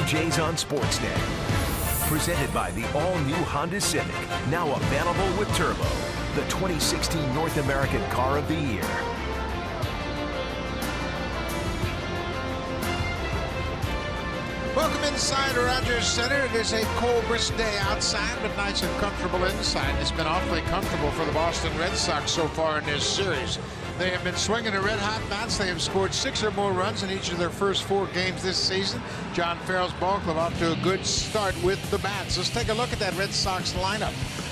Jays on Sportsnet. Presented by the all-new Honda Civic, now available with Turbo, the 2016 North American Car of the Year. Welcome inside Rogers Center. It is a cold, brisk day outside, but nice and comfortable inside. It's been awfully comfortable for the Boston Red Sox so far in this series. They have been swinging the red-hot bats. They have scored 6 or more runs in each of their first 4 games this season. John Farrell's ball club off to a good start with the bats. Let's take a look at that Red Sox lineup.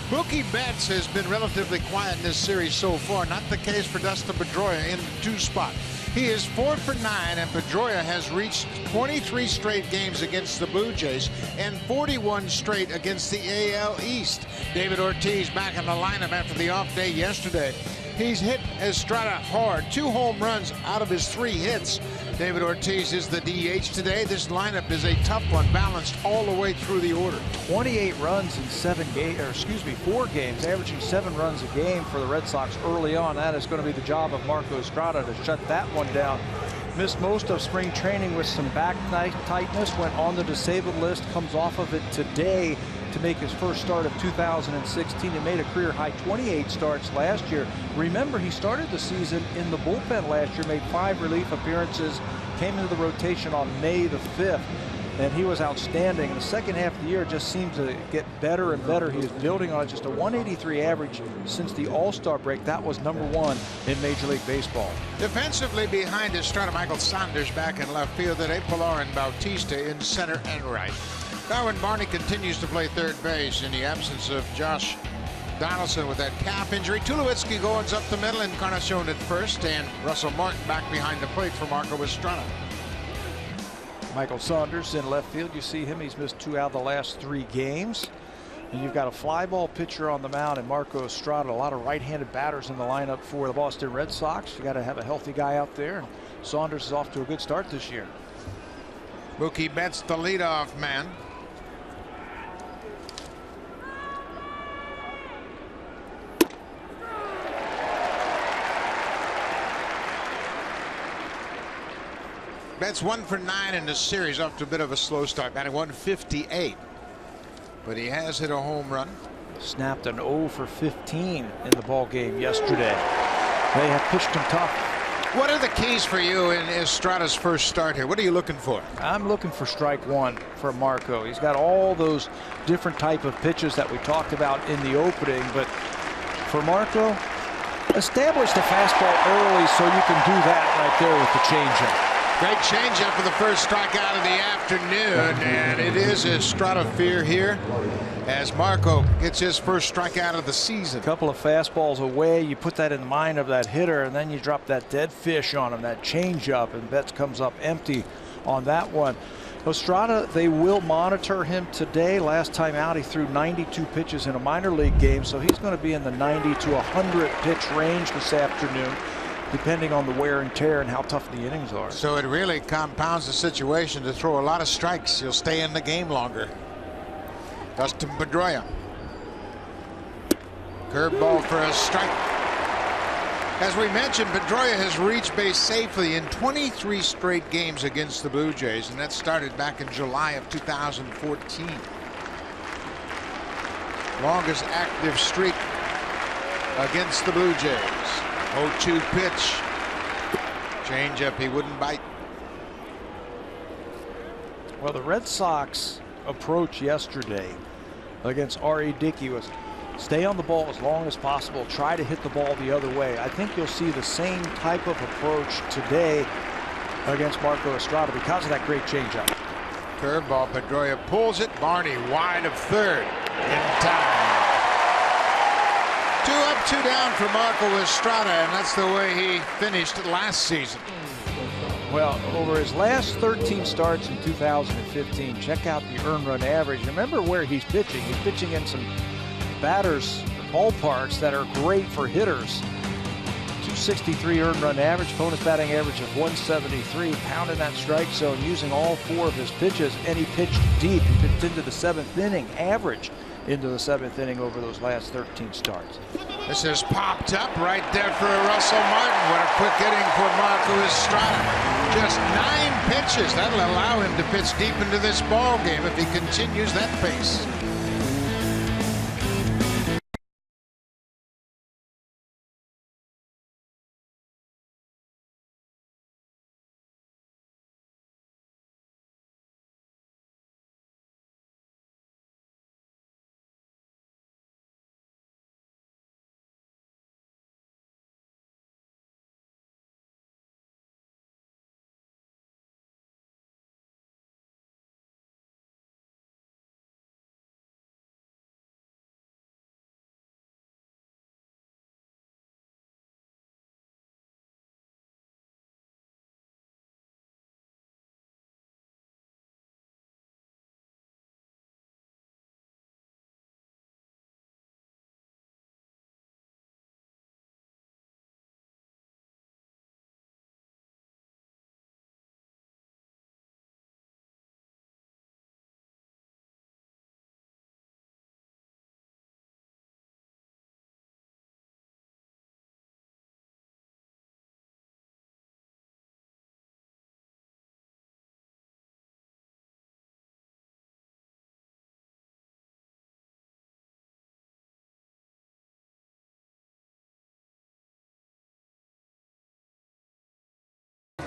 Mookie Betts has been relatively quiet in this series so far. Not the case for Dustin Pedroia in the 2 spot. He is 4 for 9, and Pedroia has reached 23 straight games against the Blue Jays and 41 straight against the AL East. David Ortiz back in the lineup after the off day yesterday. He's hit Estrada hard, 2 home runs out of his 3 hits. David Ortiz is the DH today. This lineup is a tough one, balanced all the way through the order. 28 runs in 4 games, averaging 7 runs a game for the Red Sox early on. That is going to be the job of Marco Estrada to shut that one down. Missed most of spring training with some back tightness, went on the disabled list, comes off of it today to make his first start of 2016. He made a career high 28 starts last year. Remember, he started the season in the bullpen last year, made 5 relief appearances, came into the rotation on May the 5th, and he was outstanding. In the second half of the year, just seemed to get better and better. He was building on just a 183 average since the All-Star break. That was #1 in Major League Baseball. Defensively behind Estrada, Michael Saunders back in left field, and Pilar and Bautista in center and right. Darwin Barney continues to play third base in the absence of Josh Donaldson with that calf injury. Tulowitzki goes up the middle, Encarnacion at first, and Russell Martin back behind the plate for Marco Estrada. Michael Saunders in left field. You see him, he's missed 2 out of the last 3 games. And you've got a fly ball pitcher on the mound and Marco Estrada. A lot of right-handed batters in the lineup for the Boston Red Sox. You got to have a healthy guy out there. And Saunders is off to a good start this year. Mookie Betts, the leadoff man. Betts 1 for 9 in the series, off to a bit of a slow start, batting 158. But he has hit a home run. Snapped an 0 for 15 in the ball game yesterday. They have pitched him tough. What are the keys for you in Estrada's first start here? What are you looking for? I'm looking for strike 1 for Marco. He's got all those different type of pitches that we talked about in the opening, but for Marco, establish the fastball early so you can do that right there with the changeup. Great changeup for the first strikeout of the afternoon, and it is Estrada fear here as Marco gets his first strikeout of the season. A couple of fastballs away, you put that in the mind of that hitter, and then you drop that dead fish on him, that changeup, and Betts comes up empty on that one. Estrada, they will monitor him today. Last time out, he threw 92 pitches in a minor league game, so he's going to be in the 90 to 100 pitch range this afternoon, depending on the wear and tear and how tough the innings are. So it really compounds the situation to throw a lot of strikes. He'll stay in the game longer. Dustin Pedroia. Curveball for a strike. As we mentioned, Pedroia has reached base safely in 23 straight games against the Blue Jays, and that started back in July of 2014. Longest active streak against the Blue Jays. 0-2 pitch. Changeup, he wouldn't bite. Well, the Red Sox approach yesterday against R.A. Dickey was stay on the ball as long as possible, try to hit the ball the other way. I think you'll see the same type of approach today against Marco Estrada because of that great changeup. Curveball, Pedroia pulls it. Barney wide of third in time. 2 up, 2 down for Marco Estrada, and that's the way he finished last season. Well, over his last 13 starts in 2015, check out the earned run average. Remember where he's pitching. He's pitching in some batters, ballparks that are great for hitters. 263 earned run average, opponent's batting average of 173, pounding that strike zone, using all 4 of his pitches, and he pitched deep. He pitched into the 7th inning, average into the 7th inning over those last 13 starts. This is popped up right there for Russell Martin. What a quick inning for Marco Estrada. Just 9 pitches. That'll allow him to pitch deep into this ball game if he continues that pace.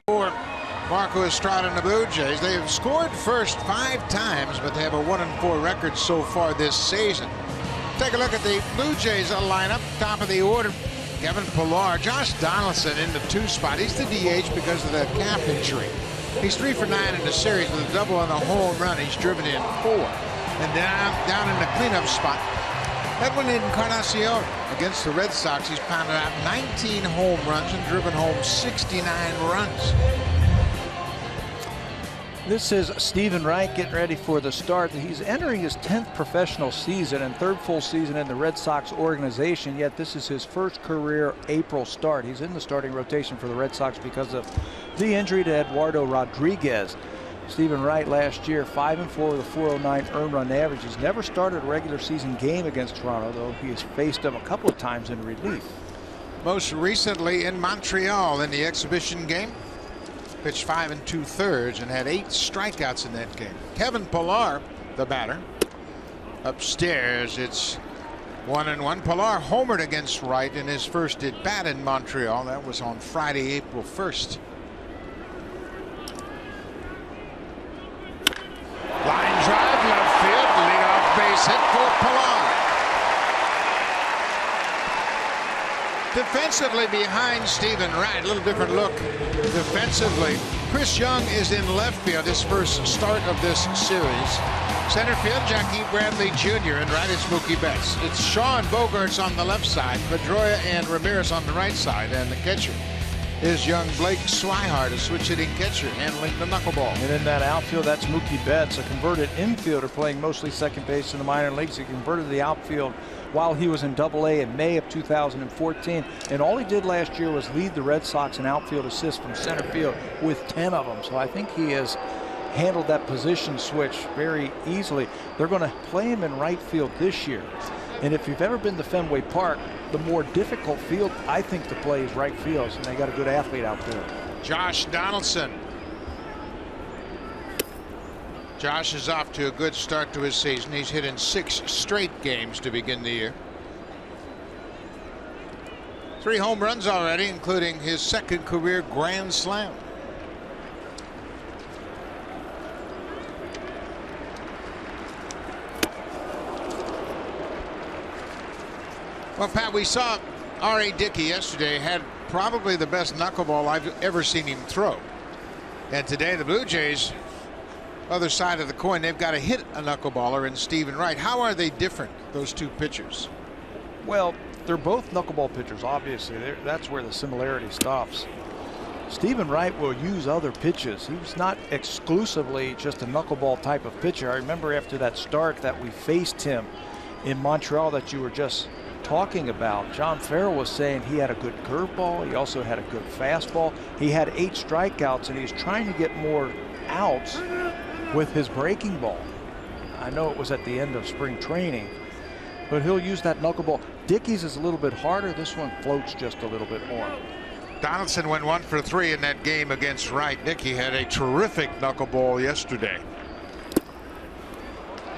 For Marco Estrada and the Blue Jays, they have scored first 5 times, but they have a 1-4 record so far this season. Take a look at the Blue Jays lineup. Top of the order, Kevin Pillar. Josh Donaldson in the 2 spot. He's the DH because of the calf injury. He's 3 for 9 in the series with a double and a home run. He's driven in 4. And down in the cleanup spot, Edwin Encarnacion against the Red Sox. He's pounded out 19 home runs and driven home 69 runs. This is Stephen Wright getting ready for the start. He's entering his 10th professional season and 3rd full season in the Red Sox organization, yet this is his first career April start. He's in the starting rotation for the Red Sox because of the injury to Eduardo Rodriguez. Stephen Wright last year 5-4 with a 409 earned run average. He's never started a regular season game against Toronto, though he has faced them a couple of times in relief. Most recently in Montreal in the exhibition game. Pitched 5 2/3 and had 8 strikeouts in that game. Kevin Pillar, the batter. Upstairs, it's 1-1. Pillar homered against Wright in his first at bat in Montreal. That was on Friday, April 1st. Line drive, left field, leadoff base hit for Pillar. Defensively behind Stephen Wright, a little different look defensively. Chris Young is in left field, his first start of this series. Center field, Jackie Bradley Jr. and right is Mookie Betts. It's Sean Bogaerts on the left side, Pedroia and Ramirez on the right side, and the catcher is young Blake Swihart, a switch-hitting catcher, handling the knuckleball. And in that outfield, that's Mookie Betts, a converted infielder playing mostly second base in the minor leagues. He converted the outfield while he was in Double-A in May of 2014. And all he did last year was lead the Red Sox in outfield assists from center field with 10 of them. So I think he has handled that position switch very easily. They're going to play him in right field this year. And if you've ever been to Fenway Park, the more difficult field, I think, to play is right field, and they got a good athlete out there. Josh Donaldson. Josh is off to a good start to his season. He's hit in 6 straight games to begin the year. 3 home runs already, including his 2nd career grand slam. Well, Pat, we saw R.A. Dickey yesterday had probably the best knuckleball I've ever seen him throw. And today the Blue Jays, other side of the coin, they've got to hit a knuckleballer in Stephen Wright. How are they different, those 2 pitchers? Well, they're both knuckleball pitchers, obviously. That's where the similarity stops. Stephen Wright will use other pitches. He's not exclusively just a knuckleball type of pitcher. I remember after that start that we faced him in Montreal that you were just talking about, John Farrell was saying he had a good curveball. He also had a good fastball. He had 8 strikeouts, and he's trying to get more outs with his breaking ball. I know it was at the end of spring training, but he'll use that knuckleball. Dickey's is a little bit harder. This one floats just a little bit more. Donaldson went 1 for 3 in that game against Wright. Dickey had a terrific knuckleball yesterday.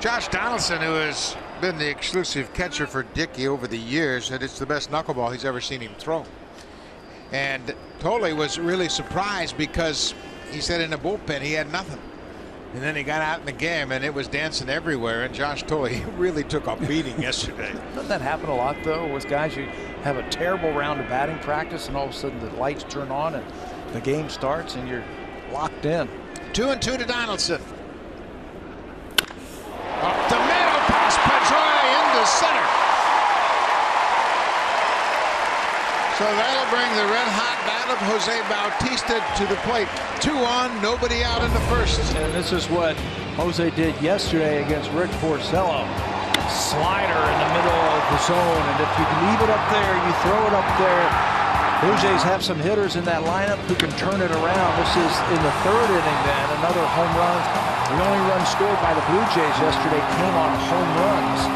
Josh Donaldson, who has been the exclusive catcher for Dickey over the years, said it's the best knuckleball he's ever seen him throw. And Tolley was really surprised because he said in the bullpen he had nothing. And then he got out in the game and it was dancing everywhere. And Josh Tolley really took a beating yesterday. Doesn't that happen a lot, though, with guys? You have a terrible round of batting practice and all of a sudden the lights turn on and the game starts and you're locked in. 2-2 to Donaldson. Up the middle, past Pedroia into center. So that'll bring the red-hot bat of Jose Bautista to the plate. 2 on, nobody out in the first. And this is what Jose did yesterday against Rick Porcello. Slider in the middle of the zone, and if you leave it up there, you throw it up there. Blue Jays have some hitters in that lineup who can turn it around. This is in the 3rd inning then, another home run. The only run scored by the Blue Jays yesterday came on home runs.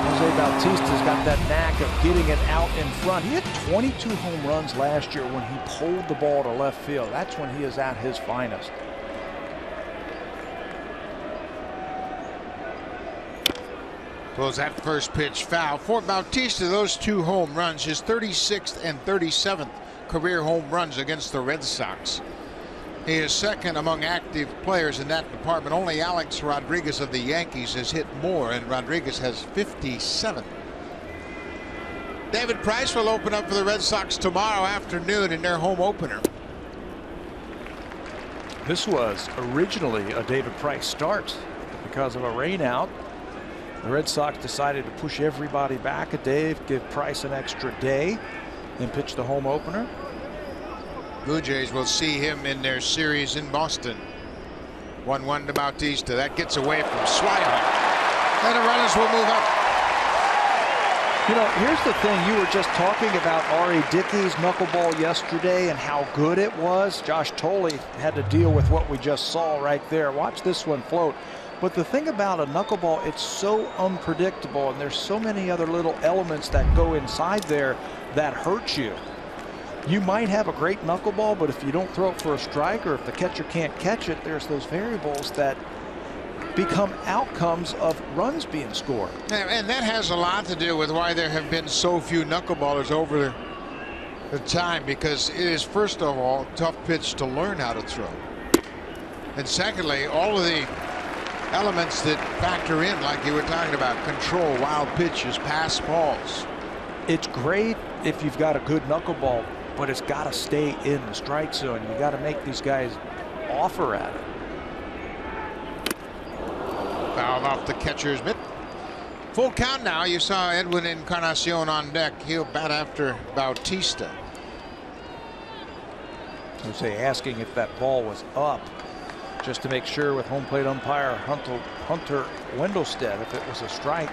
Jose Bautista's got that knack of getting it out in front. He had 22 home runs last year when he pulled the ball to left field. That's when he is at his finest. Throws that first pitch foul. For Bautista, those 2 home runs, his 36th and 37th career home runs against the Red Sox. He is second among active players in that department. Only Alex Rodriguez of the Yankees has hit more, and Rodriguez has 57. David Price will open up for the Red Sox tomorrow afternoon in their home opener. This was originally a David Price start, but because of a rainout, the Red Sox decided to push everybody back a day, give Price an extra day, and pitch the home opener. Blue Jays will see him in their series in Boston. 1-1 to Bautista. That gets away from Swihart. And the runners will move up. You know, here's the thing. You were just talking about R.A. Dickey's knuckleball yesterday and how good it was. Josh Tolley had to deal with what we just saw right there. Watch this one float. But the thing about a knuckleball, it's so unpredictable, and there's so many other little elements that go inside there that hurt you. You might have a great knuckleball, but if you don't throw it for a strike or if the catcher can't catch it, there's those variables that become outcomes of runs being scored. And that has a lot to do with why there have been so few knuckleballers over the time, because it is, first of all, a tough pitch to learn how to throw. And secondly, all of the elements that factor in, like you were talking about, control, wild pitches, pass balls. It's great if you've got a good knuckleball, but it's got to stay in the strike zone. You got to make these guys offer at it. Fouled off the catcher's mitt. Full count now. You saw Edwin Encarnacion on deck. He'll bat after Bautista. Jose asking if that ball was up, just to make sure with home plate umpire Hunter Wendelstedt if it was a strike.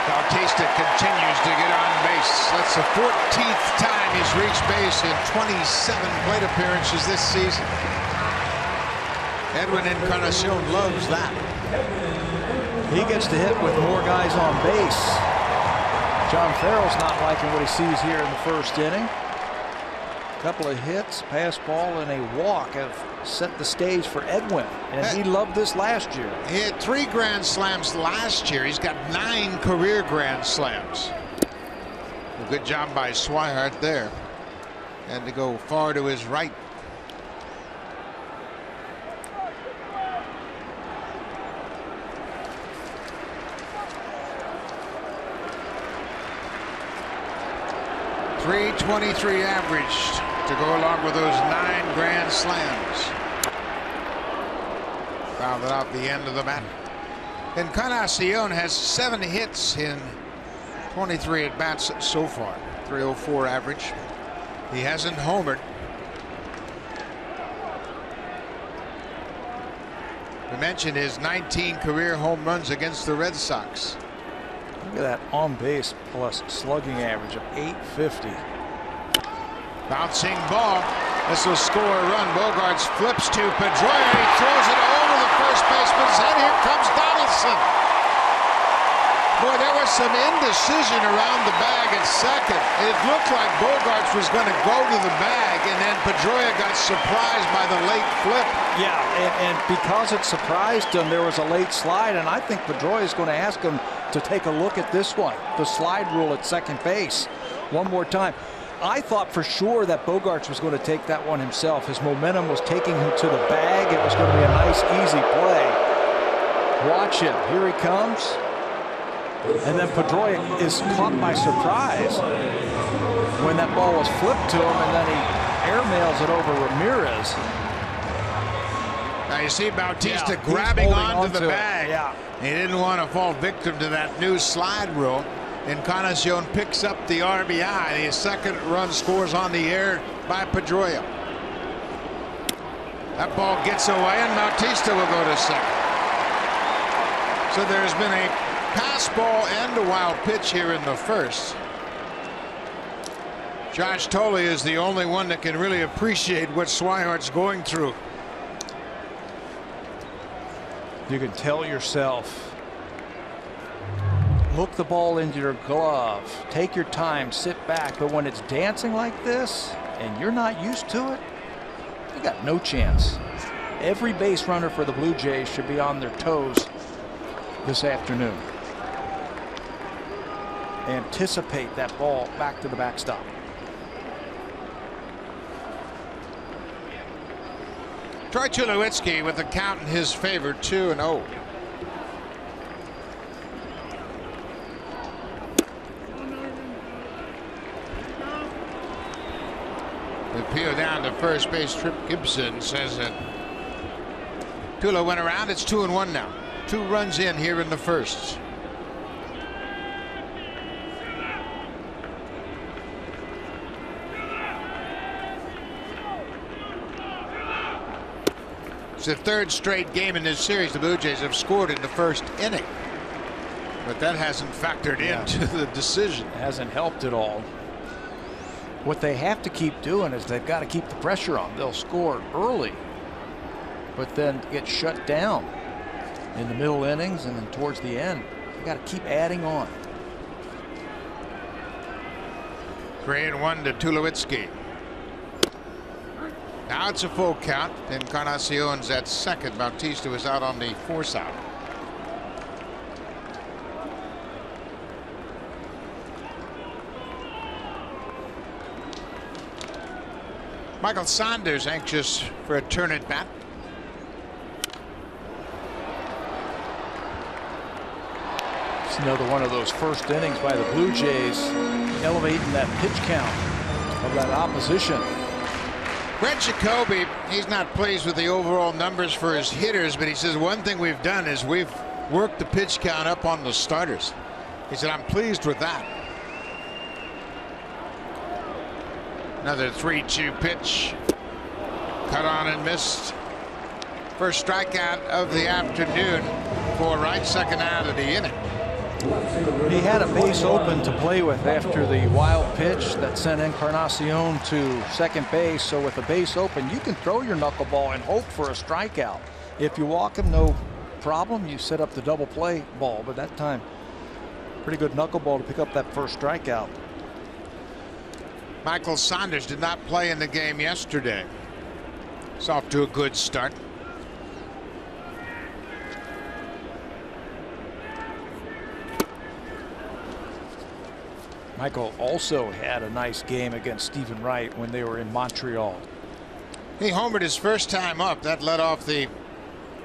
Bautista continues to get on base. That's the 14th time he's reached base in 27 plate appearances this season. Edwin Encarnacion loves that. He gets to hit with more guys on base. John Farrell's not liking what he sees here in the first inning. A couple of hits, pass ball, and a walk have set the stage for Edwin, and he loved this last year. He had 3 grand slams last year. He's got 9 career grand slams. A good job by Swihart there, and to go far to his right. .323 averaged to go along with those 9 grand slams. Fouled it out the end of the bat. Encarnacion has 7 hits in 23 at bats so far. .304 average. He hasn't homered. We mentioned his 19 career home runs against the Red Sox. Look at that on base plus slugging average of .850. Bouncing ball. This will score a run. Bogarts flips to Pedroia. He throws it over the first baseman's head. Here comes Donaldson. Boy, there was some indecision around the bag at second. It looked like Bogaerts was going to go to the bag, and then Pedroia got surprised by the late flip. Yeah, and because it surprised him, there was a late slide, and I think Pedroia is going to ask him to take a look at this one, the slide rule at second base, one more time. I thought for sure that Bogaerts was going to take that one himself. His momentum was taking him to the bag. It was going to be a nice, easy play. Watch him. Here he comes. And then Pedroia is caught by surprise when that ball was flipped to him, and then he airmails it over Ramirez. Now you see Bautista grabbing onto the bag. Yeah. He didn't want to fall victim to that new slide rule. Encarnacion picks up the RBI. The second run scores on the air by Pedroia. That ball gets away, and Bautista will go to second. So there's been a pass ball and a wild pitch here in the first. Josh Tolle is the only one that can really appreciate what Swihart's going through. You can tell yourself, look the ball into your glove, take your time, sit back, but when it's dancing like this and you're not used to it, you got no chance. Every base runner for the Blue Jays should be on their toes this afternoon. Anticipate that ball back to the backstop. Troy Tulowitzki with the count in his favor, 2-0. Appeal down to first base. Trip Gibson says that Tulo went around. It's 2-1 now. 2 runs in here in the first. It's the third straight game in this series the Blue Jays have scored in the first inning. But that hasn't factored into the decision. It hasn't helped at all. What they have to keep doing is they've got to keep the pressure on. They'll score early, but then get shut down in the middle innings and then towards the end. They got to keep adding on. 3-1 to Tulowitzki. Now it's a full count. Encarnacion's at second. Bautista was out on the force out. Michael Saunders anxious for a turn at bat. It's another one of those first innings by the Blue Jays, elevating that pitch count of that opposition. Brett Jacoby, he's not pleased with the overall numbers for his hitters, but he says one thing we've done is we've worked the pitch count up on the starters. He said, I'm pleased with that. Another 3-2 pitch. Cut on and missed. First strikeout of the afternoon for Wright, second out of the inning. He had a base open to play with after the wild pitch that sent Encarnacion to second base. So with a base open, you can throw your knuckleball and hope for a strikeout. If you walk him, no problem. You set up the double play ball, but that time, pretty good knuckleball to pick up that first strikeout. Michael Saunders did not play in the game yesterday. It's off to a good start. Michael also had a nice game against Stephen Wright when they were in Montreal. He homered his first time up. That led off the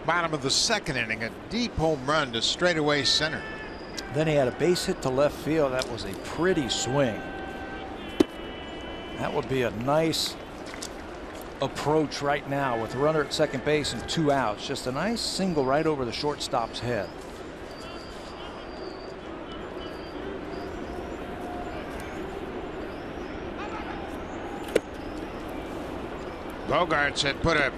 bottom of the second inning. A deep home run to straightaway center. Then he had a base hit to left field. That was a pretty swing. That would be a nice approach right now with a runner at second base and 2 outs. Just a nice single right over the shortstop's head. Bogaerts had put a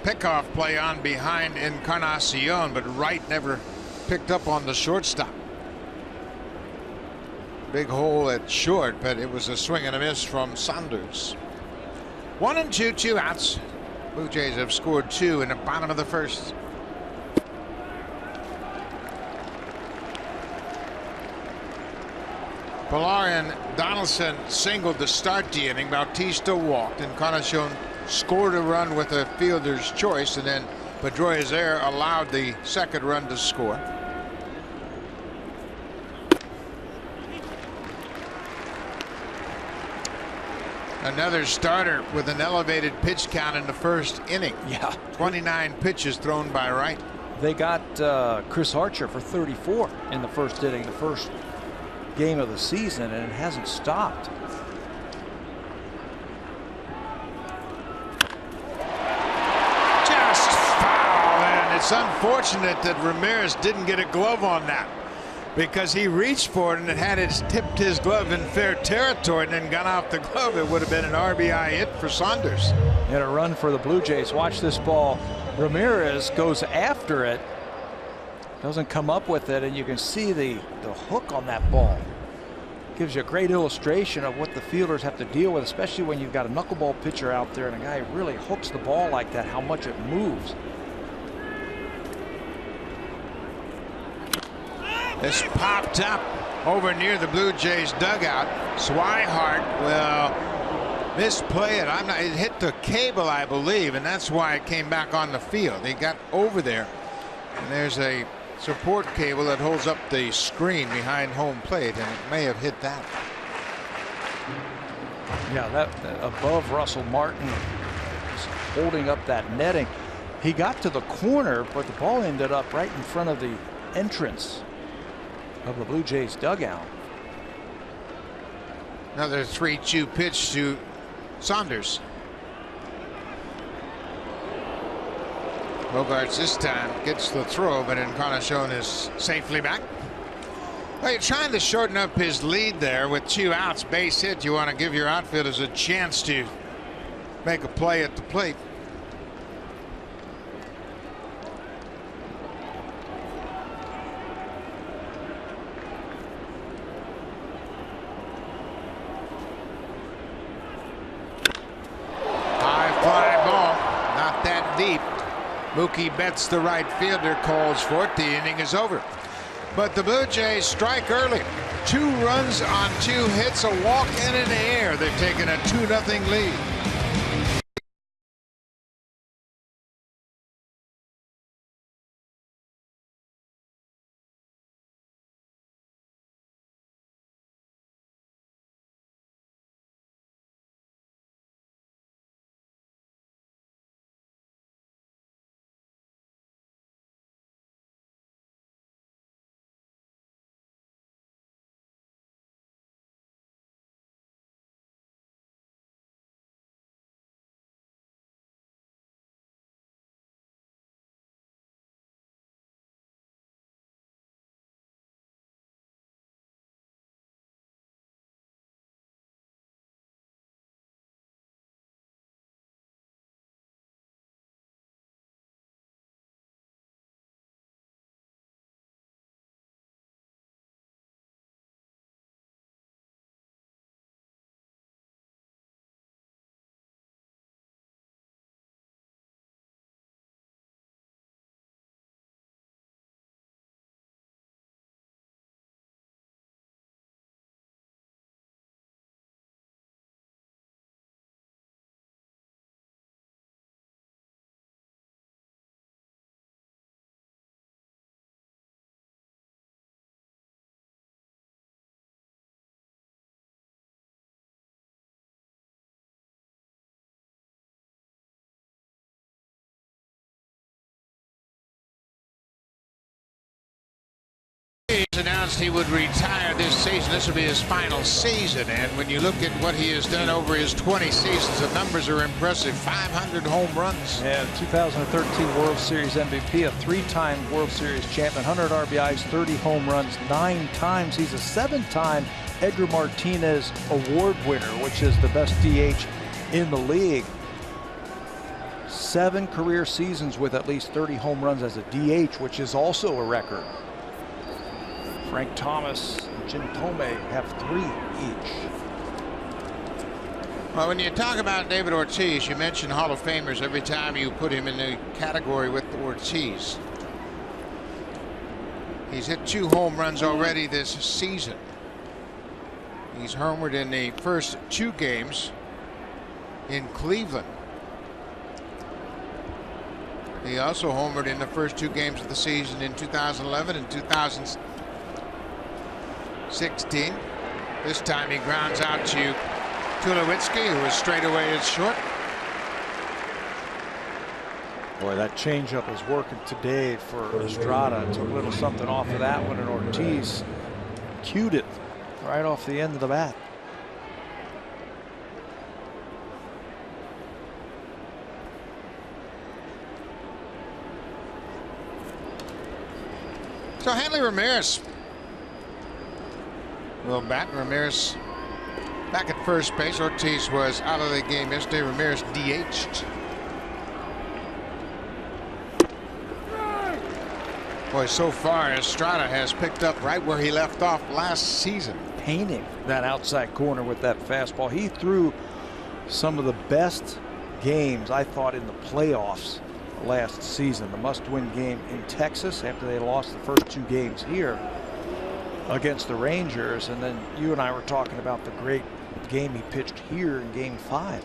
pickoff play on behind Encarnacion, but Wright never picked up on the shortstop. Big hole at short, but it was a swing and a miss from Saunders. 1-2, 2 outs. Blue Jays have scored 2 in the bottom of the first. Pilar and Donaldson singled to start the inning. Bautista walked, and Encarnacion scored a run with a fielder's choice, and then Pedroia's error allowed the second run to score. Another starter with an elevated pitch count in the first inning. Yeah. 29 pitches thrown by Wright. They got Chris Archer for 34 in the first inning, the first game of the season, and it hasn't stopped. Just foul, and it's unfortunate that Ramirez didn't get a glove on that, because he reached for it and it had it tipped his glove in fair territory and then gone off the glove. It would have been an RBI hit for Saunders. And a run for the Blue Jays. Watch this ball. Ramirez goes after it, doesn't come up with it, and you can see the hook on that ball. Gives you a great illustration of what the fielders have to deal with, especially when you've got a knuckleball pitcher out there and a guy really hooks the ball like that, how much it moves. This popped up over near the Blue Jays dugout. Swihart will misplay it. It hit the cable, I believe, and that's why it came back on the field. He got over there, and there's a support cable that holds up the screen behind home plate, and it may have hit that. Yeah, that above Russell Martin is holding up that netting. He got to the corner, but the ball ended up right in front of the entrance of the Blue Jays dugout. Another 3-2 pitch to Saunders. Bogarts this time gets the throw, but Encarnacion is safely back. Well, you're trying to shorten up his lead there with 2 outs, base hit. You want to give your outfielders a chance to make a play at the plate. Deep. Mookie Betts, the right fielder, calls for it. The inning is over. But the Blue Jays strike early. 2 runs on 2 hits, a walk, and an error. They've taken a 2-0 lead. Announced he would retire this season. This will be his final season, and when you look at what he has done over his 20 seasons, the numbers are impressive. 500 home runs. Yeah, 2013 World Series MVP, a 3-time World Series champion, 100 RBIs, 30 home runs, 9 times. He's a 7-time Edgar Martinez Award winner, which is the best DH in the league. 7 career seasons with at least 30 home runs as a DH, which is also a record. Frank Thomas and Jim Thome have 3 each. Well, when you talk about David Ortiz, you mention Hall of Famers every time you put him in the category with Ortiz. He's hit 2 home runs already this season. He's homered in the first 2 games in Cleveland. He also homered in the first 2 games of the season in 2011 and 2016. This time he grounds out to Tulowitzki, who is straight away as short. Boy, that changeup is working today for Estrada. Took a little something off of that one, and Ortiz cued it right off the end of the bat. So Hanley Ramirez will bat. Ramirez back at first base. Ortiz was out of the game yesterday. Ramirez DH'd. Boy, so far Estrada has picked up right where he left off last season. Painting that outside corner with that fastball. He threw some of the best games, I thought, in the playoffs last season. The must-win game in Texas after they lost the first 2 games here against the Rangers. And then you and I were talking about the great game he pitched here in Game 5.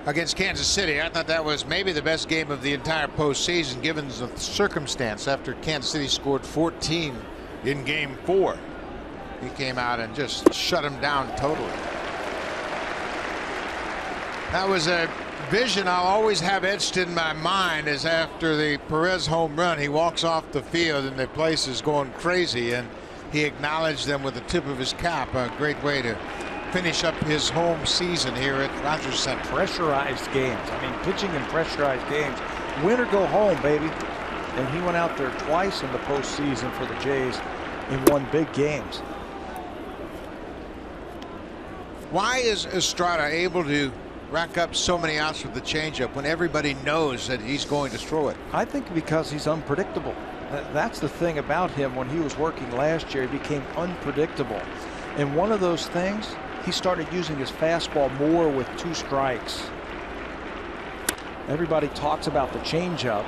Against Kansas City. I thought that was maybe the best game of the entire postseason given the circumstance after Kansas City scored 14 in Game 4. He came out and just shut him down totally. That was a vision I'll always have etched in my mind, is after the Perez home run, he walks off the field and the place is going crazy, and he acknowledged them with the tip of his cap. A great way to finish up his home season here at Rogers Center. Pressurized games. I mean, pitching in pressurized games. Win or go home, baby. And he went out there twice in the postseason for the Jays and won big games. Why is Estrada able to rack up so many outs with the changeup when everybody knows that he's going to throw it? I think because he's unpredictable. That's the thing about him. When he was working last year, he became unpredictable. And one of those things, he started using his fastball more with 2 strikes. Everybody talks about the changeup.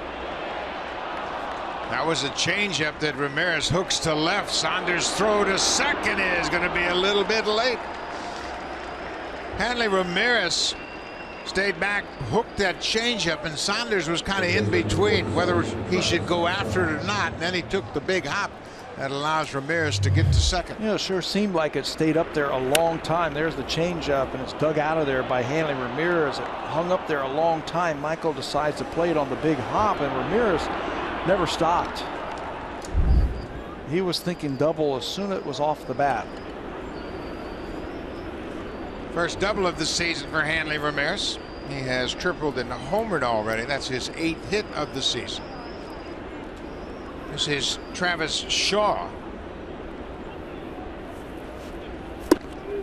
That was a changeup that Ramirez hooks to left. Saunders' throw to second is going to be a little bit late. Hanley Ramirez stayed back, hooked that changeup, and Saunders was kind of in between whether he should go after it or not. And then he took the big hop that allows Ramirez to get to second. You know, it sure seemed like it stayed up there a long time. There's the changeup, and it's dug out of there by Hanley Ramirez. It hung up there a long time. Michael decides to play it on the big hop, and Ramirez never stopped. He was thinking double as soon as it was off the bat. First double of the season for Hanley Ramirez. He has tripled and homered already. That's his 8th hit of the season. This is Travis Shaw.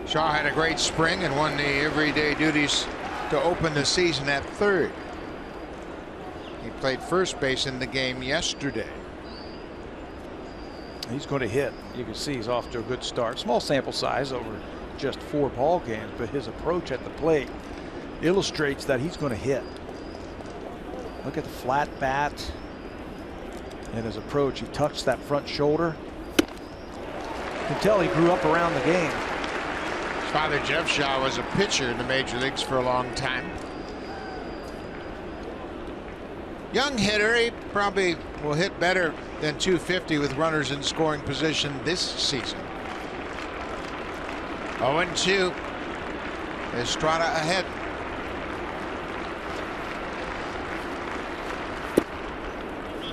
Shaw had a great spring and won the everyday duties to open the season at third. He played first base in the game yesterday. He's going to hit. You can see he's off to a good start. Small sample size over just 4 ball games, but his approach at the plate illustrates that he's going to hit. Look at the flat bat and his approach. He touched that front shoulder. You can tell he grew up around the game. His father, Jeff Shaw, was a pitcher in the major leagues for a long time. Young hitter. He probably will hit better than 250 with runners in scoring position this season. 0-2. Estrada ahead.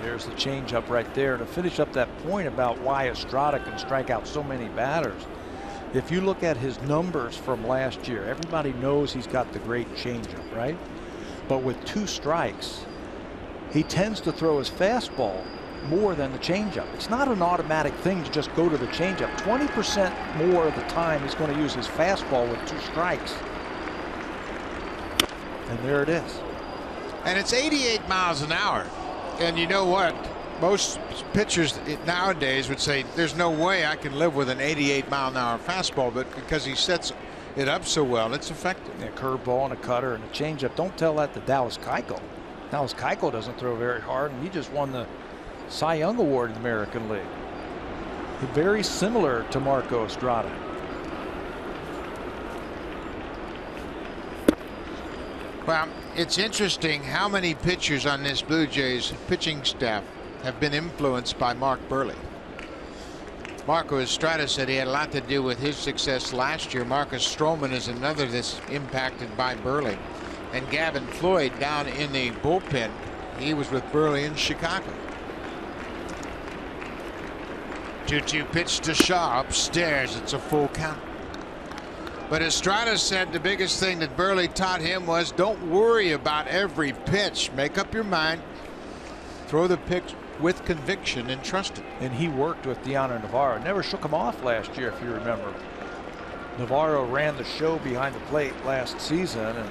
There's the changeup right there to finish up that point about why Estrada can strike out so many batters. If you look at his numbers from last year, everybody knows he's got the great changeup, right? But with 2 strikes, he tends to throw his fastball more than the changeup. It's not an automatic thing to just go to the changeup. 20% more of the time he's going to use his fastball with 2 strikes. And there it is. And it's 88 miles an hour. And you know what? Most pitchers nowadays would say there's no way I can live with an 88-mile-an-hour fastball, but because he sets it up so well, it's effective. A curveball and a cutter and a changeup. Don't tell that to Dallas Keuchel. Dallas Keuchel doesn't throw very hard, and he just won the Cy Young Award in the American League. Very similar to Marco Estrada. Well, it's interesting how many pitchers on this Blue Jays pitching staff have been influenced by Mark Burley. Marco Estrada said he had a lot to do with his success last year. Marcus Stroman is another that's impacted by Burley. And Gavin Floyd down in the bullpen, he was with Burley in Chicago. 2-2 pitch to Shaw upstairs. It's a full count. But Estrada said the biggest thing that Burley taught him was don't worry about every pitch. Make up your mind. Throw the pitch with conviction and trust it. And he worked with Deanna Navarro. Never shook him off last year, if you remember. Navarro ran the show behind the plate last season, and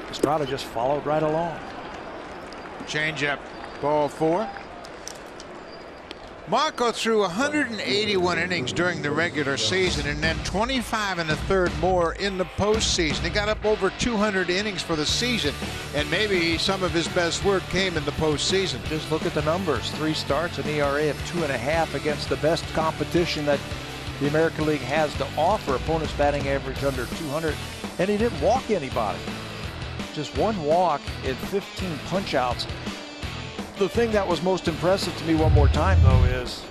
Estrada just followed right along. Changeup, ball 4. Marco threw 181 innings during the regular season and then 25 1/3 more in the postseason. He got up over 200 innings for the season, and maybe some of his best work came in the postseason. Just look at the numbers. 3 starts, an ERA of 2.5 against the best competition that the American League has to offer. Opponents batting average under 200, and he didn't walk anybody. Just 1 walk in 15 punch-outs. The thing that was most impressive to me one more time, though, is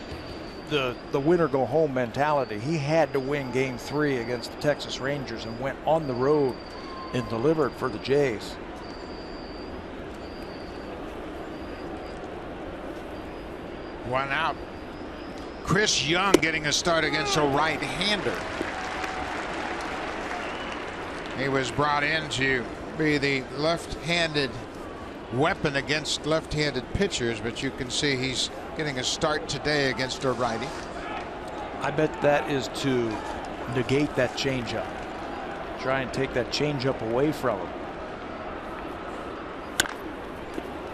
the winner go home mentality. He had to win game 3 against the Texas Rangers and went on the road and delivered for the Jays. One out. Chris Young getting a start against a right-hander. He was brought in to be the left-handed weapon against left-handed pitchers, but you can see he's getting a start today against a righty. I bet that is to negate that changeup. Try and take that changeup away from him.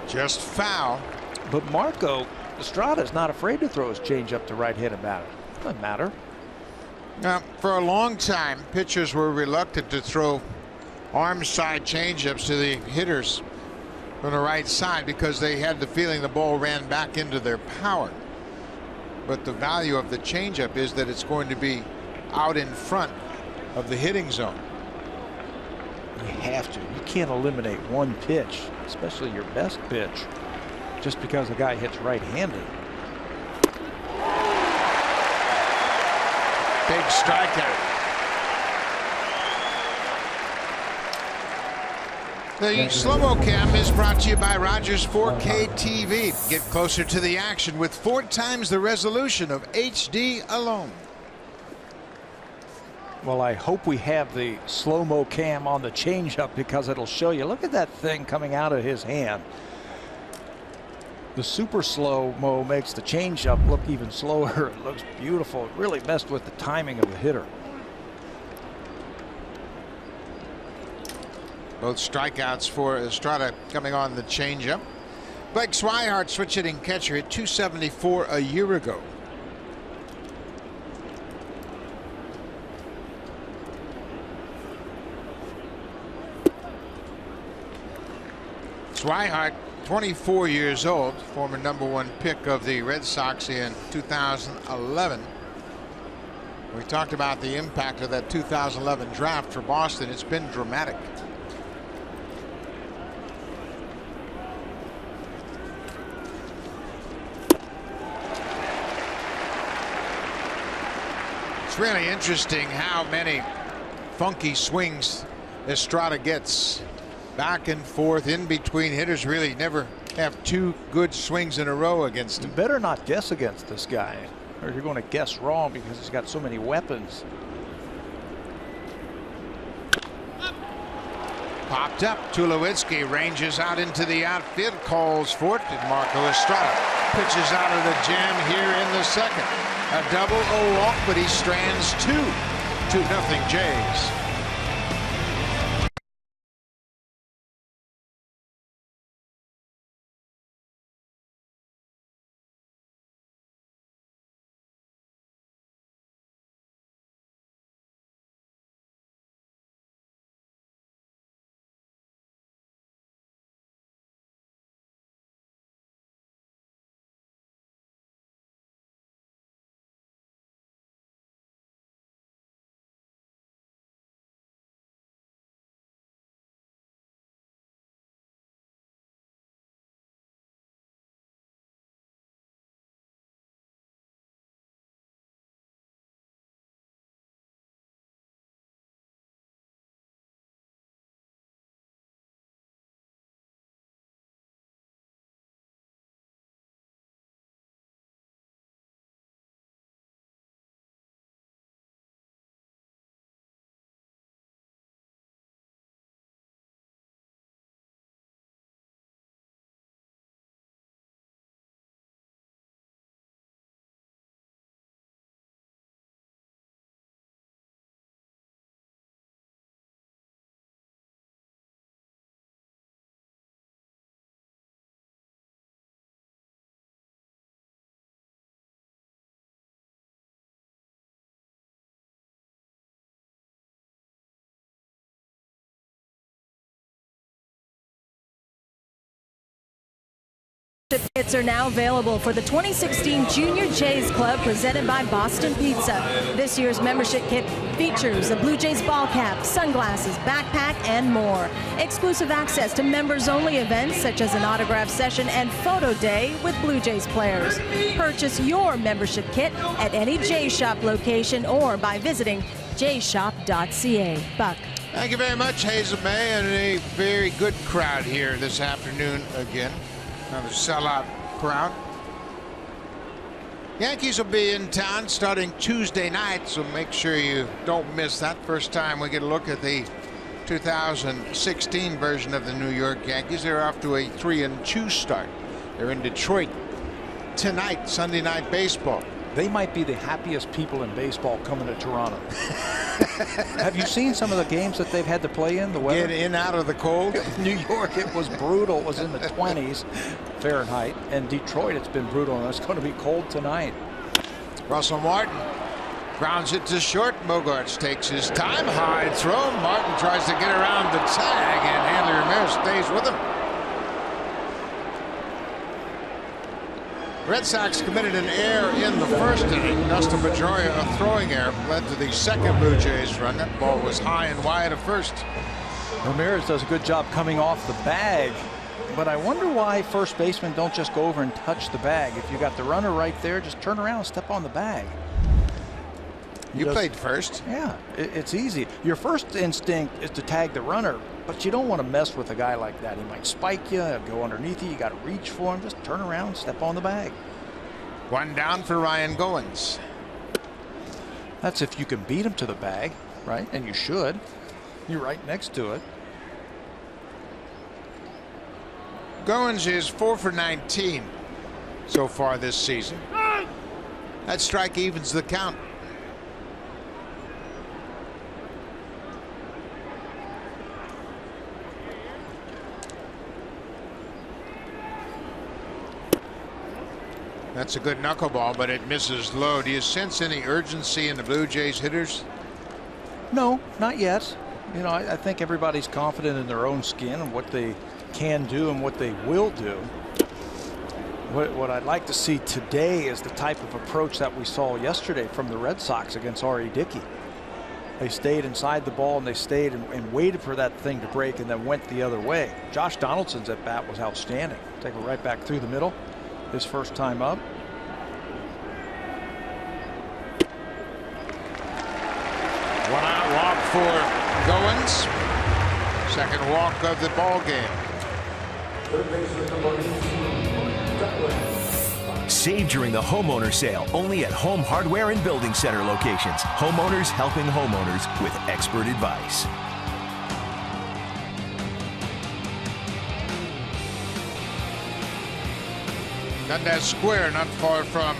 Just foul. But Marco Estrada is not afraid to throw his changeup to right-handed batter. Doesn't matter. Now, for a long time, pitchers were reluctant to throw arm side changeups to the hitters from the right side because they had the feeling the ball ran back into their power. But the value of the changeup is that it's going to be out in front of the hitting zone. You have to. You can't eliminate one pitch, especially your best pitch, just because the guy hits right-handed. Big strikeout. The slow-mo cam is brought to you by Rogers 4K TV. Get closer to the action with 4 times the resolution of HD alone. Well, I hope we have the slow-mo cam on the changeup because it'll show you. Look at that thing coming out of his hand. The super slow-mo makes the changeup look even slower. It looks beautiful. It really messed with the timing of the hitter. Both strikeouts for Estrada coming on the changeup. Blake Swihart, switch hitting catcher, at 274 a year ago. Swihart, 24 years old, former #1 pick of the Red Sox in 2011. We talked about the impact of that 2011 draft for Boston. It's been dramatic. It's really interesting how many funky swings Estrada gets. Back and forth in between hitters. Really never have 2 good swings in a row against him. You better not guess against this guy, or you're going to guess wrong because he's got so many weapons. Popped up. Tulowitzki ranges out into the outfield, calls for it, and Marco Estrada pitches out of the jam here in the second. A double, a walk, but he strands 2. 2-0 Jays. Kits are now available for the 2016 Junior Jays Club presented by Boston Pizza. This year's membership kit features a Blue Jays ball cap, sunglasses, backpack, and more. Exclusive access to members-only events such as an autograph session and photo day with Blue Jays players. Purchase your membership kit at any Jays Shop location or by visiting jayshop.ca. Buck. Thank you very much, Hazel May, and a very good crowd here this afternoon again. Another sellout crowd. Yankees will be in town starting Tuesday night, so make sure you don't miss that. First time we get a look at the 2016 version of the New York Yankees. They're off to a 3-2 start. They're in Detroit tonight, Sunday Night Baseball. They might be the happiest people in baseball coming to Toronto. Have you seen some of the games that they've had to play in? The weather? Get in out of the cold. New York, it was brutal. It was in the 20s Fahrenheit. And Detroit, it's been brutal, and it's going to be cold tonight. Russell Martin grounds it to short. Bogarts takes his time. High throw. Martin tries to get around the tag, and Hanley Ramirez stays with him. Red Sox committed an error in the first inning. Dustin Pedroia, a throwing error, led to the second Blue Jays run. That ball was high and wide at first. Ramirez does a good job coming off the bag, but I wonder why first basemen don't just go over and touch the bag. If you got the runner right there, just turn around and step on the bag. You played first. Yeah, it's easy. Your first instinct is to tag the runner, but you don't want to mess with a guy like that. He might spike you, go underneath you. You got to reach for him. Just turn around, step on the bag. One down for Ryan Goins. That's if you can beat him to the bag, right? And you should. You're right next to it. Goins is 4 for 19 so far this season. That strike evens the count. That's a good knuckleball, but it misses low. Do you sense any urgency in the Blue Jays hitters? No, not yet. You know, I think everybody's confident in their own skin and what they can do and what they will do. What I'd like to see today is the type of approach that we saw yesterday from the Red Sox against R.E. Dickey. They stayed inside the ball, and they stayed and waited for that thing to break and then went the other way. Josh Donaldson's at bat was outstanding. Take it right back through the middle. His first time up. One out walk for Goins. Second walk of the ball game. Save during the homeowner sale only at Home Hardware and Building Center locations. Homeowners helping homeowners with expert advice. Dundas Square, not far from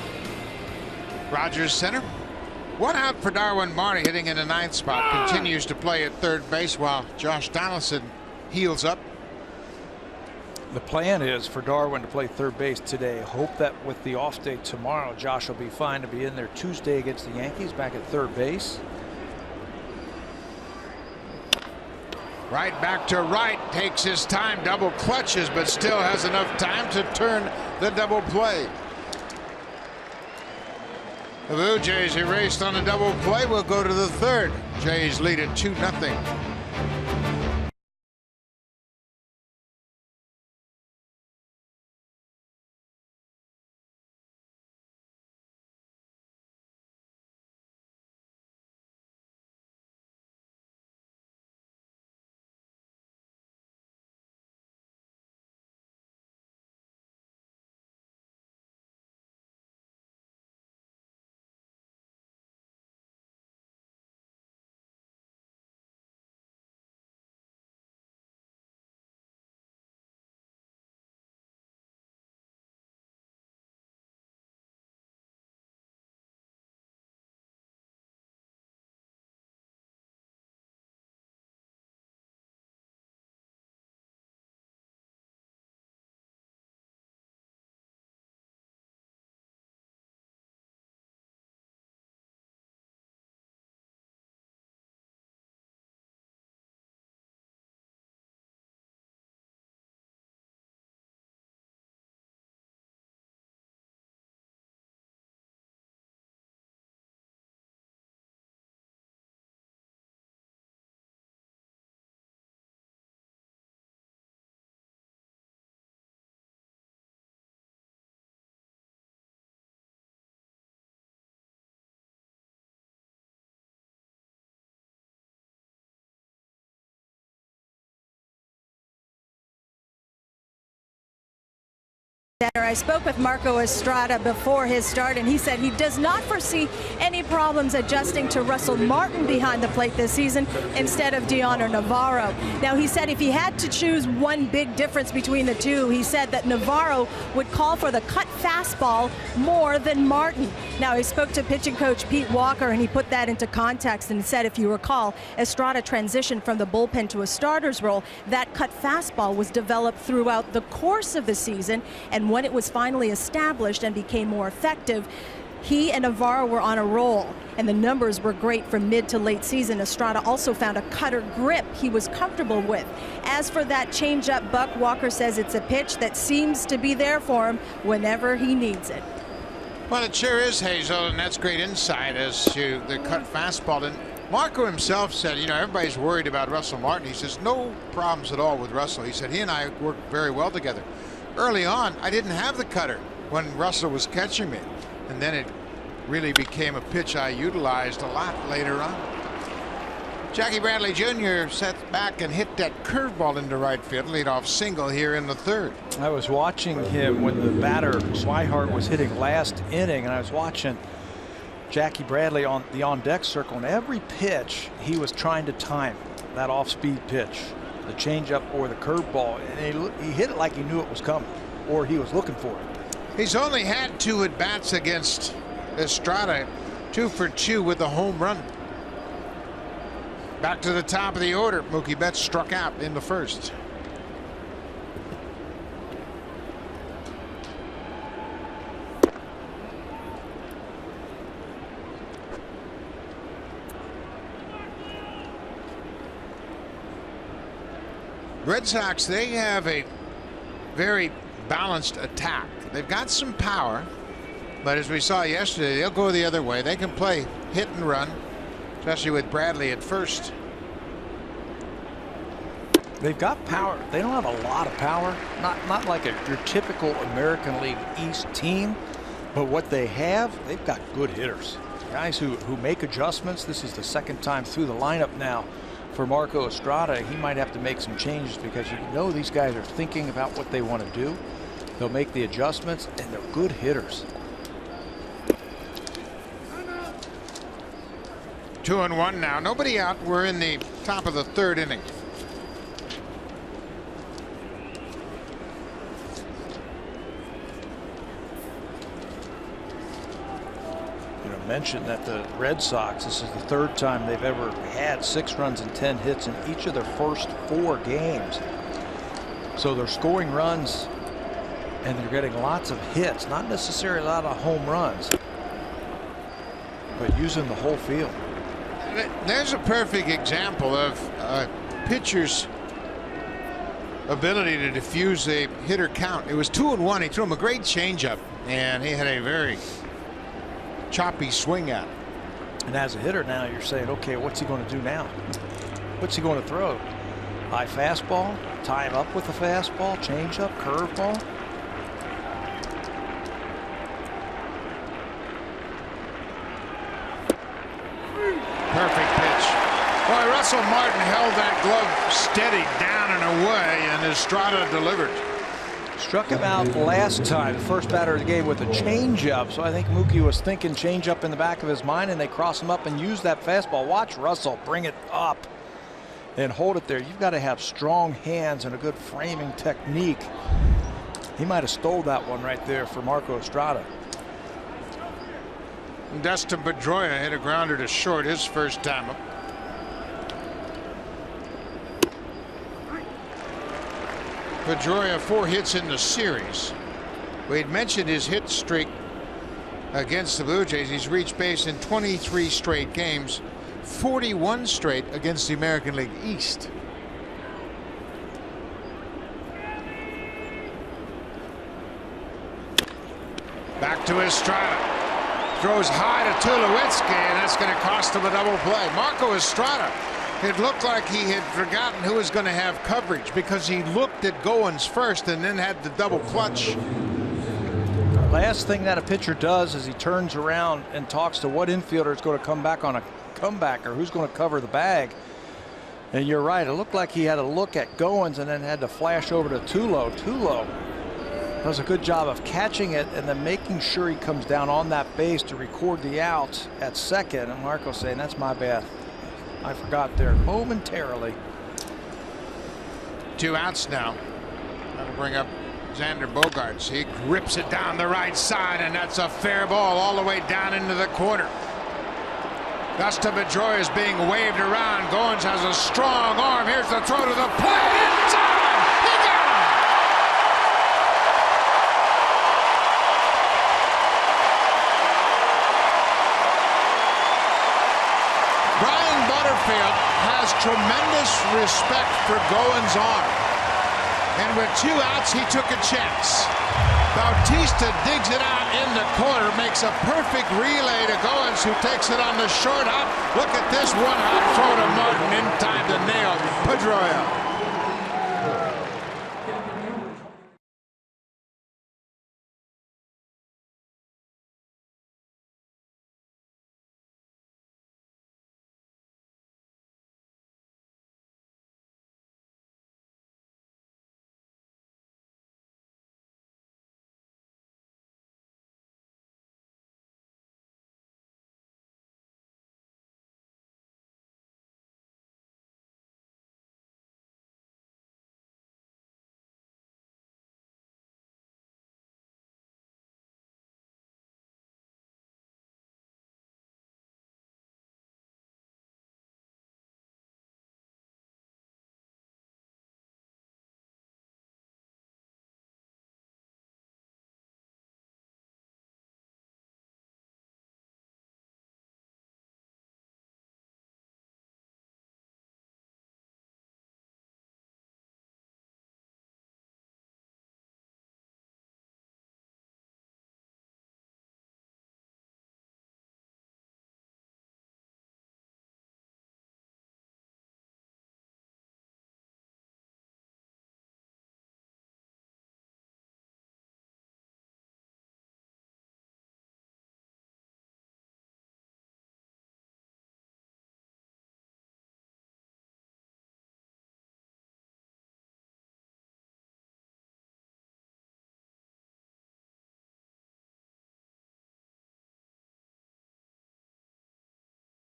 Rogers Center. One out for Darwin Marty, hitting in the ninth spot. Continues to play at third base while Josh Donaldson heals up. The plan is for Darwin to play third base today. Hope that with the off day tomorrow, Josh will be fine to be in there Tuesday against the Yankees back at third base. Right back to Wright, takes his time, double clutches, but still has enough time to turn the double play. The Blue Jays erased on a double play. Will go to the third. Jays lead it 2-0. I spoke with Marco Estrada before his start, and he said he does not foresee any problems adjusting to Russell Martin behind the plate this season instead of Dion or Navarro. Now, he said if he had to choose one big difference between the two, he said that Navarro would call for the cut fastball more than Martin. Now, he spoke to pitching coach Pete Walker, and he put that into context and said, if you recall, Estrada transitioned from the bullpen to a starter's role. That cut fastball was developed throughout the course of the season, and when it was finally established and became more effective, he and Navarro were on a roll, and the numbers were great from mid to late season. Estrada also found a cutter grip he was comfortable with. As for that changeup, Buck, Walker says it's a pitch that seems to be there for him whenever he needs it. Well, it sure is, Hazel, and that's great insight as to the cut fastball. And Marco himself said, you know, everybody's worried about Russell Martin. He says, no problems at all with Russell. He said he and I worked very well together. Early on, I didn't have the cutter when Russell was catching me, and then it really became a pitch I utilized a lot later on. Jackie Bradley Jr. sat back and hit that curveball into right field, leadoff single here in the third. I was watching him when the batter Swihart was hitting last inning, and I was watching Jackie Bradley on the on-deck circle, and every pitch he was trying to time that off-speed pitch, the changeup or the curveball, and he hit it like he knew it was coming, or he was looking for it. He's only had 2 at-bats against Estrada, 2 for 2 with a home run. Back to the top of the order. Mookie Betts struck out in the first. Red Sox, they have a very balanced attack. They've got some power, but as we saw yesterday, they'll go the other way. They can play hit and run, especially with Bradley at first. They've got power. They don't have a lot of power, not like your typical American League East team, but what they have, they've got good hitters, guys who make adjustments. This is the second time through the lineup now for Marco Estrada. He might have to make some changes because you know these guys are thinking about what they want to do. They'll make the adjustments, and they're good hitters. 2-1 now. Nobody out. We're in the top of the third inning. Mentioned that the Red Sox, this is the third time they've ever had 6 runs and 10 hits in each of their first 4 games. So they're scoring runs and they're getting lots of hits, not necessarily a lot of home runs, but using the whole field. There's a perfect example of a pitcher's ability to diffuse a hitter count. It was 2-1. He threw him a great changeup, and he had a very choppy swing at it. And as a hitter now, you're saying, okay, what's he going to do now? What's he going to throw? High fastball, tie him up with the fastball, changeup, curveball. Perfect pitch. Boy, Russell Martin held that glove steady down and away, and Estrada delivered. Struck him out last time, the first batter of the game, with a changeup. So I think Mookie was thinking changeup in the back of his mind, and they cross him up and use that fastball. Watch Russell bring it up and hold it there. You've got to have strong hands and a good framing technique. He might have stole that one right there for Marco Estrada. Dustin Pedroia hit a grounder to short his first time up. Pedroia 4 hits in the series. We had mentioned his hit streak against the Blue Jays. He's reached base in 23 straight games, 41 straight against the American League East. Back to Estrada. Throws high to Tulowitzki, and that's going to cost him a double play. Marco Estrada, it looked like he had forgotten who was going to have coverage because he looked at Goins first and then had the double clutch. Last thing that a pitcher does is he turns around and talks to what infielder is going to come back on a comeback or who's going to cover the bag. And you're right, it looked like he had a look at Goins and then had to flash over to Tulo. Tulo Does a good job of catching it and then making sure he comes down on that base to record the out at second. And Marco saying, that's my bad. I forgot there momentarily. 2 outs now. That'll bring up Xander Bogaerts. He rips it down the right side, and that's a fair ball all the way down into the corner. Dustin Pedroia is being waved around. Goins has a strong arm. Here's the throw to the plate. In time! He got him! Brian Butterfield has tremendous respect for Goins' arm. And with 2 outs, he took a chance. Bautista digs it out in the corner, makes a perfect relay to Goins, who takes it on the short hop. Look at this one-hop throw to Martin in time to nail Pedroia.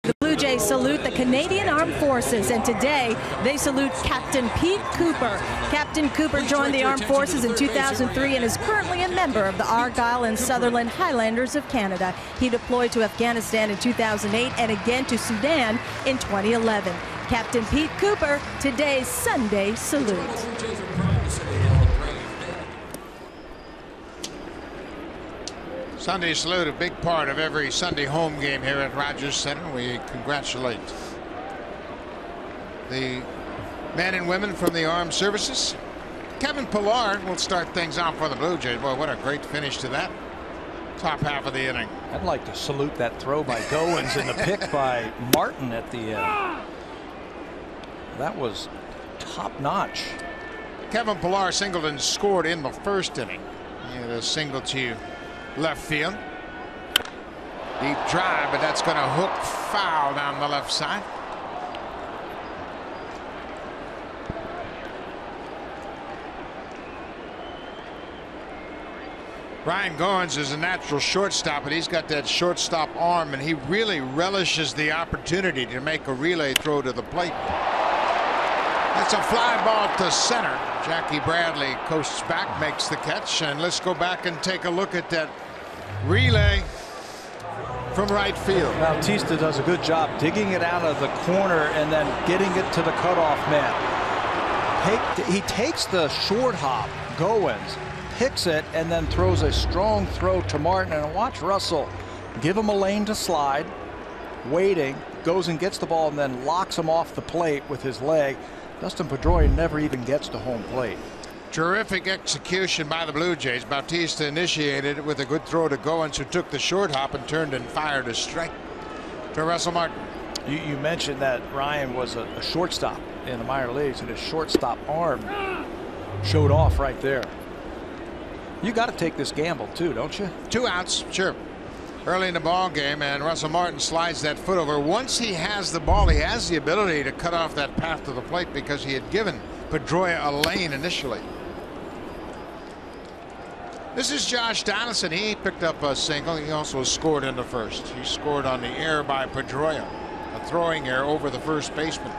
The Blue Jays salute the Canadian Armed Forces, and today they salute Captain Pete Cooper. Captain Cooper joined the Armed Forces in 2003 and is currently a member of the Argyll and Sutherland Highlanders of Canada. He deployed to Afghanistan in 2008 and again to Sudan in 2011. Captain Pete Cooper, today's Sunday salute. Sunday salute, a big part of every Sunday home game here at Rogers Center. We congratulate the men and women from the armed services. Kevin Pillar will start things off for the Blue Jays. Boy, what a great finish to that top half of the inning. I'd like to salute that throw by Goins and the pick by Martin at the end. That was top notch. Kevin Pillar singled and scored in the first inning. He had a single to left field. Deep drive, but that's going to hook foul down the left side. Ryan Goins is a natural shortstop, but he's got that shortstop arm, and he really relishes the opportunity to make a relay throw to the plate. That's a fly ball to center. Jackie Bradley coasts back, makes the catch, and let's go back and take a look at that relay from right field. Bautista does a good job digging it out of the corner and then getting it to the cutoff man. He takes the short hop, Goins, picks it, and then throws a strong throw to Martin. And watch Russell give him a lane to slide, waiting, goes and gets the ball, and then locks him off the plate with his leg. Dustin Pedroia never even gets to home plate. Terrific execution by the Blue Jays. Bautista initiated it with a good throw to Goins, who took the short hop and turned and fired a strike to Russell Martin. You mentioned that Ryan was a shortstop in the minor leagues, and his shortstop arm showed off right there. You got to take this gamble too, don't you? 2 outs, sure. Early in the ball game, and Russell Martin slides that foot over. Once he has the ball, he has the ability to cut off that path to the plate because he had given Pedroia a lane initially. This is Josh Donaldson. He picked up a single. He also scored in the first. He scored on the error by Pedroia, a throwing error over the first baseman.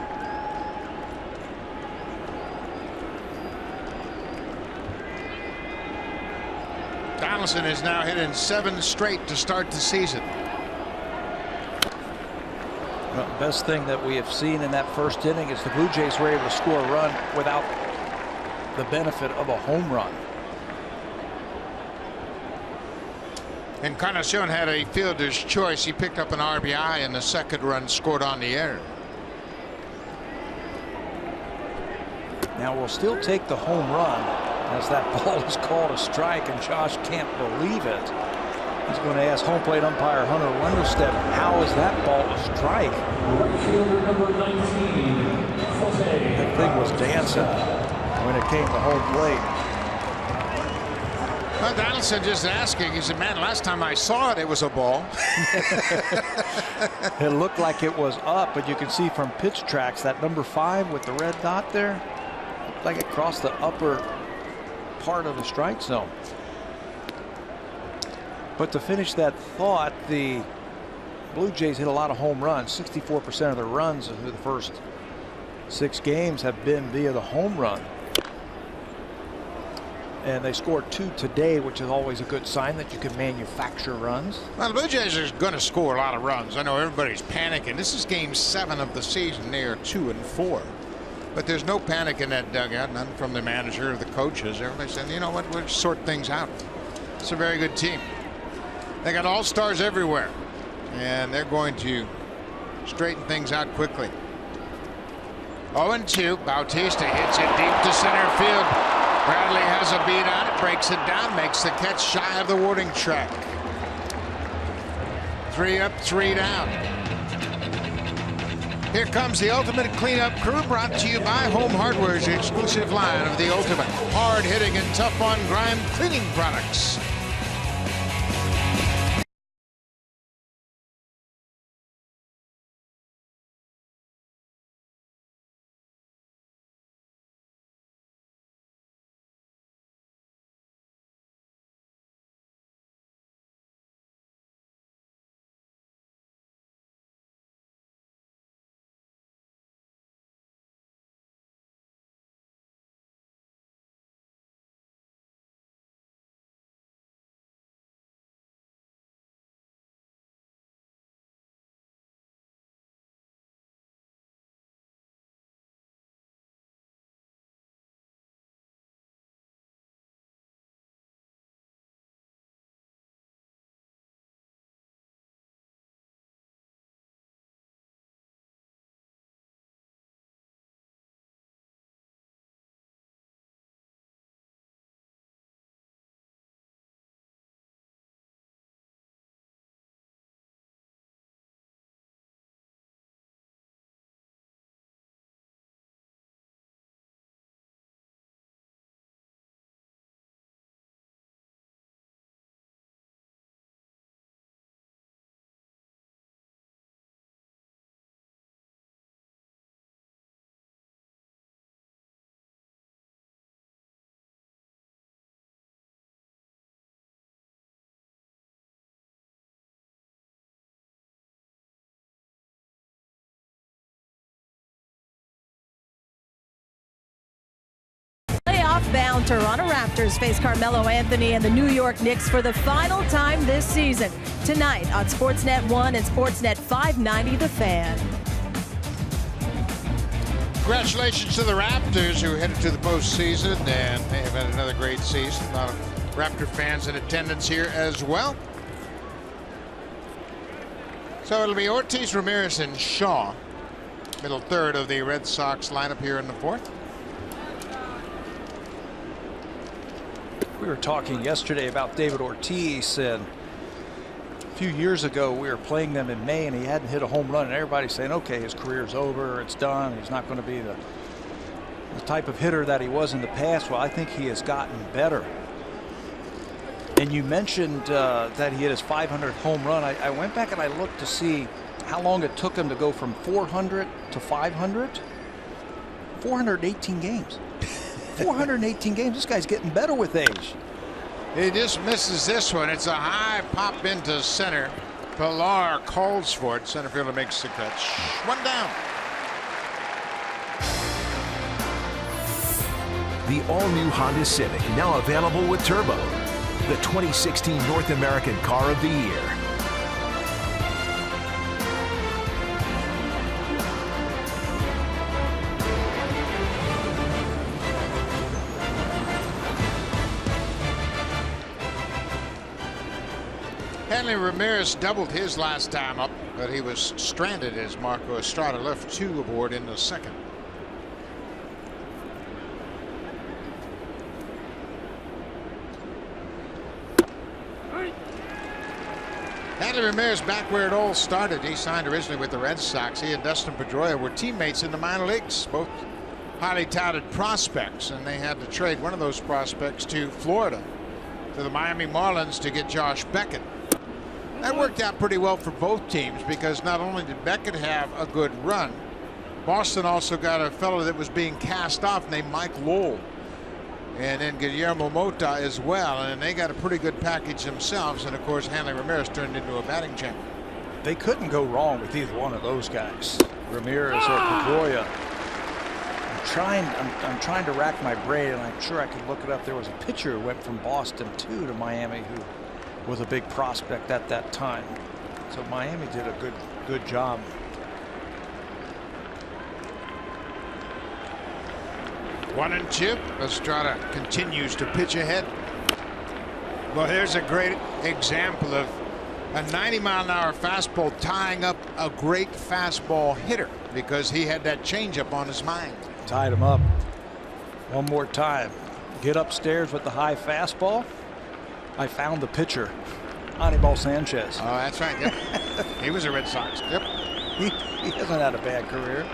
Donaldson is now hitting 7 straight to start the season. Well, the best thing that we have seen in that first inning is the Blue Jays were able to score a run without the benefit of a home run. Encarnacion had a fielder's choice. He picked up an RBI, and the second run scored on the error. Now we'll still take the home run as that ball is called a strike, and Josh can't believe it. He's going to ask home plate umpire Hunter Wendelstedt, how is that ball a strike? That thing was dancing when it came to home plate. Well, Donaldson just asking. He said, man, last time I saw it, it was a ball. It looked like it was up, but you can see from pitch tracks that number 5 with the red dot there, looked like it crossed the upper part of the strike zone. But to finish that thought, the Blue Jays hit a lot of home runs. 64% of their runs through the first 6 games have been via the home run. And they scored 2 today, which is always a good sign that you can manufacture runs. Well, the Blue Jays are going to score a lot of runs. I know everybody's panicking. This is game 7 of the season. They are 2-4. But there's no panic in that dugout, none from the manager or the coaches. Everybody's saying, you know what, we'll sort things out. It's a very good team. They got all-stars everywhere. And they're going to straighten things out quickly. 0-2. Bautista hits it deep to center field. Bradley has a beat on it, breaks it down, makes the catch shy of the warning track. 3 up, 3 down. Here comes the ultimate cleanup crew, brought to you by Home Hardware's exclusive line of the ultimate hard-hitting and tough-on-grime cleaning products. Bound Toronto Raptors face Carmelo Anthony and the New York Knicks for the final time this season. Tonight on Sportsnet 1 and Sportsnet 590 The Fan. Congratulations to the Raptors, who headed to the postseason, and they have had another great season. A lot of Raptor fans in attendance here as well. So it'll be Ortiz, Ramirez, and Shaw, middle third of the Red Sox lineup here in the 4th. We were talking yesterday about David Ortiz, and a few years ago we were playing them in May and he hadn't hit a home run, and everybody's saying, okay, his career's over, it's done, he's not going to be the type of hitter that he was in the past. Well, I think he has gotten better. And you mentioned that he hit his 500th home run. I went back and I looked to see how long it took him to go from 400 to 500. 418 games. 418 games. This guy's getting better with age. He just misses this one. It's a high pop into center. Pilar calls for it. Center fielder makes the catch. One down. The all-new Honda Civic, now available with Turbo, the 2016 North American Car of the Year. Hanley Ramirez doubled his last time up, but he was stranded as Marco Estrada left 2 aboard in the second. Hanley Ramirez back where it all started. He signed originally with the Red Sox. He and Dustin Pedroia were teammates in the minor leagues, both highly touted prospects, and they had to trade one of those prospects to Florida, to the Miami Marlins, to get Josh Beckett. That worked out pretty well for both teams because not only did Beckett have a good run, Boston also got a fellow that was being cast off named Mike Lowell, and then Guillermo Mota as well, and they got a pretty good package themselves. And of course Hanley Ramirez turned into a batting champ. They couldn't go wrong with either one of those guys, Ramirez or Pedroia. I'm trying to rack my brain, and I'm sure I could look it up. There was a pitcher who went from Boston to Miami who was a big prospect at that time. So Miami did a good job. One and two. Estrada continues to pitch ahead. Well, here's a great example of a 90-mile-an-hour fastball tying up a great fastball hitter because he had that changeup on his mind. Tied him up. One more time. Get upstairs with the high fastball. I found the pitcher, Anibal Sanchez. Oh, that's right. Yep. He was a Red Sox. Yep. He hasn't had a bad career.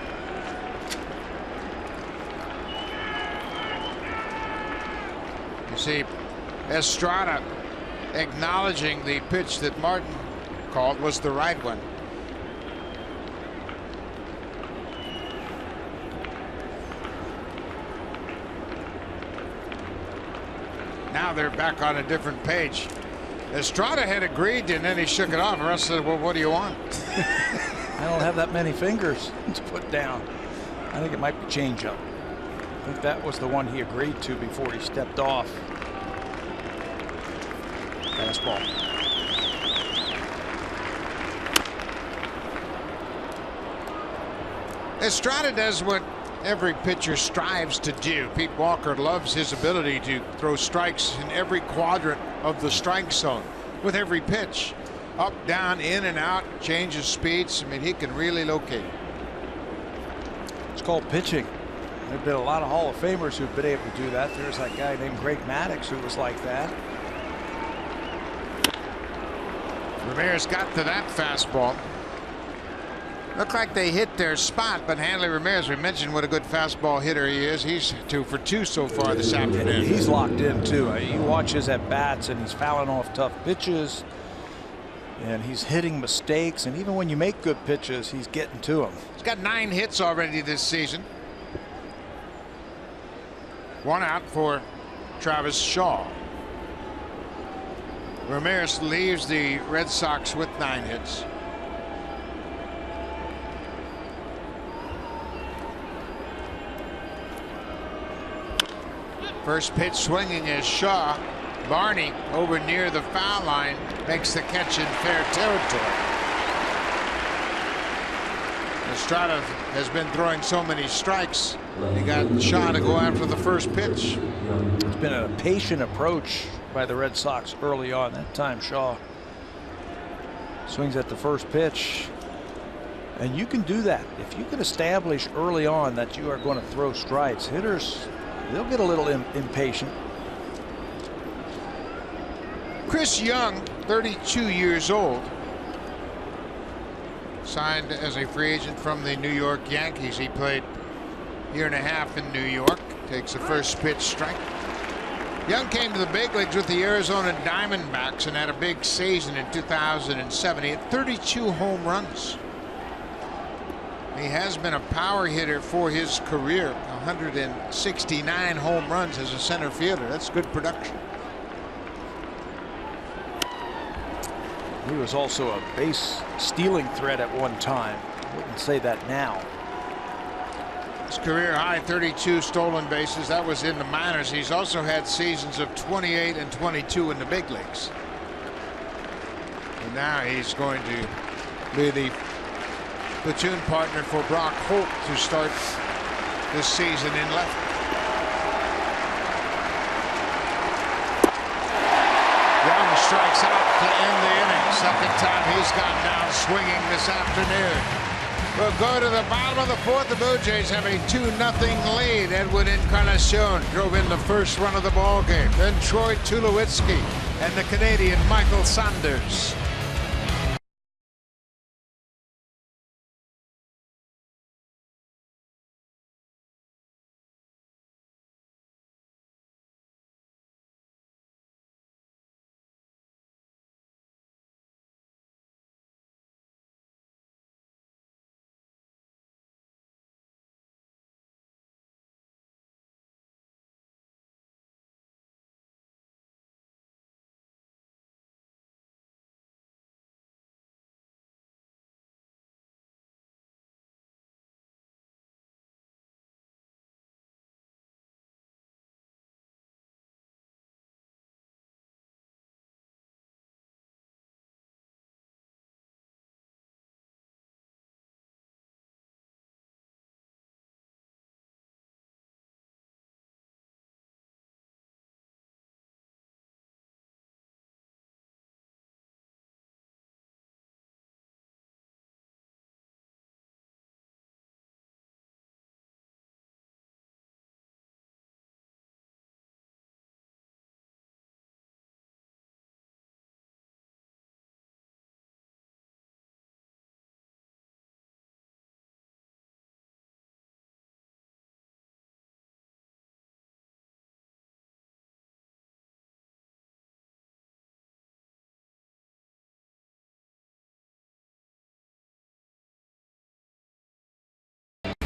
You see Estrada acknowledging the pitch that Martin called was the right one. Now they're back on a different page. Estrada had agreed, and then he shook it off. Russ said, well, what do you want? I don't have that many fingers to put down. I think it might be changeup. I think that was the one he agreed to before he stepped off. Fastball. Estrada does what every pitcher strives to do. Pete Walker loves his ability to throw strikes in every quadrant of the strike zone with every pitch. Up, down, in and out, changes speeds. I mean, he can really locate. It's called pitching. There have been a lot of Hall of Famers who've been able to do that. There's that guy named Greg Maddux who was like that. Ramirez got to that fastball. Looked like they hit their spot, but Hanley Ramirez, we mentioned what a good fastball hitter he is. He's 2 for 2 so far this afternoon. He's locked in too. You watch his at bats, and he's fouling off tough pitches, and he's hitting mistakes. And even when you make good pitches, he's getting to them. He's got 9 hits already this season. 1 out for Travis Shaw. Ramirez leaves the Red Sox with 9 hits. First pitch swinging is Shaw. Barney over near the foul line makes the catch in fair territory. Estrada has been throwing so many strikes. He got Shaw to go after the first pitch. It's been a patient approach by the Red Sox early on. That time Shaw swings at the first pitch. And you can do that. If you can establish early on that you are going to throw strikes, hitters, they'll get a little impatient. Chris Young, 32 years old, signed as a free agent from the New York Yankees. He played a year and a half in New York. Takes the first pitch strike. Young came to the big leagues with the Arizona Diamondbacks and had a big season in 2007. He had 32 home runs. He has been a power hitter for his career. 169 home runs as a center fielder. That's good production. He was also a base stealing threat at one time. I wouldn't say that now. His career high 32 stolen bases. That was in the minors. He's also had seasons of 28 and 22 in the big leagues. And now he's going to be the platoon partner for Brock Holt to start this season in left. Young strikes out to end the inning. Second time he's gone down swinging this afternoon. We'll go to the bottom of the fourth. The Blue Jays have a 2-0 lead. Edwin Encarnacion drove in the first run of the ball game. Then Troy Tulowitzki and the Canadian Michael Sanders.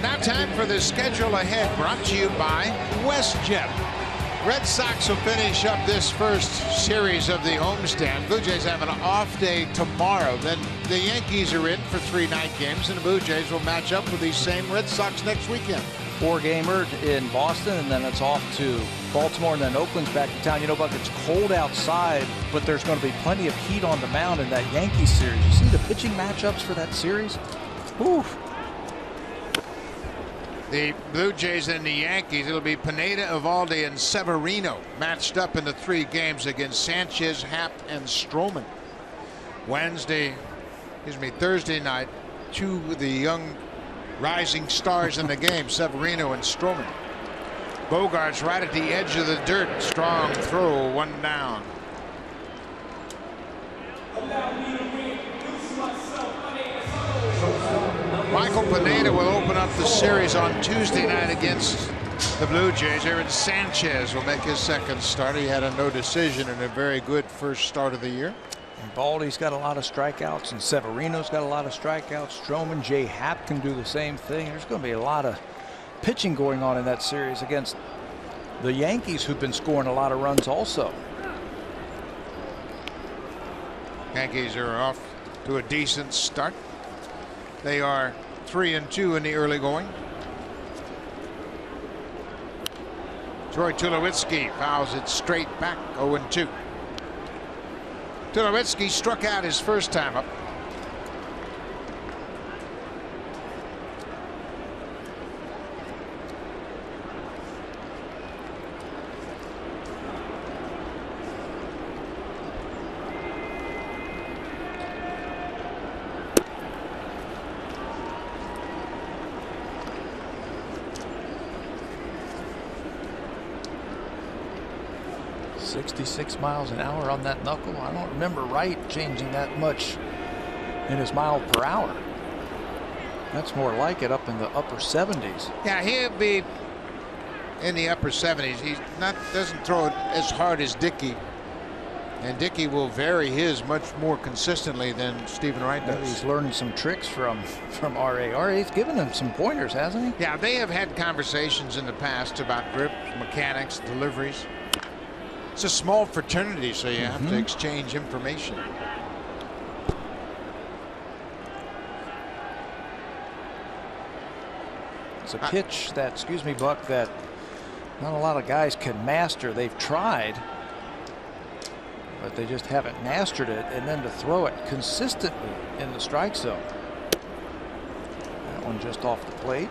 Now time for the schedule ahead, brought to you by WestJet. Red Sox will finish up this first series of the homestand. Blue Jays have an off day tomorrow. Then the Yankees are in for 3 night games, and the Blue Jays will match up with these same Red Sox next weekend. 4-gamer in Boston, and then it's off to Baltimore, and then Oakland's back to town. You know, Buck, it's cold outside, but there's going to be plenty of heat on the mound in that Yankees series. You see the pitching matchups for that series? Oof. The Blue Jays and the Yankees, it'll be Pineda, Eovaldi, and Severino matched up in the 3 games against Sanchez, Happ, and Stroman. Thursday night, 2 of the young rising stars in the game, Severino and Stroman. Bogart's right at the edge of the dirt. Strong throw, 1 down. Michael Pineda will open up the series on Tuesday night against the Blue Jays. Aaron Sanchez will make his second start. He had a no decision and a very good first start of the year. And Baldy's got a lot of strikeouts, and Severino's got a lot of strikeouts. Stroman, J. Happ can do the same thing. There's going to be a lot of pitching going on in that series against the Yankees, who've been scoring a lot of runs also. Yankees are off to a decent start. They are 3-2 in the early going. Troy Tulowitzki fouls it straight back, 0-2. Tulowitzki struck out his first time up. .66 miles an hour on that knuckle. I don't remember Wright changing that much in his mile per hour. That's more like it, up in the upper 70s. Yeah, he'll be in the upper 70s. He doesn't throw it as hard as Dickey, and Dickey will vary his much more consistently than Stephen Wright does. He's learned some tricks from RA. RA's given him some pointers, hasn't he? Yeah, they have had conversations in the past about grip, mechanics, deliveries. It's a small fraternity, so you have to exchange information. It's a pitch that, excuse me, Buck, that not a lot of guys can master. They've tried, but they just haven't mastered it. And then to throw it consistently in the strike zone. That one just off the plate.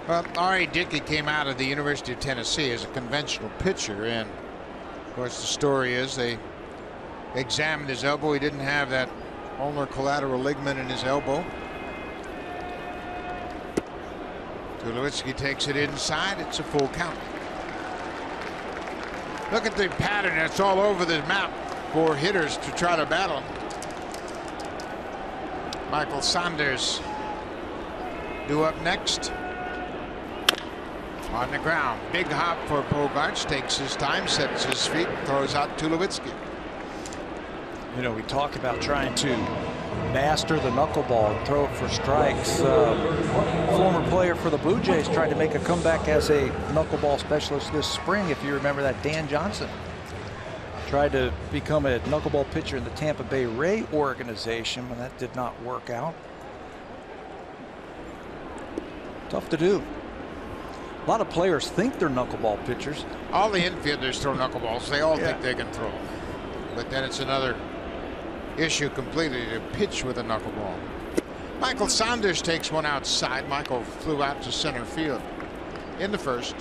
Well, R.A. Dickey came out of the University of Tennessee as a conventional pitcher, and of course the story is they examined his elbow. He didn't have that ulnar collateral ligament in his elbow. Tulowitzki takes it inside. It's a full count. Look at the pattern that's all over the map for hitters to try to battle. Michael Saunders due up next. On the ground, big hop for Bogaerts, takes his time, sets his feet, throws out Tulowitzki. You know, we talk about trying to master the knuckleball and throw it for strikes. Former player for the Blue Jays tried to make a comeback as a knuckleball specialist this spring. If you remember that, Dan Johnson tried to become a knuckleball pitcher in the Tampa Bay Ray organization, but that did not work out. Tough to do. A lot of players think they're knuckleball pitchers. All the infielders throw knuckleballs. They all think they can throw. But then it's another issue completely to pitch with a knuckleball. Michael Saunders takes one outside. Michael flew out to center field in the first.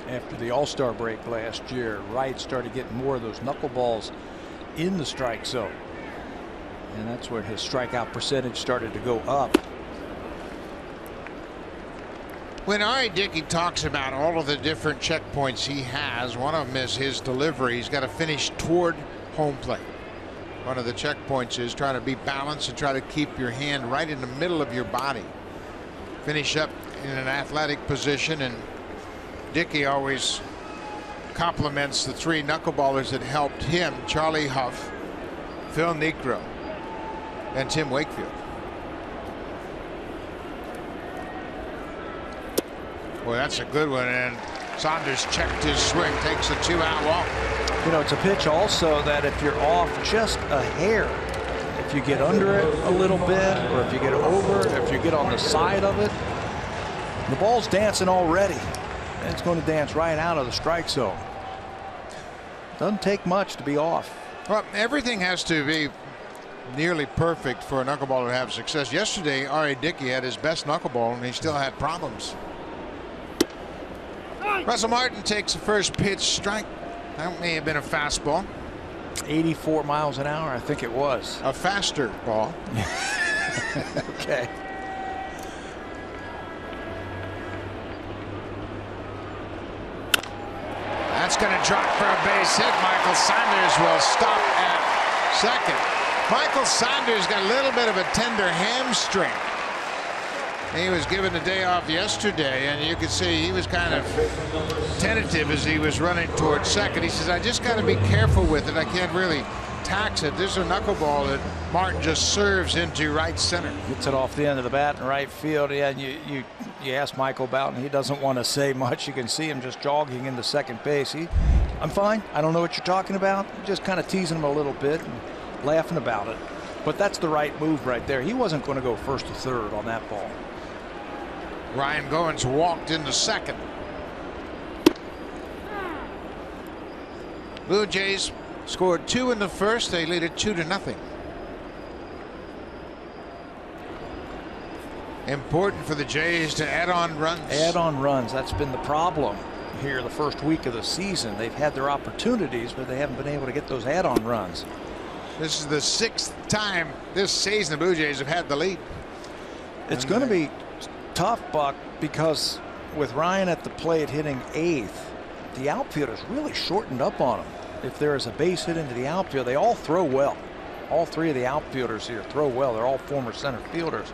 After the All-Star break last year, Wright started getting more of those knuckleballs in the strike zone. And that's where his strikeout percentage started to go up. When R.A. Dickey talks about all of the different checkpoints he has, one of them is his delivery. He's got to finish toward home plate. One of the checkpoints is trying to be balanced and try to keep your hand right in the middle of your body. Finish up in an athletic position, and Dickey always compliments the three knuckleballers that helped him: Charlie Huff, Phil Niekro, and Tim Wakefield. Boy, that's a good one, and Saunders checked his swing, takes a 2-out walk. You know, it's a pitch also that if you're off just a hair, if you get under it a little bit, or if you get over, if you get on the side of it, the ball's dancing already. And it's going to dance right out of the strike zone. Doesn't take much to be off. Well, everything has to be nearly perfect for a knuckleballer to have success. Yesterday, R.A. Dickey had his best knuckleball, and he still had problems. Russell Martin takes the first pitch strike. That may have been a fastball. 84 miles an hour, I think it was. A faster ball. Okay. That's going to drop for a base hit. Michael Saunders will stop at second. Michael Saunders got a little bit of a tender hamstring. He was given the day off yesterday, and you could see he was kind of tentative as he was running towards second. He says, I just got to be careful with it. I can't really tax it. This is a knuckleball that Martin just serves into right center. Gets it off the end of the bat in right field. Yeah, and you ask Michael about it, and he doesn't want to say much. You can see him just jogging into second base. I'm fine. I don't know what you're talking about. Just kind of teasing him a little bit and laughing about it. But that's the right move right there. He wasn't going to go first or third on that ball. Ryan Goins walked into second. Blue Jays scored 2 in the first. They lead it 2-0. Important for the Jays to add on runs. Add on runs. That's been the problem here the first week of the season. They've had their opportunities, but they haven't been able to get those add-on runs. This is the 6th time this season the Blue Jays have had the lead. It's going to be tough, Buck, because with Ryan at the plate hitting 8th, the outfielders really shortened up on him. If there is a base hit into the outfield, they all throw well. All 3 of the outfielders here throw well. They're all former center fielders,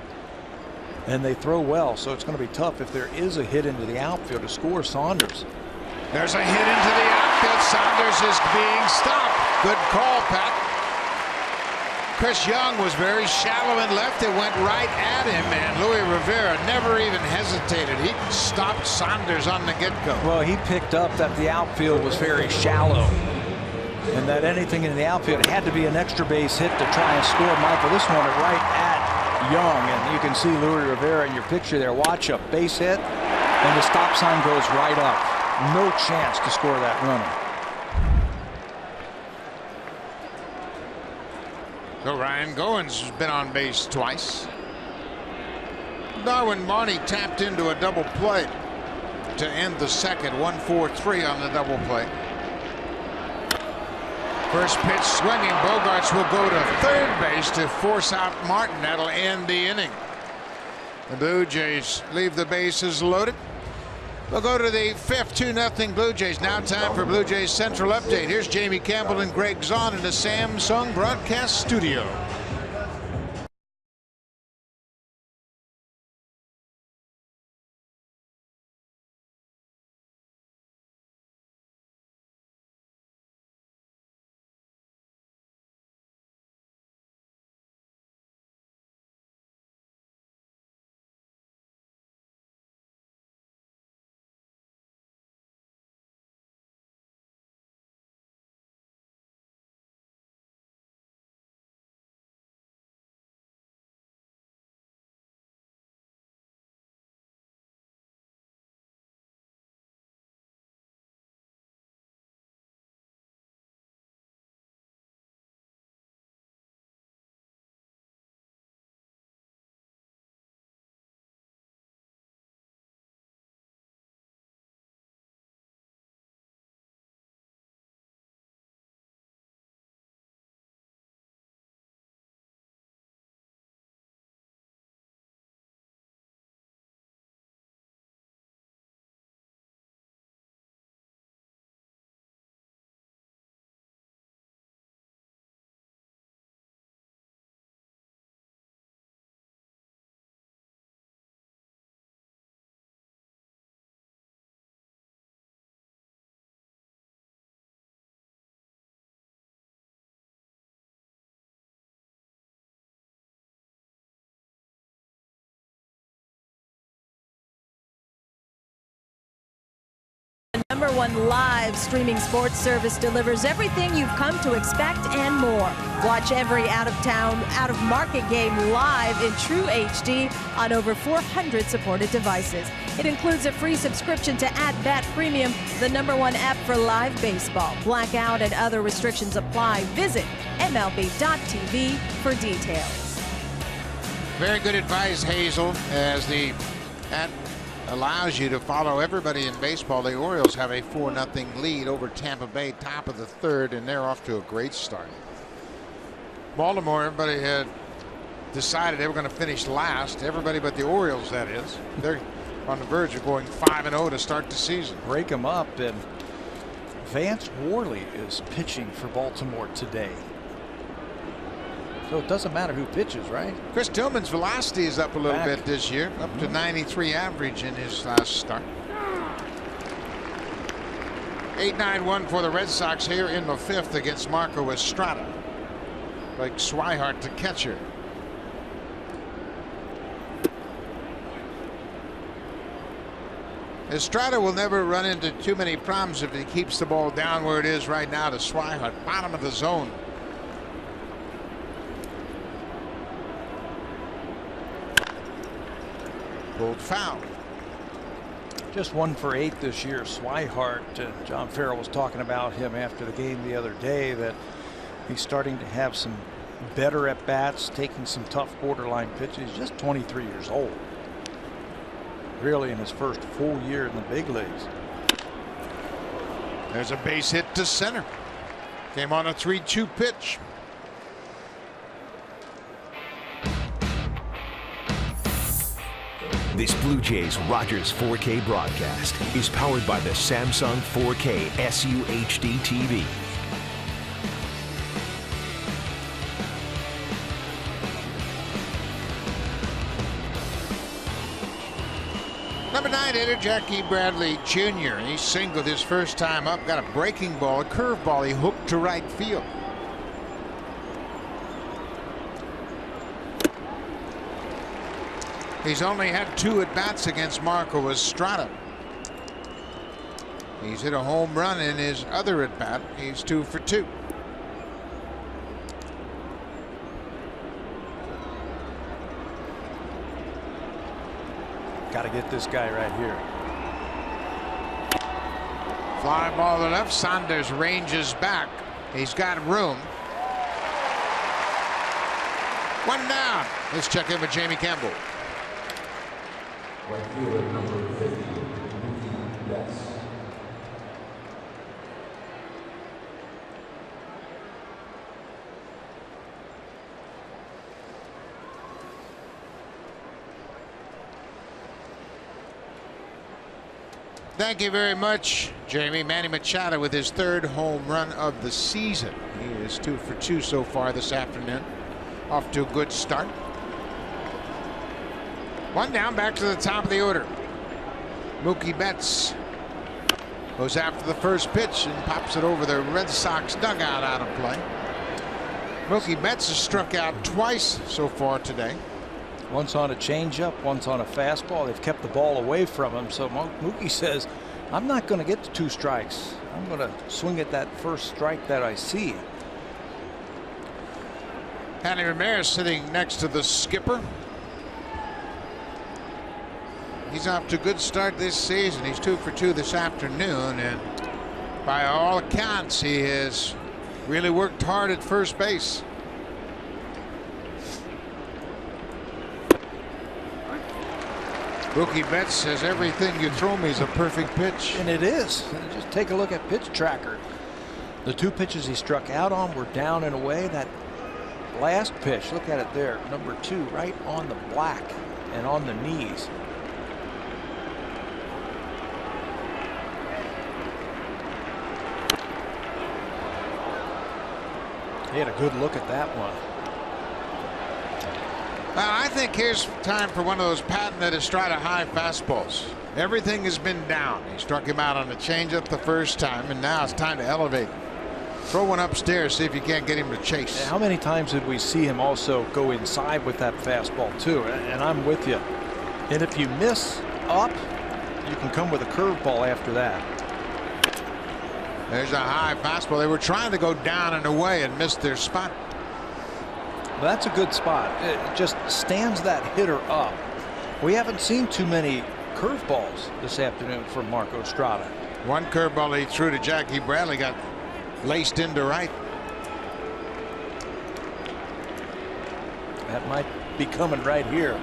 and they throw well, so it's going to be tough if there is a hit into the outfield to score Saunders. There's a hit into the outfield. Saunders is being stopped. Good call, Pat. Chris Young was very shallow in left. It went right at him, and Luis Rivera never even hesitated. He stopped Saunders on the get-go. Well, he picked up that the outfield was very shallow, and that anything in the outfield, it had to be an extra base hit to try and score. Michael, this one right at Young, and you can see Luis Rivera in your picture there. Watch a base hit, and the stop sign goes right up. No chance to score that runner. So Ryan Goins has been on base twice. Darwin Marney tapped into a double play to end the second. 1-4-3 on the double play. First pitch swinging. Bogarts will go to third base to force out Martin. That'll end the inning. The Blue Jays leave the bases loaded. We'll go to the fifth. 2-0 Blue Jays. Now time for Blue Jays Central Update. Here's Jamie Campbell and Greg Zahn in the Samsung Broadcast Studio. Number one live streaming sports service delivers everything you've come to expect and more. Watch every out-of-town, out-of-market game live in true HD on over 400 supported devices. It includes a free subscription to @Bat Premium, the number one app for live baseball. Blackout and other restrictions apply. Visit MLB.tv for details. Very good advice, Hazel, as the app allows you to follow everybody in baseball. The Orioles have a 4-0 lead over Tampa Bay, top of the third, and they're off to a great start. Baltimore, everybody had decided they were going to finish last. Everybody but the Orioles, that is. They're on the verge of going 5-0 to start the season. Break them up, and Vance Worley is pitching for Baltimore today. So it doesn't matter who pitches, right? Chris Tillman's velocity is up a little bit this year, up to 93 average in his last start. 8-9-1 for the Red Sox here in the fifth against Marco Estrada. Like Swihart, the catcher. Estrada will never run into too many problems if he keeps the ball down where it is right now to Swihart, bottom of the zone. Pulled foul. Just 1 for 8 this year. Swihart, John Farrell was talking about him after the game the other day, that he's starting to have some better at bats, taking some tough borderline pitches. He's just 23 years old. Really in his first full year in the big leagues. There's a base hit to center. Came on a 3-2 pitch. This Blue Jays Rogers 4K broadcast is powered by the Samsung 4K SUHD TV. Number 9 hitter Jackie Bradley Jr. He singled his first time up, got a breaking ball, a curveball he hooked to right field. He's only had 2 at-bats against Marco Estrada. He's hit a home run in his other at-bat. He's 2 for 2. Got to get this guy right here. Fly ball to left. Saunders ranges back. He's got room. 1 down. Let's check in with Jamie Campbell. Right fielder number 50, Betts. Thank you very much, Jamie. Manny Machado with his 3rd home run of the season. He is 2 for 2 so far this afternoon. Off to a good start. 1 down, back to the top of the order. Mookie Betts goes after the first pitch and pops it over the Red Sox dugout out of play. Mookie Betts has struck out twice so far today. Once on a changeup, once on a fastball. They've kept the ball away from him. So Mookie says, I'm not going to get to 2 strikes. I'm going to swing at that first strike that I see. Hanley Ramirez sitting next to the skipper. He's off to a good start this season. He's 2 for 2 this afternoon, and by all accounts, he has really worked hard at first base. Mookie Betts says everything you throw me is a perfect pitch. And it is. Just take a look at Pitch Tracker. The 2 pitches he struck out on were down and away. That last pitch, look at it there, number 2, right on the black and on the knees. He had a good look at that one. Well, I think here's time for one of those patented Estrada high fastballs. Everything has been down. He struck him out on the changeup the first time, and now it's time to elevate. Throw one upstairs, see if you can't get him to chase. How many times did we see him also go inside with that fastball too? And I'm with you. And if you miss up, you can come with a curveball after that. There's a high fastball. They were trying to go down and away and missed their spot. That's a good spot. It just stands that hitter up. We haven't seen too many curveballs this afternoon from Marco Estrada. One curveball he threw to Jackie Bradley got laced into right. That might be coming right here.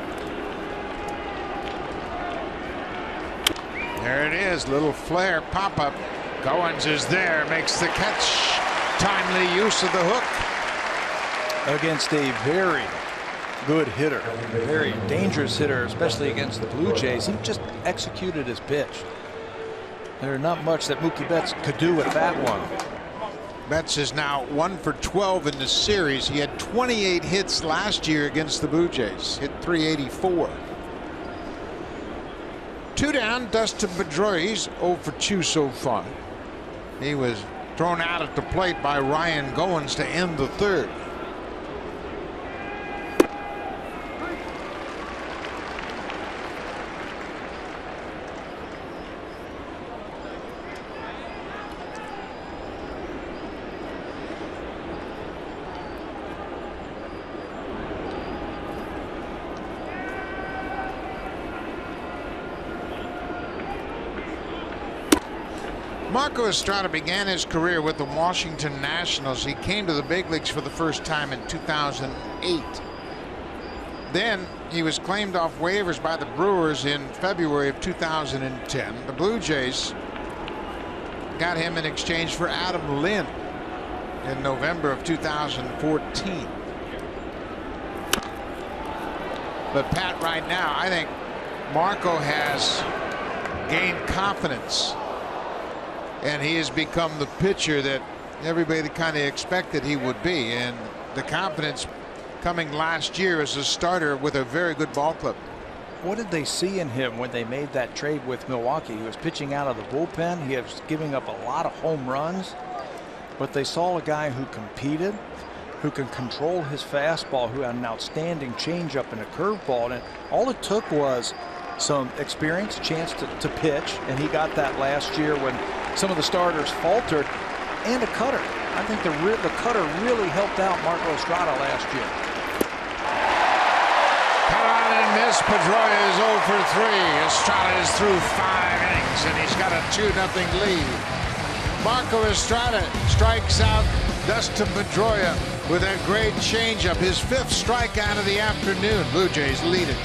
There it is. Little flare pop up. Goins is there. Makes the catch. Timely use of the hook. Against a very good hitter, a very dangerous hitter, especially against the Blue Jays. He just executed his pitch. There's not much that Mookie Betts could do with that one. Betts is now 1 for 12 in the series. He had 28 hits last year against the Blue Jays. Hit .384. 2 down. Dustin Pedroia. He's 0 for 2 so far. He was thrown out at the plate by Ryan Goins to end the 3rd. Marco Estrada began his career with the Washington Nationals. He came to the big leagues for the first time in 2008. Then he was claimed off waivers by the Brewers in February of 2010. The Blue Jays got him in exchange for Adam Lynn in November of 2014. But Pat, right now, I think Marco has gained confidence. And he has become the pitcher that everybody kind of expected he would be. And the confidence coming last year as a starter with a very good ball club. What did they see in him when they made that trade with Milwaukee? He was pitching out of the bullpen. He was giving up a lot of home runs. But they saw a guy who competed, who can control his fastball, who had an outstanding changeup and a curveball. And all it took was some experience, chance to pitch, and he got that last year when some of the starters faltered, and a cutter. I think the cutter really helped out Marco Estrada last year. Cut on and miss. Pedroia is 0 for 3. Estrada is through 5 innings, and he's got a 2-0 lead. Marco Estrada strikes out Dustin Pedroia with that great changeup. His 5th strikeout of the afternoon. Blue Jays lead it.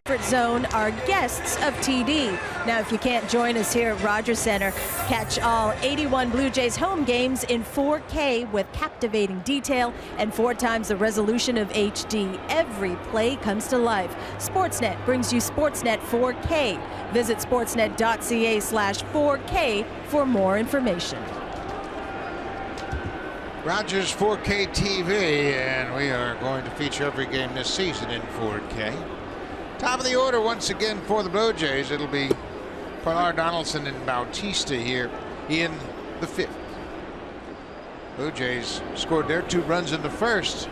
Comfort Zone are guests of TD. Now, if you can't join us here at Rogers Center, catch all 81 Blue Jays home games in 4K with captivating detail and 4 times the resolution of HD. Every play comes to life. Sportsnet brings you Sportsnet 4K. Visit sportsnet.ca/4K for more information. Rogers 4K TV, and we are going to feature every game this season in 4K. Top of the order once again for the Blue Jays. It'll be Pilar, Donaldson, and Bautista here in the 5th. Blue Jays scored their 2 runs in the 1st.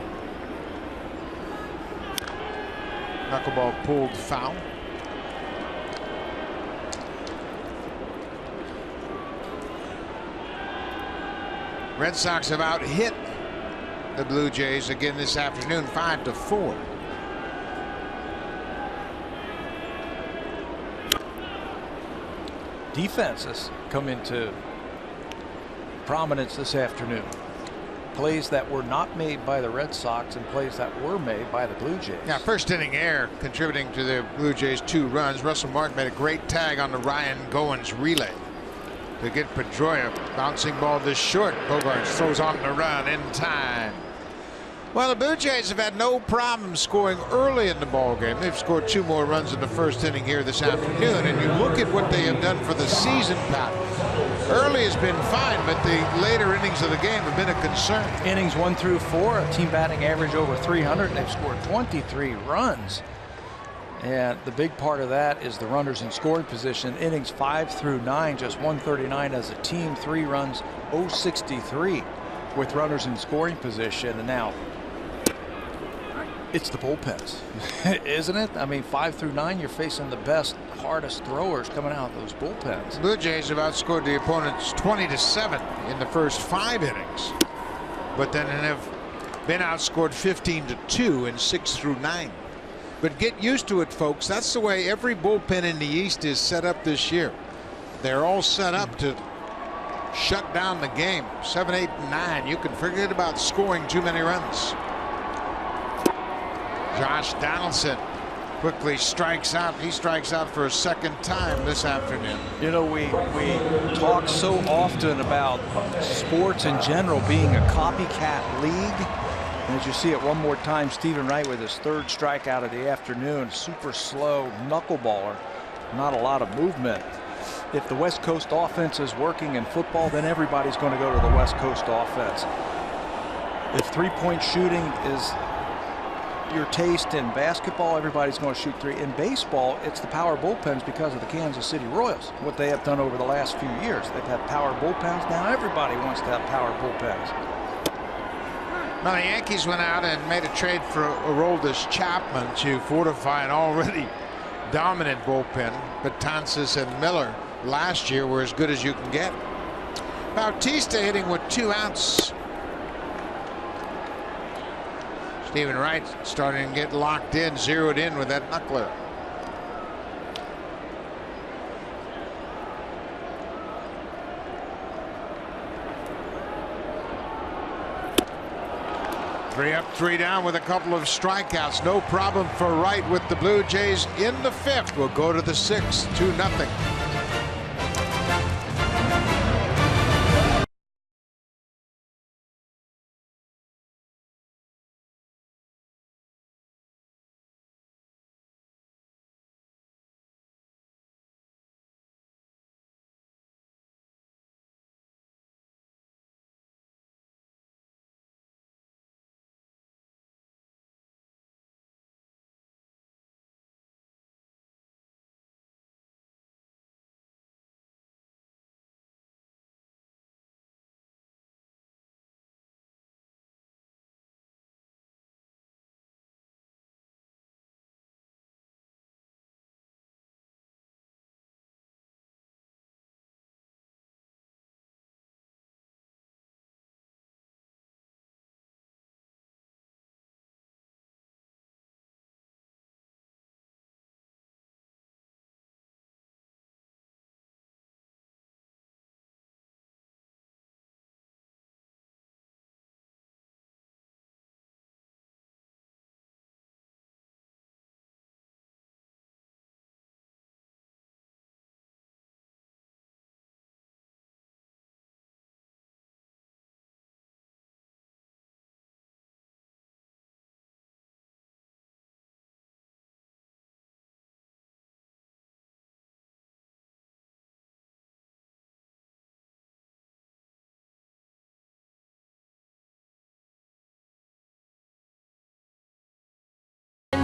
Knuckleball pulled foul. Red Sox have out-hit the Blue Jays again this afternoon, 5-4. Defenses come into prominence this afternoon. Plays that were not made by the Red Sox and plays that were made by the Blue Jays. Yeah, first inning air contributing to the Blue Jays' 2 runs. Russell Martin made a great tag on the Ryan Goins relay to get Pedroia. Bouncing ball this short. Bogarts throws on the run in time. Well, the Blue Jays have had no problem scoring early in the ball game. They've scored 2 more runs in the 1st inning here this afternoon. And you look at what they have done for the season, Pat. Early has been fine, but the later innings of the game have been a concern. Innings 1 through 4, a team batting average over 300, and they've scored 23 runs. And the big part of that is the runners in scoring position. Innings 5 through 9, just 139 as a team, 3 runs, 063 with runners in scoring position. And now it's the bullpens, isn't it? I mean, 5 through 9, you're facing the best, hardest throwers coming out of those bullpens. Blue Jays have outscored the opponents 20-7 in the first 5 innings, but then have been outscored 15-2 in 6 through 9. But get used to it, folks. That's the way every bullpen in the East is set up this year. They're all set up to shut down the game. 7, 8, and 9. You can forget about scoring too many runs. Josh Donaldson quickly strikes out. He strikes out for a 2nd time this afternoon. You know, we talk so often about sports in general being a copycat league. As you see it one more time, Stephen Wright with his 3rd strikeout of the afternoon. Super slow knuckleballer. Not a lot of movement. If the West Coast offense is working in football, then everybody's going to go to the West Coast offense. If 3-point shooting is your taste in basketball, everybody's going to shoot 3. In baseball, it's the power bullpens because of the Kansas City Royals. What they have done over the last few years. They've had power bullpens. Now everybody wants to have power bullpens. Well, the Yankees went out and made a trade for Aroldis Chapman to fortify an already dominant bullpen. Betances and Miller last year were as good as you can get. Bautista hitting with 2 outs. Stephen Wright starting to get locked in, zeroed in with that knuckler. Three up, 3 down with a couple of strikeouts. No problem for Wright with the Blue Jays in the 5th. We'll go to the 6th, 2-0.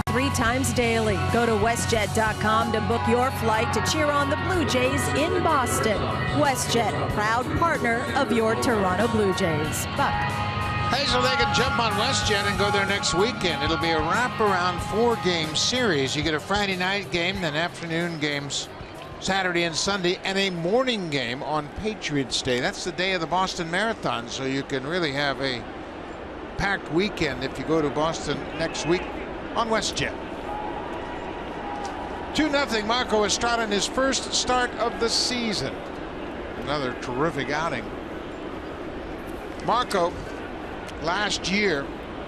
Three times daily. Go to WestJet.com to book your flight to cheer on the Blue Jays in Boston. WestJet, proud partner of your Toronto Blue Jays. Buck. Hey, so they can jump on WestJet and go there next weekend. It'll be a wraparound 4-game series. You get a Friday night game, then afternoon games Saturday and Sunday, and a morning game on Patriots Day. That's the day of the Boston Marathon, so you can really have a packed weekend if you go to Boston next week on WestJet. 2-0 Marco Estrada in his first start of the season. Another terrific outing. Marco last year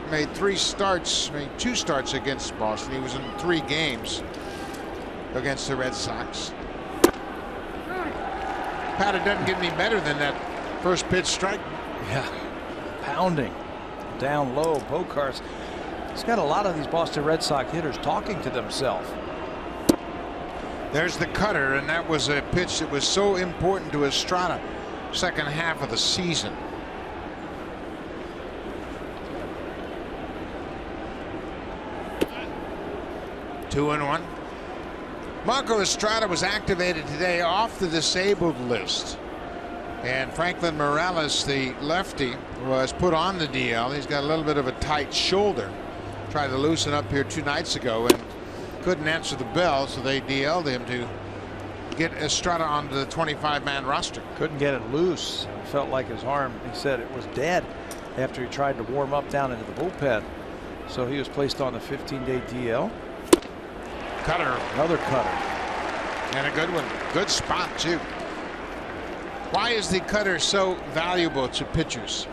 made 2 starts against Boston. He was in 3 games against the Red Sox. Pat, it doesn't get any better than that first pitch strike. Yeah, pounding down low. Bocar's, he's got a lot of these Boston Red Sox hitters talking to themselves. There's the cutter, and that was a pitch that was so important to Estrada second half of the season. Two and one. Marco Estrada was activated today off the disabled list, and Franklin Morales, the lefty, was put on the DL. He's got a little bit of a tight shoulder. Tried to loosen up here 2 nights ago and couldn't answer the bell, so they DL'd him to get Estrada onto the 25-man roster. Couldn't get it loose. Felt like his arm, he said, it was dead after he tried to warm up down into the bullpen. So he was placed on the 15-day DL. Cutter. Another cutter. And a good one. Good spot, too. Why is the cutter so valuable to pitchers?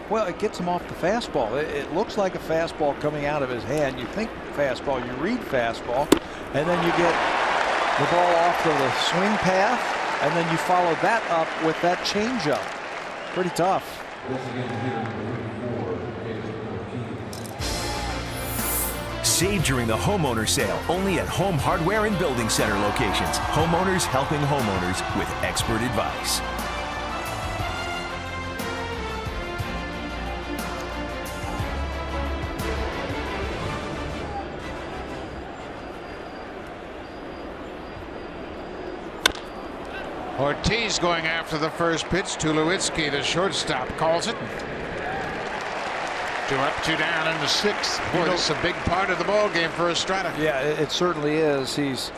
Well, it gets him off the fastball. It looks like a fastball coming out of his hand. You think fastball, you read fastball, and then you get the ball off to the swing path, and then you follow that up with that changeup. Pretty tough. Save during the homeowner sale only at Home Hardware and Building Center locations. Homeowners helping homeowners with expert advice. Ortiz going after the first pitch. Tulowitzki, the shortstop, calls it. 2 up, 2 down in the 6th. Boy, this is a big part of the ball game for Estrada. Yeah, it certainly is. He's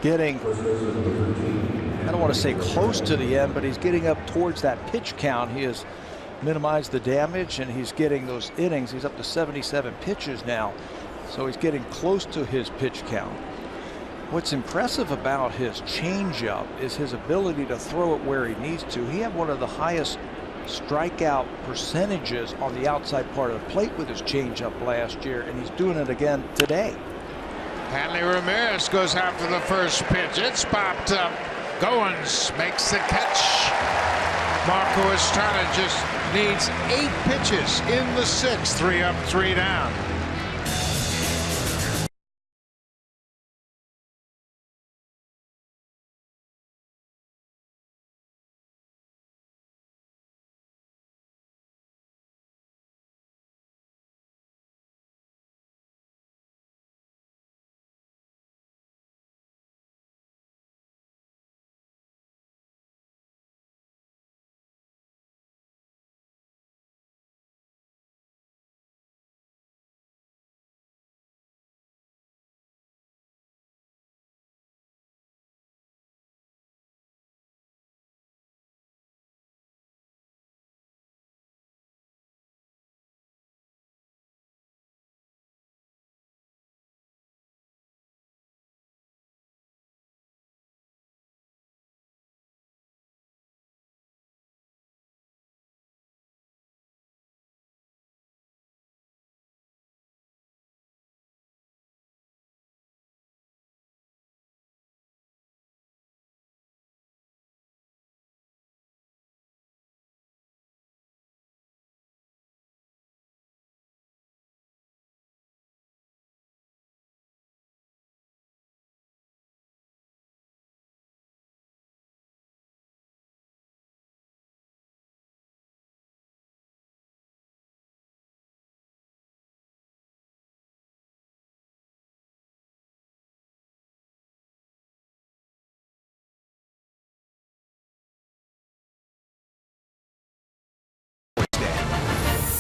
getting, I don't want to say close to the end, but he's getting up towards that pitch count. He has minimized the damage, and he's getting those innings. He's up to 77 pitches now, so he's getting close to his pitch count. What's impressive about his changeup is his ability to throw it where he needs to. He had one of the highest strikeout percentages on the outside part of the plate with his changeup last year, and he's doing it again today. Hanley Ramirez goes after the first pitch. It's popped up. Goins makes the catch. Marco Estrada just needs 8 pitches in the 6th. 3 up, 3 down.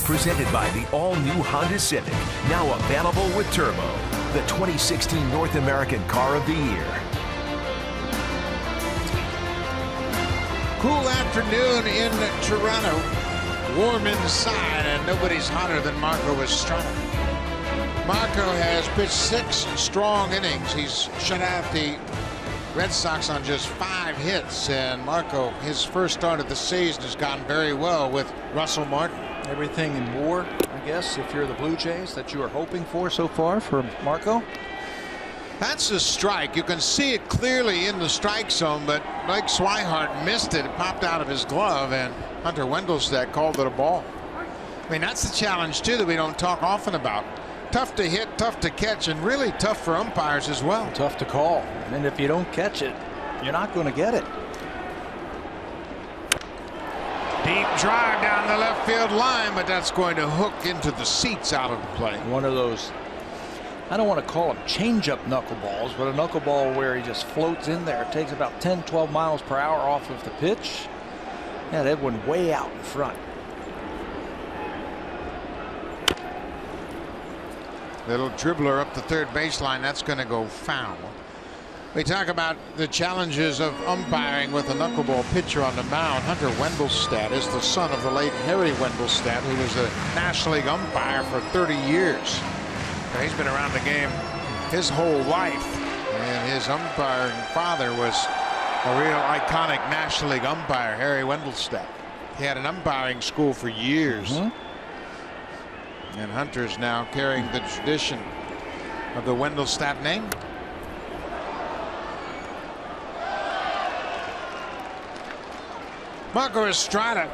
Presented by the all-new Honda Civic, now available with Turbo, the 2016 North American Car of the Year. Cool afternoon in Toronto. Warm inside, and nobody's hotter than Marco Estrada. Marco has pitched 6 strong innings. He's shut out the Red Sox on just 5 hits, and Marco, his first start of the season, has gone very well with Russell Martin. Everything and more, I guess, if you're the Blue Jays, that you are hoping for so far from Marco. That's a strike. You can see it clearly in the strike zone, but Mike Swihart missed it. It popped out of his glove, and Hunter Wendelstedt called it a ball. I mean, that's the challenge, too, that we don't talk often about. Tough to hit, tough to catch, and really tough for umpires as well. Tough to call. And if you don't catch it, you're not going to get it. Deep drive down the left field line, but that's going to hook into the seats out of the play. One of those, I don't want to call them change-up knuckleballs, but a knuckleball where he just floats in there. It takes about 10, 12 miles per hour off of the pitch. Yeah, that one way out in front. Little dribbler up the third baseline. That's going to go foul. We talk about the challenges of umpiring with a knuckleball pitcher on the mound. Hunter Wendelstedt is the son of the late Harry Wendelstedt, who was a National League umpire for 30 years. He's been around the game his whole life, and his umpiring father was a real iconic National League umpire, Harry Wendelstedt. He had an umpiring school for years. And Hunter's now carrying the tradition of the Wendelstedt name. Marco Estrada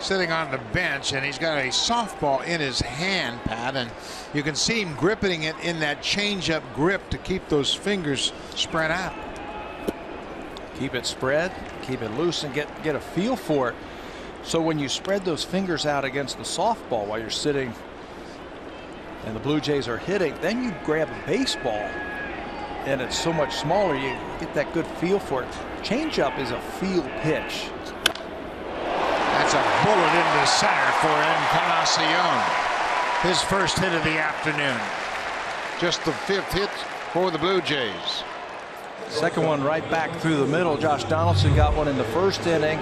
sitting on the bench, and he's got a softball in his hand, Pat, and you can see him gripping it in that change-up grip to keep those fingers spread out. Keep it spread, keep it loose, and get a feel for it. So when you spread those fingers out against the softball while you're sitting and the Blue Jays are hitting, then you grab a baseball and it's so much smaller, you get that good feel for it. Changeup is a field pitch. That's a bullet into center for Encarnacion. His first hit of the afternoon. Just the 5th hit for the Blue Jays. Second one right back through the middle. Josh Donaldson got one in the first inning.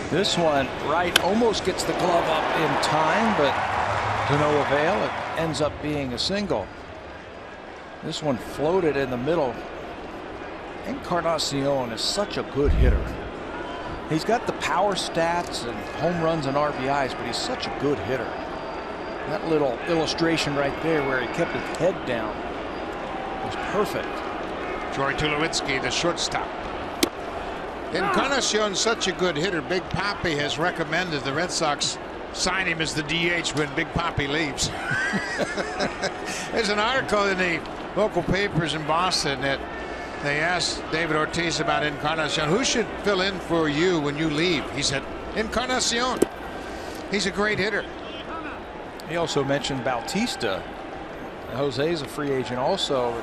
This one, Wright almost gets the glove up in time, but to no avail. It ends up being a single. This one floated in the middle. Encarnacion is such a good hitter. He's got the power stats and home runs and RBIs, but he's such a good hitter. That little illustration right there where he kept his head down was perfect. Troy Tulowitzki, the shortstop. Encarnacion's such a good hitter. Big Papi has recommended the Red Sox sign him as the DH when Big Papi leaves. There's an article in the local papers in Boston that they asked David Ortiz about Encarnacion. Who should fill in for you when you leave? He said, Encarnacion. He's a great hitter. He also mentioned Bautista. Jose's a free agent also.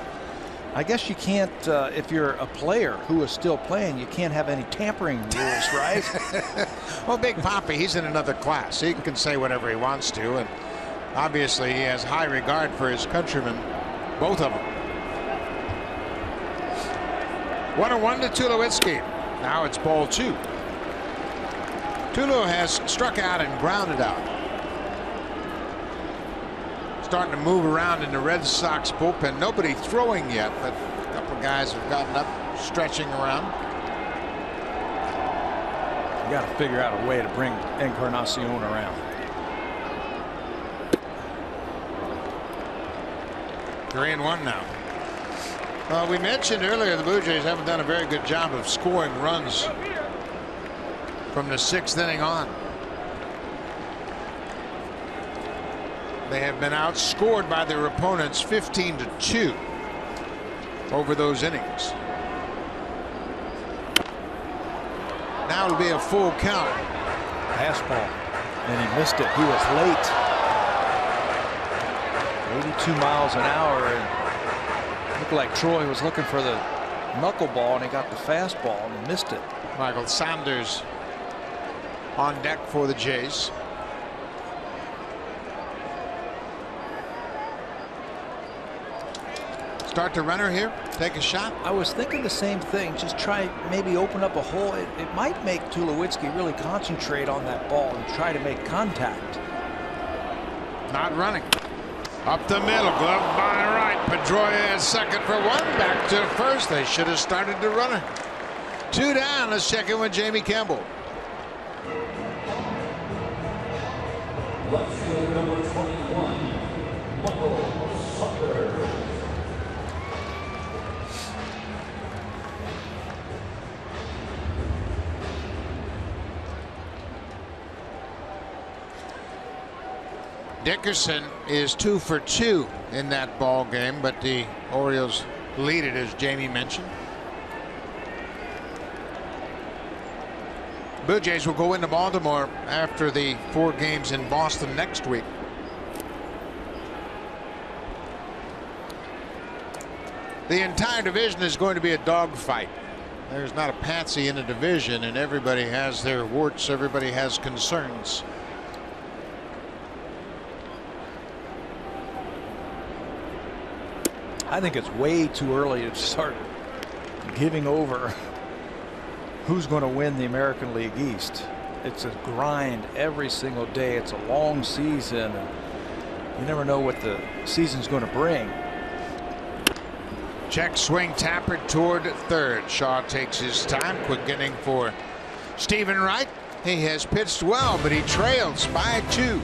I guess you can't, if you're a player who is still playing, you can't have any tampering rules, right? Well, Big Papi, he's in another class. He can say whatever he wants to, and obviously he has high regard for his countrymen, both of them. 1-1 to Tulowitzki. Now it's ball 2. Tulo has struck out and grounded out. Starting to move around in the Red Sox bullpen. Nobody throwing yet, but a couple of guys have gotten up, stretching around. You got to figure out a way to bring Encarnacion around. 3-1 now. We mentioned earlier the Blue Jays haven't done a very good job of scoring runs from the 6th inning on. They have been outscored by their opponents 15-2 over those innings. Now it'll be a full count. Fastball, and he missed it. He was late. 82 miles an hour, and looked like Troy was looking for the knuckleball, and he got the fastball and missed it. Michael Sanders on deck for the Jays. Start the runner here, take a shot. I was thinking the same thing. Just try maybe open up a hole. It might make Tulowitzki really concentrate on that ball and try to make contact. Not running. Up the middle, glove by Wright. Pedroia at second for 1. Back to first. They should have started the runner. 2 down. Let's check in with Jamie Campbell. Left field number 21, Michael Sucker. Dickerson is 2 for 2 in that ball game, but the Orioles lead it, as Jamie mentioned. Blue Jays will go into Baltimore after the 4 games in Boston next week. The entire division is going to be a dogfight. There's not a patsy in the division, and everybody has their warts, everybody has concerns. I think it's way too early to start giving over who's going to win the American League East. It's a grind every single day. It's a long season. You never know what the season's going to bring. Check swing, Tapper toward third. Shaw takes his time. Quick inning for Stephen Wright. He has pitched well, but he trails by 2.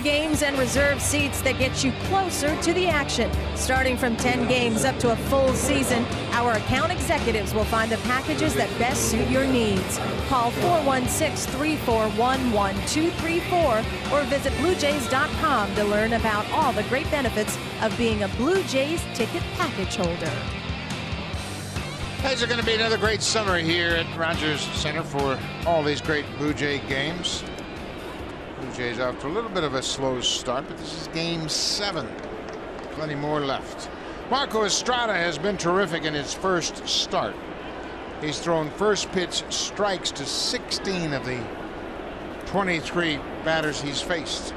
Games and reserve seats that get you closer to the action. Starting from 10 games up to a full season, our account executives will find the packages that best suit your needs. Call 416-341-1234 or visit BlueJays.com to learn about all the great benefits of being a Blue Jays ticket package holder. It's going to be another great summer here at Rogers Center for all these great Blue Jay games. Blue Jays off to a little bit of a slow start, but this is game 7. Plenty more left. Marco Estrada has been terrific in his first start. He's thrown first pitch strikes to 16 of the 23 batters he's faced.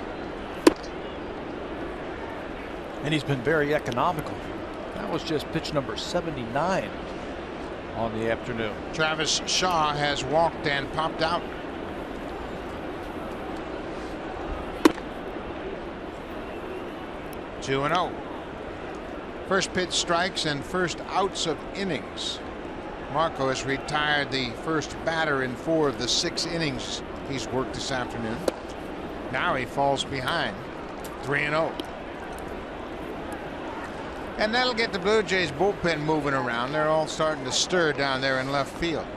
And he's been very economical. That was just pitch number 79 on the afternoon. Travis Shaw has walked and popped out. Two and 0. First pitch strikes and first outs of innings. Marco has retired the first batter in 4 of the 6 innings he's worked this afternoon. Now he falls behind. 3 and 0. And that'll get the Blue Jays bullpen moving around. They're all starting to stir down there in left field.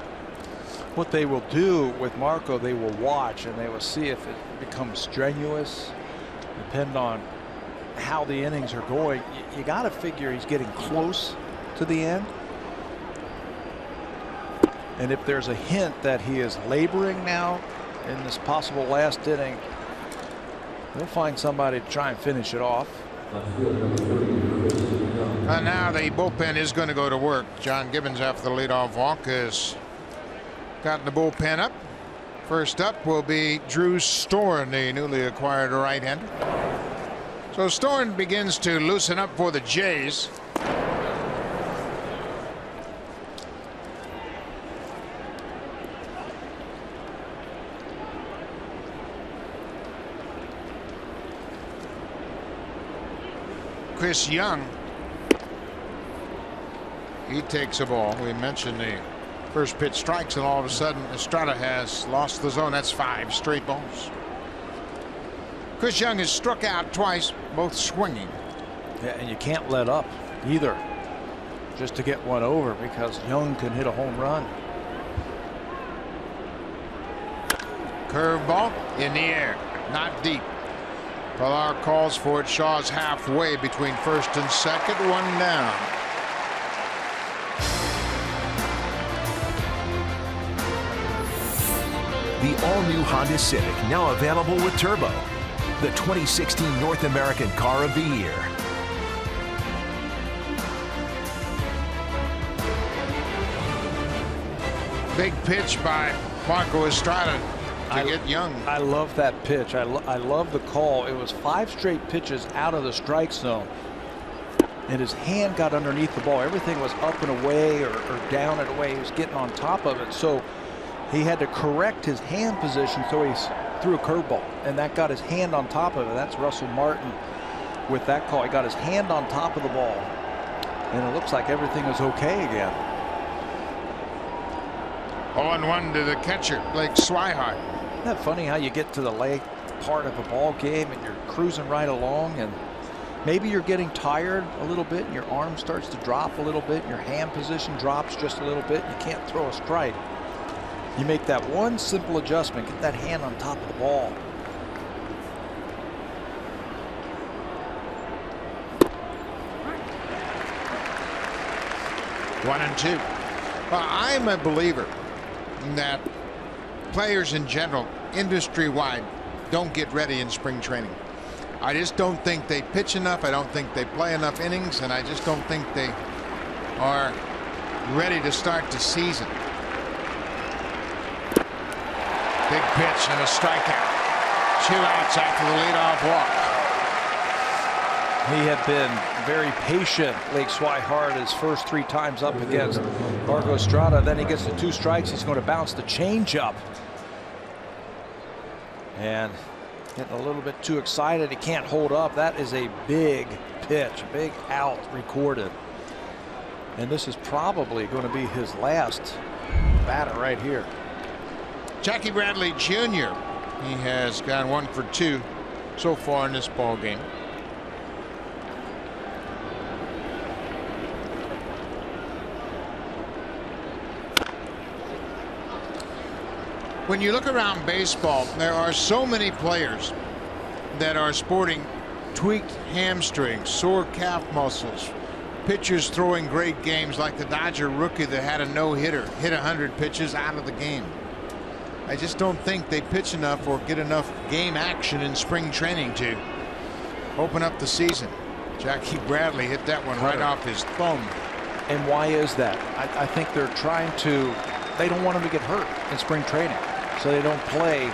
What they will do with Marco, they will watch and they will see if it becomes strenuous, depend on how the innings are going. You got to figure he's getting close to the end. And if there's a hint that he is laboring now in this possible last inning, they'll find somebody to try and finish it off. And now the bullpen is going to go to work. John Gibbons, after the leadoff walk, has gotten the bullpen up. First up will be Drew Storn, the newly acquired right-hander. So Storn begins to loosen up for the Jays. Chris Young, he takes a ball. We mentioned the first pitch strikes, and all of a sudden Estrada has lost the zone. That's 5 straight balls. Chris Young has struck out twice, both swinging. Yeah, and you can't let up either just to get one over, because Young can hit a home run. Curveball in the air, not deep. Pilar calls for it. Shaw's halfway between first and second, 1 down. The all-new Honda Civic, now available with turbo. The 2016 North American Car of the Year. Big pitch by Marco Estrada to get Young. I love that pitch. I love the call. It was 5 straight pitches out of the strike zone, and his hand got underneath the ball. Everything was up and away or down and away. He was getting on top of it, so he had to correct his hand position, so he threw a curveball, and that got his hand on top of it. That's Russell Martin with that call. He got his hand on top of the ball, and it looks like everything is okay again. 0-1 to the catcher, Blake Swihart. Isn't that funny how you get to the late part of a ball game and you're cruising right along, and maybe you're getting tired a little bit and your arm starts to drop a little bit and your hand position drops just a little bit and you can't throw a strike. You make that one simple adjustment, get that hand on top of the ball. One and 2. Well, I'm a believer that players in general, industry-wide, don't get ready in spring training. I just don't think they pitch enough. I don't think they play enough innings, and I just don't think they are ready to start the season. Big pitch and a strikeout. 2 outs after the leadoff walk. He had been very patient, Blake Swihart, his first 3 times up against Marco Estrada. Then he gets the 2 strikes. He's going to bounce the changeup. And getting a little bit too excited. He can't hold up. That is a big pitch, a big out recorded. And this is probably going to be his last batter right here. Jackie Bradley Jr. He has gone 1 for 2 so far in this ball game. When you look around baseball, there are so many players that are sporting tweaked hamstrings, sore calf muscles, pitchers throwing great games like the Dodger rookie that had a no-hitter, hit 100 pitches out of the game. I just don't think they pitch enough or get enough game action in spring training to open up the season. Jackie Bradley hit that one right off his thumb. And why is that? I think they're trying to, they don't want him to get hurt in spring training, so they don't play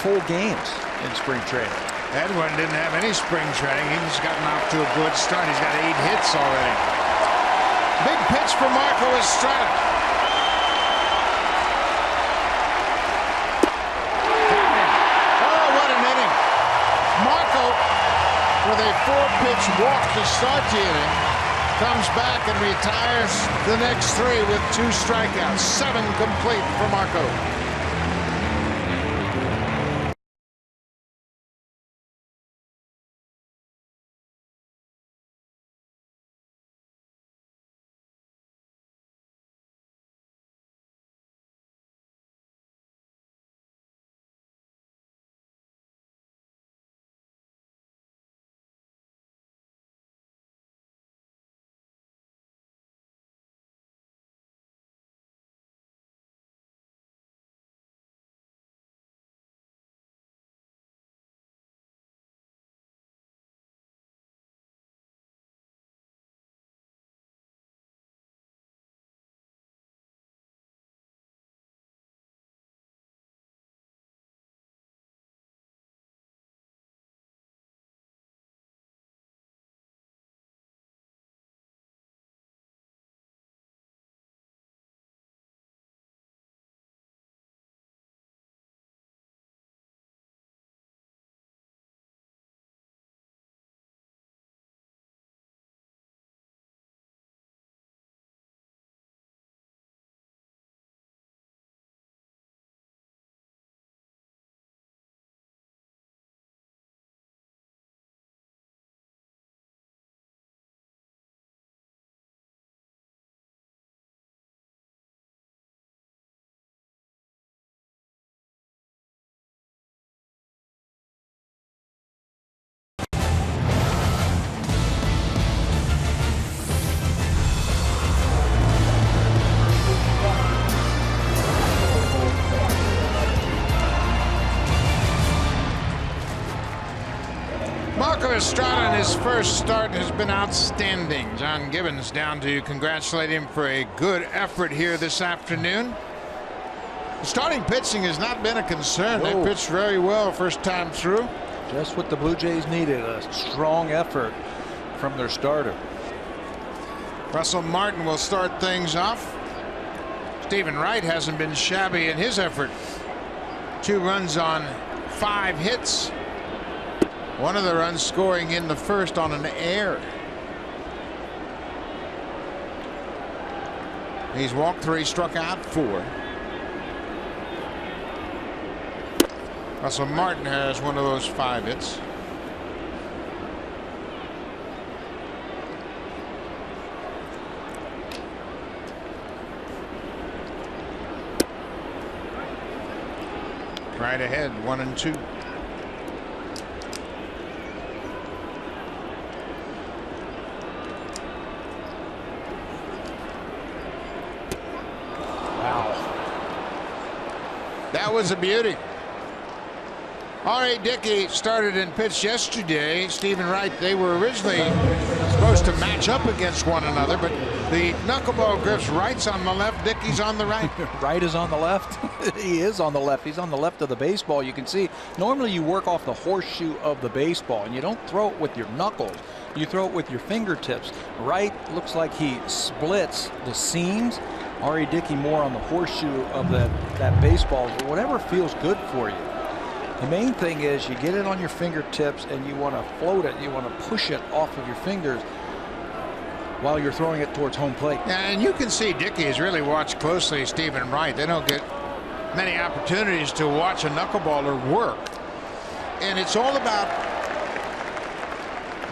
full games in spring training. Edwin didn't have any spring training. He's gotten off to a good start. He's got 8 hits already. Big pitch for Marco Estrada. With a 4-pitch walk to start the inning, comes back and retires the next 3 with 2 strikeouts. 7 complete for Marco. Estrada in his first start has been outstanding. John Gibbons down to congratulate him for a good effort here this afternoon. Starting pitching has not been a concern. They pitched very well first time through. Just what the Blue Jays needed, a strong effort from their starter. Russell Martin will start things off. Stephen Wright hasn't been shabby in his effort. 2 runs on 5 hits. One of the runs scoring in the first on an error. He's walked 3, struck out 4. Russell Martin has one of those 5 hits. Right ahead, 1-2. That was a beauty. R.A. Dickey started and pitched yesterday. Stephen Wright, they were originally supposed to match up against one another, but the knuckleball grips. Wright's on the left, Dickey's on the right. Wright is on the left. He is on the left. He's on the left of the baseball. You can see normally you work off the horseshoe of the baseball, and you don't throw it with your knuckles. You throw it with your fingertips. Wright looks like he splits the seams. R.A. Dickey more on the horseshoe of that baseball. Whatever feels good for you. The main thing is you get it on your fingertips and you want to float it. You want to push it off of your fingers while you're throwing it towards home plate. Yeah, and you can see Dickey has really watched closely Stephen Wright. They don't get many opportunities to watch a knuckleballer work. And it's all about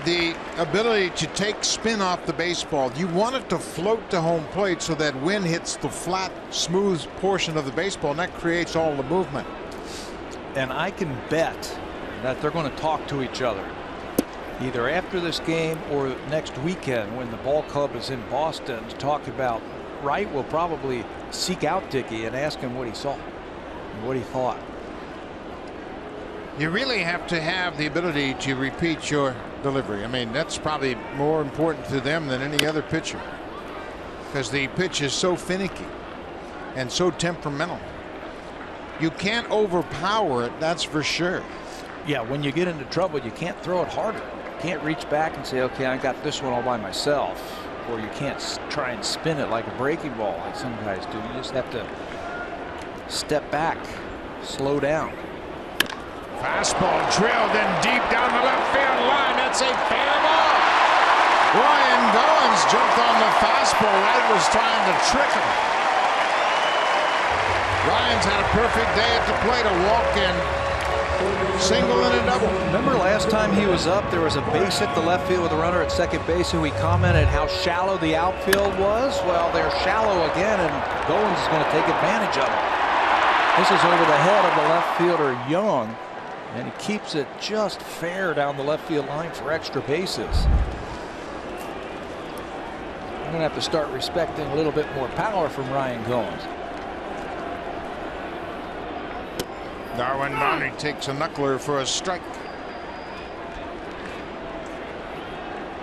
the ability to take spin off the baseball. You want it to float to home plate so that wind hits the flat, smooth portion of the baseball, and that creates all the movement. And I can bet that they're going to talk to each other either after this game or next weekend when the ball club is in Boston to talk about. Wright will probably seek out Dickey and ask him what he saw and what he thought. You really have to have the ability to repeat your delivery. I mean, that's probably more important to them than any other pitcher, because the pitch is so finicky and so temperamental. You can't overpower it, that's for sure. Yeah, when you get into trouble, you can't throw it harder. You can't reach back and say, okay, I got this one all by myself. Or you can't try and spin it like a breaking ball like some guys do. You just have to step back, slow down. Fastball drilled in deep down the left field line. That's a fair ball. Ryan Goins jumped on the fastball. Wright was trying to trick him. Ryan's had a perfect day at the plate. A walk-in single and a double. Remember last time he was up, there was a base hit the left field with a runner at second base who he commented how shallow the outfield was. Well, they're shallow again, and Goins is going to take advantage of it. This is over the head of the left fielder Young, and he keeps it just fair down the left field line for extra bases. I'm going to have to start respecting a little bit more power from Ryan Goins. Darwin Barney takes a knuckler for a strike.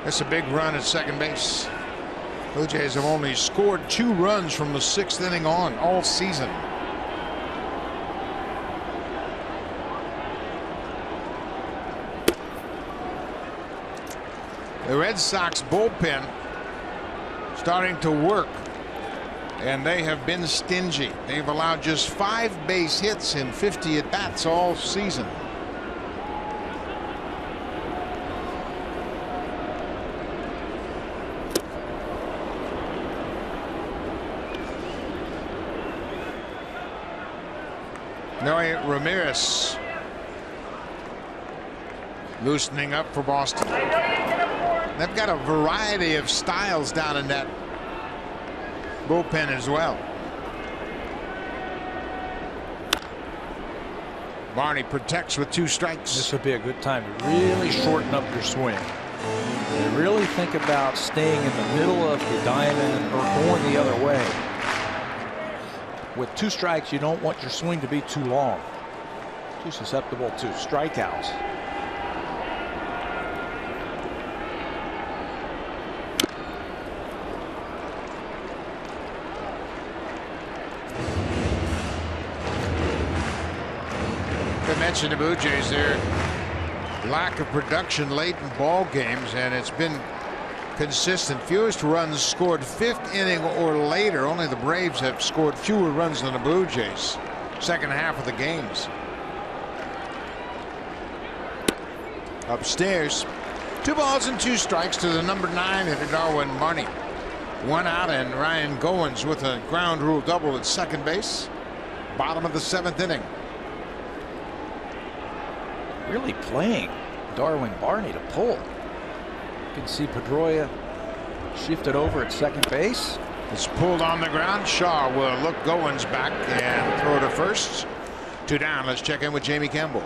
That's a big run at second base. Blue Jays have only scored 2 runs from the 6th inning on all season. The Red Sox bullpen starting to work, and they have been stingy. They've allowed just 5 base hits in 50 at-bats all season. Noe Ramirez loosening up for Boston. They've got a variety of styles down in that bullpen as well. Barney protects with 2 strikes. This would be a good time to really shorten up your swing and really think about staying in the middle of the diamond or going the other way. With 2 strikes, you don't want your swing to be too long, too susceptible to strikeouts. Mentioned the Blue Jays, their lack of production late in ball games, and it's been consistent. Fewest runs scored 5th inning or later. Only the Braves have scored fewer runs than the Blue Jays second half of the games. Upstairs, 2 balls and 2 strikes to the number 9 hitter Darwin Barney. 1 out, and Ryan Goins with a ground rule double at second base. Bottom of the 7th inning. Really playing Darwin Barney to pull. You can see Pedroia shifted over at second base. It's pulled on the ground. Shaw will look Goins back and throw to first. 2 down. Let's check in with Jamie Campbell.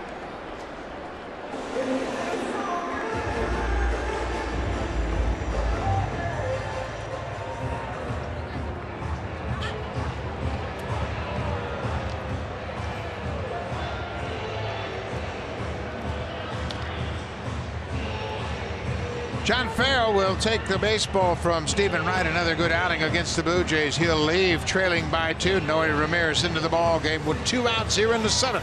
John Farrell will take the baseball from Stephen Wright. Another good outing against the Blue Jays. He'll leave trailing by 2. Noe Ramirez into the ball game with 2 outs here in the 7th.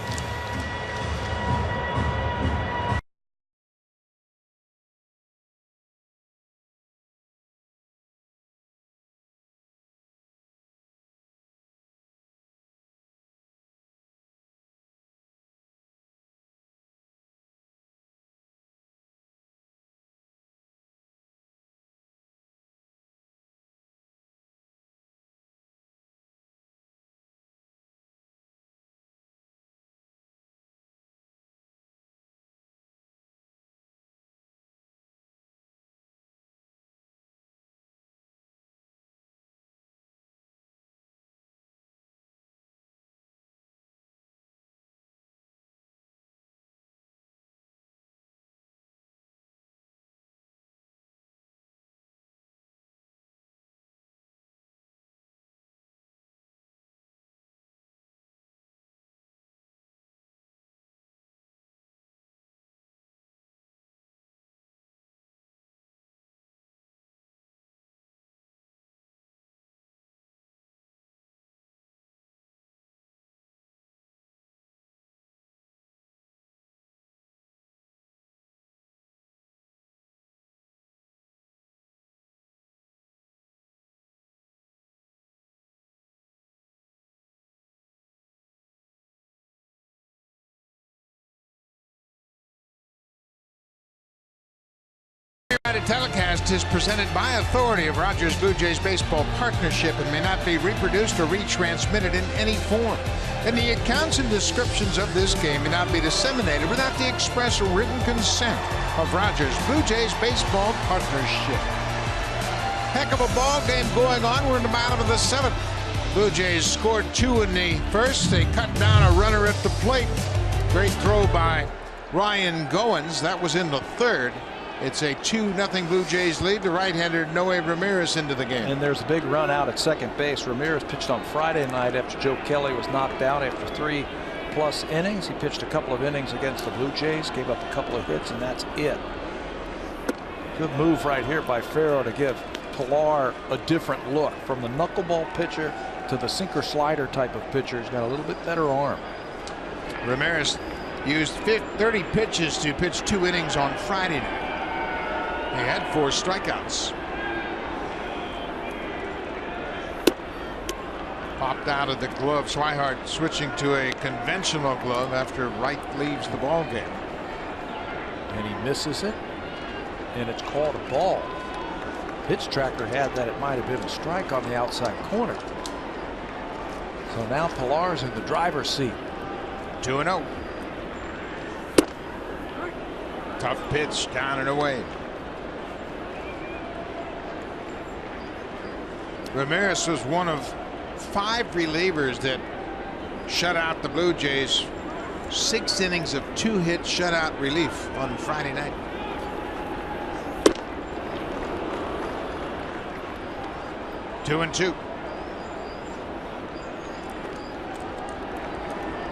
Telecast is presented by authority of Rogers Blue Jays Baseball Partnership and may not be reproduced or retransmitted in any form. And the accounts and descriptions of this game may not be disseminated without the express written consent of Rogers Blue Jays Baseball Partnership. Heck of a ball game going on. We're in the bottom of the seventh. Blue Jays scored 2 in the first. They cut down a runner at the plate. Great throw by Ryan Goins. That was in the third. It's a 2-0 Blue Jays lead. The right-hander Noe Ramirez into the game. And there's a big run out at second base. Ramirez pitched on Friday night after Joe Kelly was knocked out after 3+ innings. He pitched a couple of innings against the Blue Jays, gave up a couple of hits, and that's it. Good move right here by Farrow to give Pilar a different look from the knuckleball pitcher to the sinker slider type of pitcher. He's got a little bit better arm. Ramirez used 30 pitches to pitch 2 innings on Friday night. He had 4 strikeouts. Popped out of the glove. Swihart switching to a conventional glove after Wright leaves the ball game. And he misses it, and it's called a ball. Pitch tracker had that it might have been a strike on the outside corner. So now Pilar's in the driver's seat. 2-0. Tough pitch down and away. Ramirez was one of 5 relievers that shut out the Blue Jays. 6 innings of 2-hit shutout relief on Friday night. Two and 2.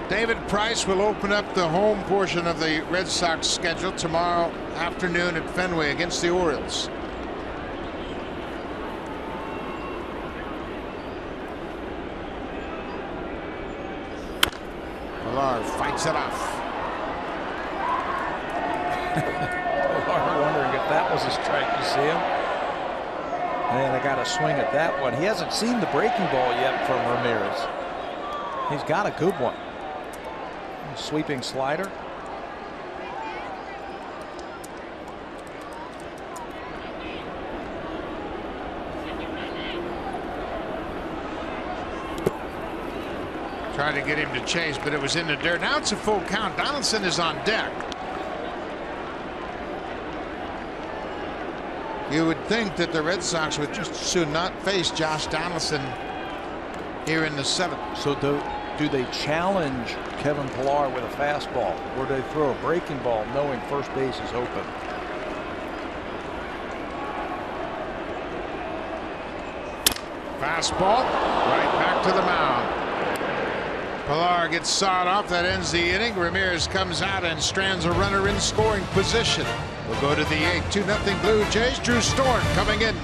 David Price will open up the home portion of the Red Sox schedule tomorrow afternoon at Fenway against the Orioles. Pilar fights it off. Pilar wondering if that was a strike. You see him? And I got a swing at that one. He hasn't seen the breaking ball yet from Ramirez. He's got a good one. Sweeping slider. Tried to get him to chase, but it was in the dirt. Now it's a full count. Donaldson is on deck. You would think that the Red Sox would just soon not face Josh Donaldson here in the 7th. So do they challenge Kevin Pilar with a fastball, or do they throw a breaking ball knowing first base is open? Fastball right back to the mound. Pilar gets sawed off. That ends the inning. Ramirez comes out and strands a runner in scoring position. We'll go to the 8th. 2-0 Blue Jays. Drew Storn coming in.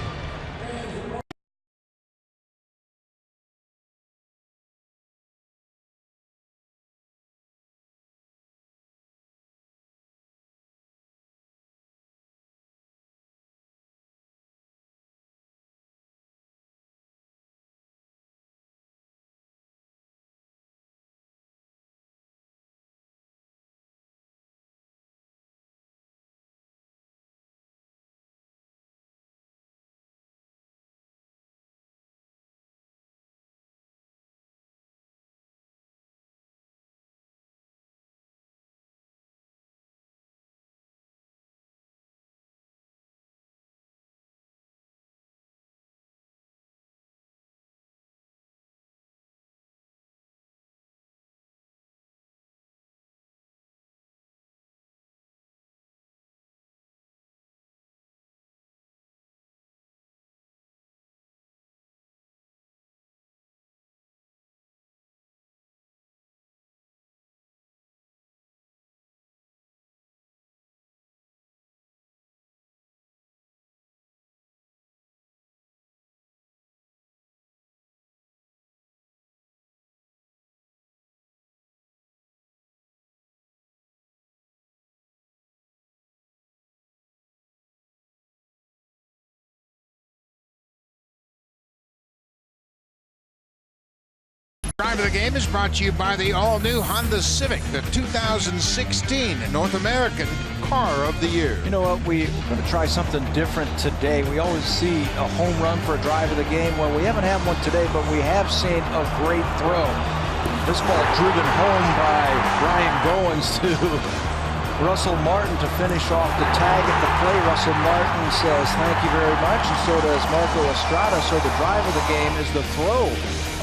Drive of the Game is brought to you by the all-new Honda Civic, the 2016 North American Car of the Year. You know what? We're going to try something different today. We always see a home run for a drive of the game. Well, we haven't had one today, but we have seen a great throw. This ball driven home by Ryan Goins to Russell Martin to finish off the tag at the plate. Russell Martin says thank you very much, and so does Marco Estrada. So the drive of the game is the throw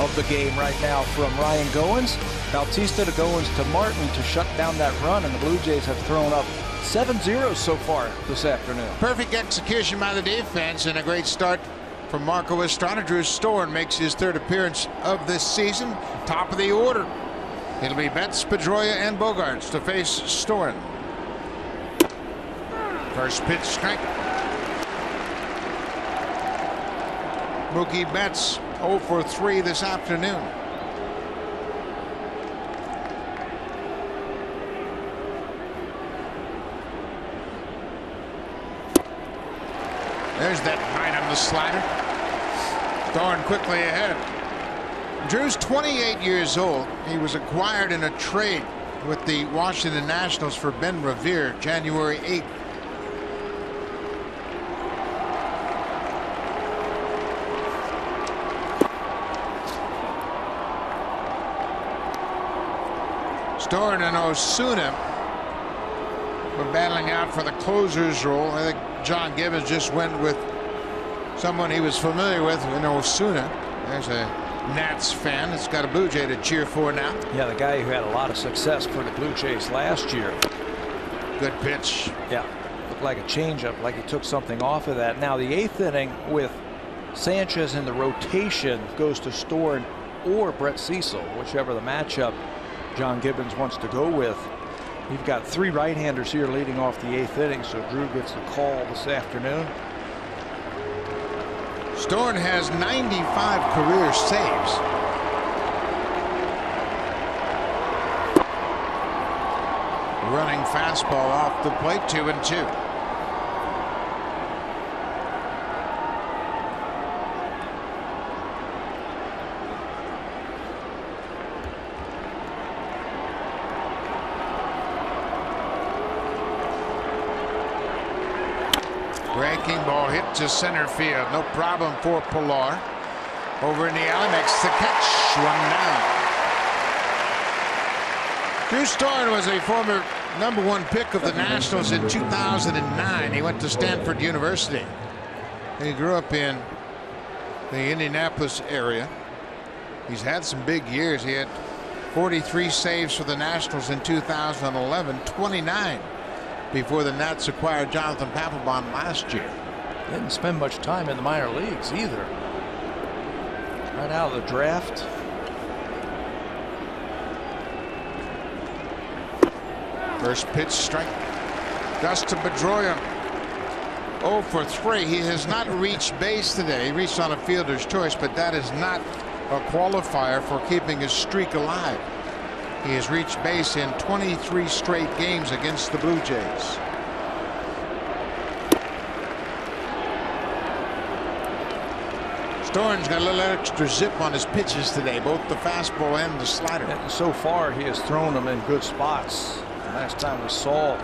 of the game right now from Ryan Goins. Bautista to Goins to Martin to shut down that run, and the Blue Jays have thrown up 7-0 so far this afternoon. Perfect execution by the defense and a great start from Marco Estrada. Drew Storen makes his third appearance of this season. Top of the order. It'll be Betts, Pedroia, and Bogaerts to face Storen. First pitch strike. Mookie Betts 0 for 3 this afternoon. There's that bite on the slider. Storen quickly ahead. Drew's 28 years old. He was acquired in a trade with the Washington Nationals for Ben Revere January 8th. Storen and Osuna were battling out for the closer's role. I think John Gibbons just went with someone he was familiar with in Osuna. There's a Nats fan that's got a Blue Jay to cheer for now. Yeah, the guy who had a lot of success for the Blue Jays last year. Good pitch. Yeah, looked like a changeup, like he took something off of that. Now the 8th inning with Sanchez in the rotation goes to Storen or Brett Cecil, whichever the matchup John Gibbons wants to go with. You've got 3 right-handers here leading off the 8th inning, so Drew gets the call this afternoon. Storen has 95 career saves. Running fastball off the plate, 2-2. Breaking ball hit to center field. No problem for Pilar. Over in the alley makes the catch. 1 down. Drew Storen was a former #1 pick of the Nationals in 2009. He went to Stanford University. He grew up in the Indianapolis area. He's had some big years. He had 43 saves for the Nationals in 2011, 29 before the Nats acquired Jonathan Papelbon last year. Didn't spend much time in the minor leagues either. Right out of the draft. First pitch strike. Dustin Pedroia 0 for 3. He has not reached base today. He reached on a fielder's choice, but that is not a qualifier for keeping his streak alive. He has reached base in 23 straight games against the Blue Jays. Storen's got a little extra zip on his pitches today, both the fastball and the slider. And so far, he has thrown them in good spots. The last time we saw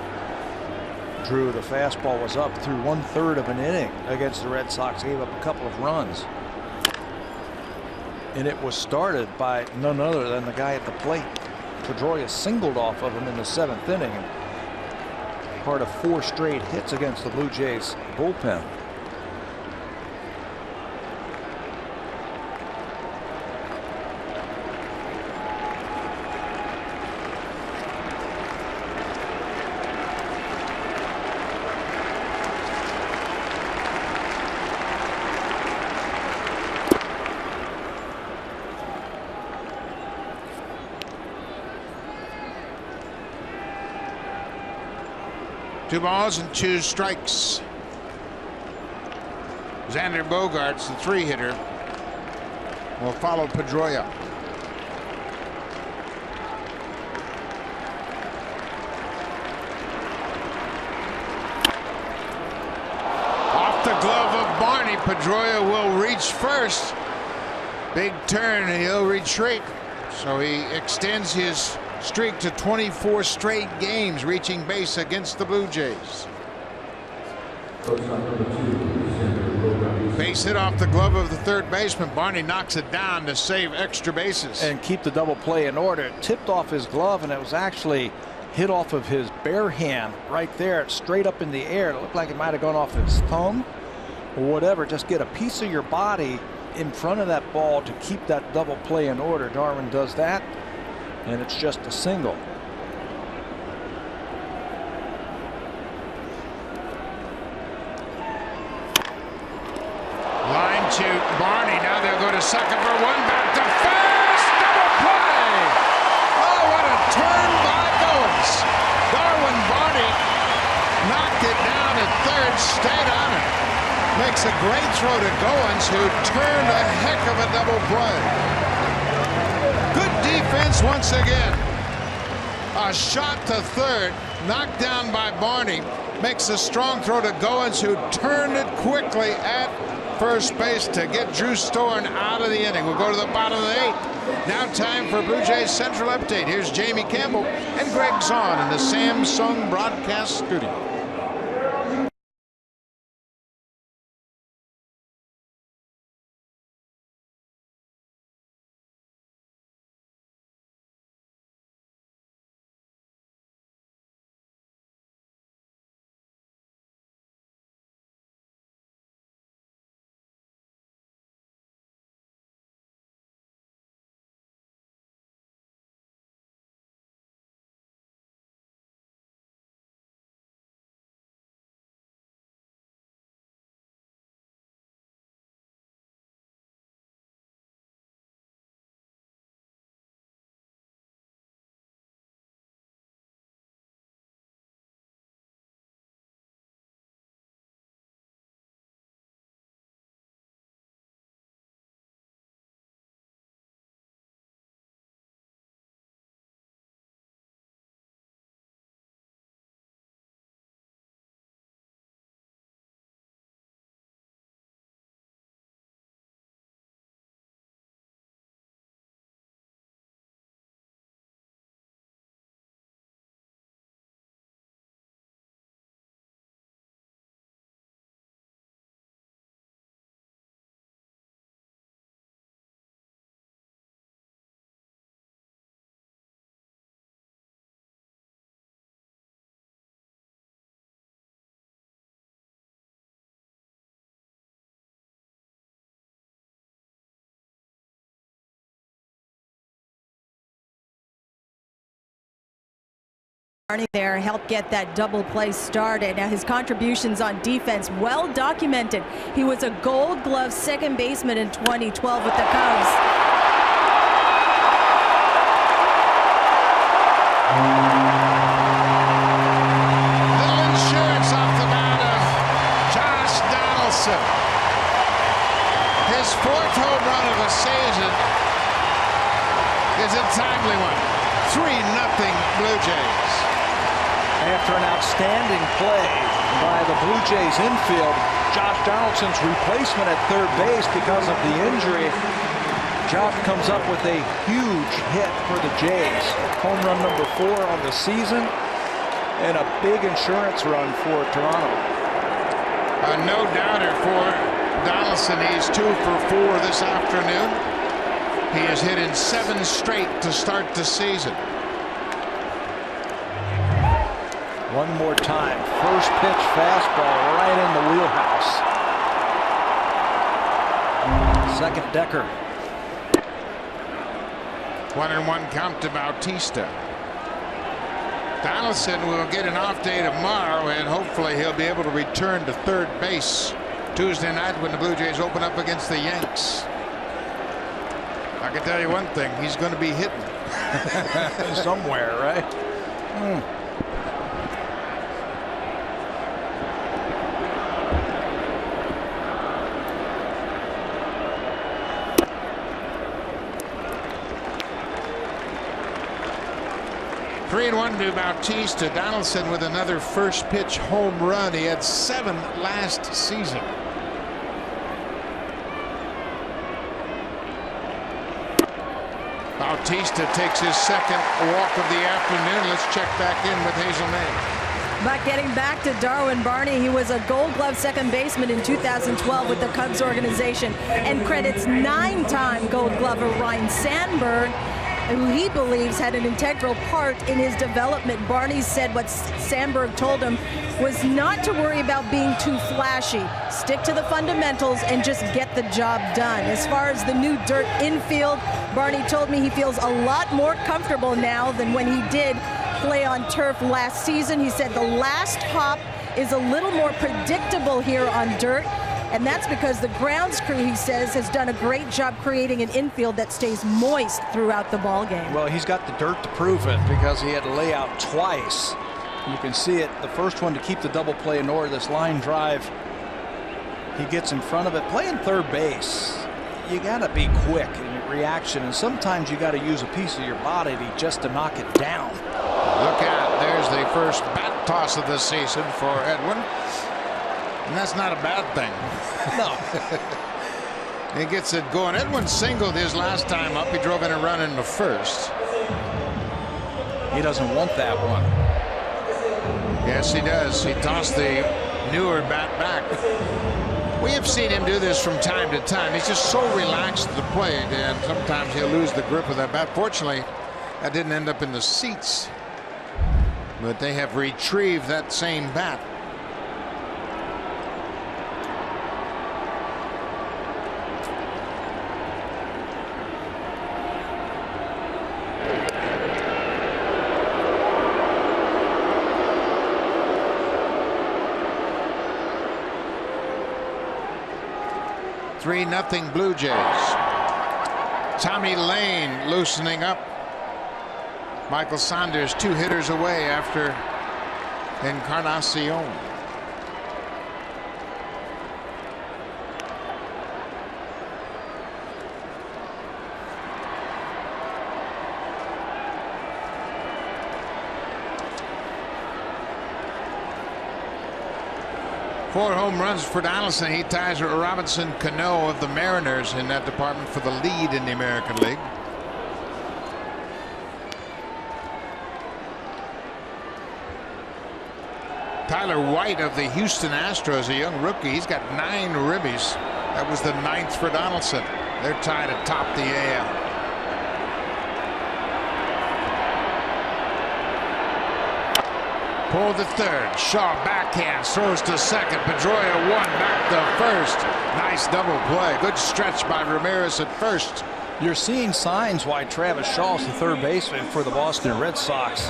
Drew, the fastball was up through 1/3 of an inning against the Red Sox. Gave up a couple of runs. And it was started by none other than the guy at the plate. Pedroia singled off of him in the 7th inning. Part of 4 straight hits against the Blue Jays bullpen. Two balls and 2 strikes. Xander Bogaerts, the 3-hitter, will follow Pedroia. Off the glove of Barney. Pedroia will reach first. Big turn and he'll retreat. So he extends his streak to 24 straight games reaching base against the Blue Jays. Base hit off the glove of the third baseman. Barney knocks it down to save extra bases and keep the double play in order. It tipped off his glove, and it was actually hit off of his bare hand right there, straight up in the air. It looked like it might have gone off his thumb or whatever. Just get a piece of your body in front of that ball to keep that double play in order. Darwin does that, and it's just a single. Line to Barney. Now they'll go to second for one. Back to first. Double play. Oh, what a turn by Goins. Darwin Barney knocked it down at third. Stayed on it. Makes a great throw to Goins, who turned a heck of a double play. Good defense once again. A shot to third. Knocked down by Barney. Makes a strong throw to Goins, who turned it quickly at first base to get Drew Storen out of the inning. We'll go to the bottom of the 8th. Now time for Blue Jays Central Update. Here's Jamie Campbell and Greg Zahn in the Samsung Broadcast Studio. Barney there helped get that double play started. Now his contributions on defense well documented. He was a Gold Glove second baseman in 2012 with the Cubs. Little insurance off the bat of Josh Donaldson. His 4th home run of the season is a timely one. 3-0 Blue Jays. After an outstanding play by the Blue Jays infield, Josh Donaldson's replacement at third base because of the injury, Josh comes up with a huge hit for the Jays. Home run number 4 on the season and a big insurance run for Toronto. A no-doubter for Donaldson. He's 2 for 4 this afternoon. He has hit in 7 straight to start the season. One more time. First pitch fastball right in the wheelhouse. Second Decker. 1-1 count to Bautista. Donaldson will get an off day tomorrow, and hopefully he'll be able to return to third base Tuesday night when the Blue Jays open up against the Yanks. I can tell you one thing, he's going to be hitting. Somewhere, right? 3-1 to Bautista. Donaldson with another first pitch home run. He had 7 last season. Bautista takes his second walk of the afternoon. Let's check back in with Hazel May. But getting back to Darwin Barney, he was a Gold Glove second baseman in 2012 with the Cubs organization, and credits 9-time Gold Glover Ryne Sandberg, who he believes had an integral part in his development. Barney said what Sandberg told him was not to worry about being too flashy. Stick to the fundamentals and just get the job done. As far as the new dirt infield, Barney told me he feels a lot more comfortable now than when he did play on turf last season. He said the last hop is a little more predictable here on dirt, and that's because the grounds crew, he says, has done a great job creating an infield that stays moist throughout the ball game. Well, he's got the dirt to prove it because he had to lay out twice. You can see it, the first one to keep the double play in order, this line drive. He gets in front of it. Playing third base, you got to be quick in your reaction, and sometimes you got to use a piece of your body just to knock it down. Look out, there's the first bat toss of the season for Edwin. And that's not a bad thing. No. He gets it going. Edwin singled his last time up. He drove in a run in the first. He doesn't want that one. Yes, he does. He tossed the newer bat back. We have seen him do this from time to time. He's just so relaxed at the plate, and sometimes he'll lose the grip of that bat. Fortunately, that didn't end up in the seats. But they have retrieved that same bat. Three nothing Blue Jays. Tommy Lane loosening up. Michael Saunders 2 hitters away after Encarnacion. Four home runs for Donaldson. He ties Robinson Cano of the Mariners in that department for the lead in the American League. Tyler White of the Houston Astros, a young rookie. He's got 9 ribbies. That was the 9th for Donaldson. They're tied atop the AL. Pulled to third. Shaw backhand throws to second. Pedroia 1 back to first. Nice double play. Good stretch by Ramirez at first. You're seeing signs why Travis Shaw's the third baseman for the Boston Red Sox.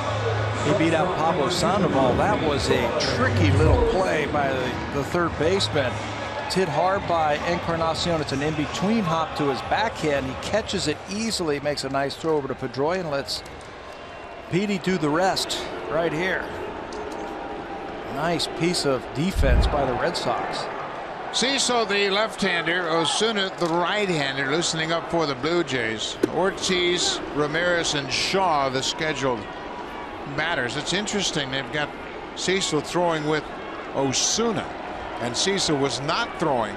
He beat out Pablo Sandoval. That was a tricky little play by the third baseman. It's hit hard by Encarnacion. It's an in-between hop to his backhand. He catches it easily, makes a nice throw over to Pedroia, and lets Petey do the rest right here. Nice piece of defense by the Red Sox. Cecil, the left-hander, Osuna, the right-hander, loosening up for the Blue Jays. Ortiz, Ramirez, and Shaw, the scheduled batters. It's interesting. They've got Cecil throwing with Osuna, and Cecil was not throwing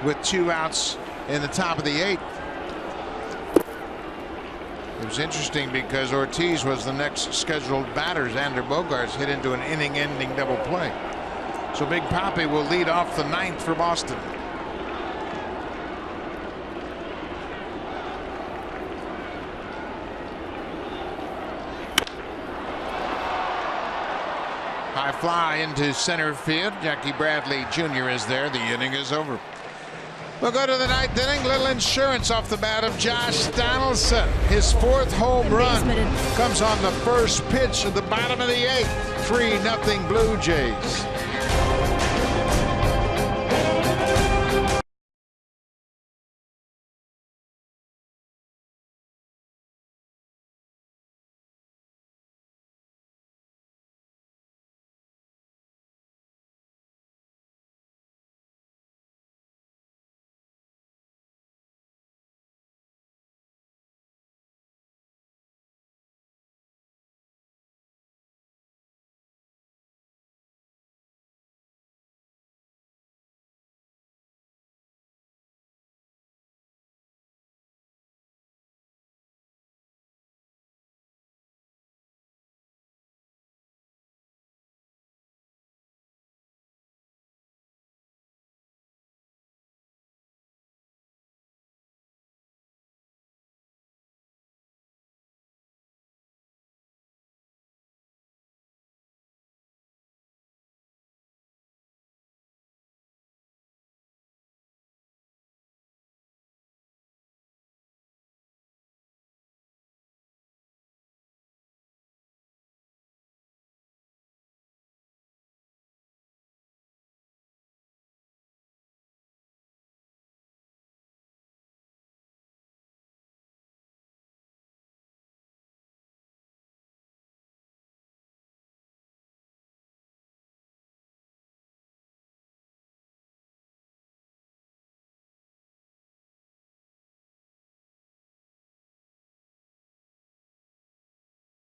with 2 outs in the top of the 8th. It was interesting because Ortiz was the next scheduled batter. Xander Bogaerts hit into an inning-ending double play. So Big Papi will lead off the 9th for Boston. High fly into center field. Jackie Bradley Jr. is there. The inning is over. We'll go to the 9th inning. Little insurance off the bat of Josh Donaldson. His 4th home run comes on the first pitch of the bottom of the 8th. 3-0 Blue Jays.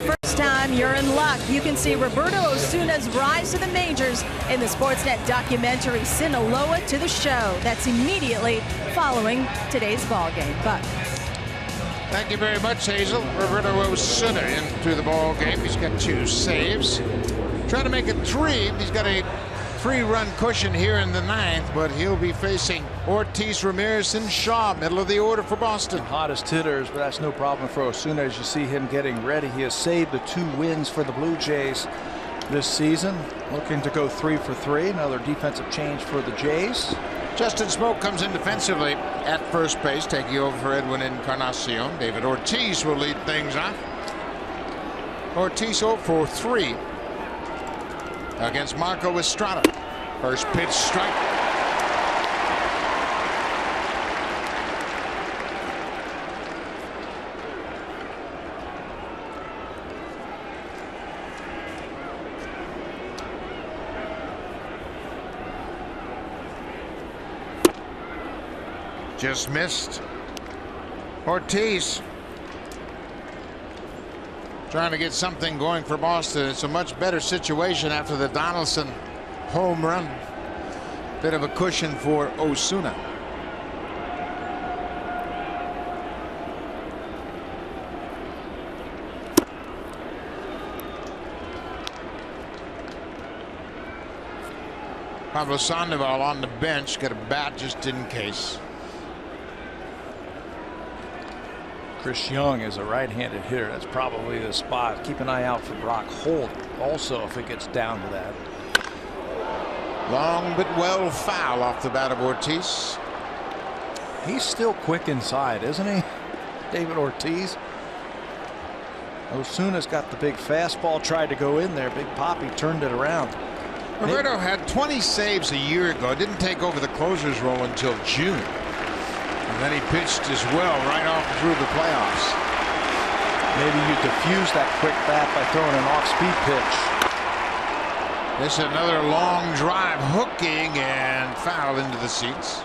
First time you're in luck. You can see Roberto Osuna's rise to the majors in the Sportsnet documentary Sinaloa to the Show. That's immediately following today's ball game. Buck. Thank you very much, Hazel. Roberto Osuna into the ball game. He's got 2 saves. Trying to make it 3. He's got a 3-run cushion here in the 9th, but he'll be facing Ortiz, Ramirez, and Shaw, middle of the order for Boston. Hottest hitters, but that's no problem for Osuna as you see him getting ready. He has saved the 2 wins for the Blue Jays this season. Looking to go 3 for 3. Another defensive change for the Jays. Justin Smoke comes in defensively at first base, taking over for Edwin Encarnacion. David Ortiz will lead things off. Ortiz 0 for 3 against Marco Estrada. First pitch strike. Just missed. Ortiz trying to get something going for Boston. It's a much better situation after the Donaldson home run. Bit of a cushion for Osuna. Pablo Sandoval on the bench, got a bat just in case. Chris Young is a right-handed hitter. That's probably the spot. Keep an eye out for Brock Holt also if it gets down to that. Long but well foul off the bat of Ortiz. He's still quick inside, isn't he? David Ortiz. Osuna's got the big fastball, tried to go in there. Big Poppy turned it around. Roberto had 20 saves a year ago. Didn't take over the closer's role until June. And then he pitched as well right off through the playoffs. Maybe you diffuse that quick bat by throwing an off-speed pitch. This is another long drive, hooking and foul into the seats.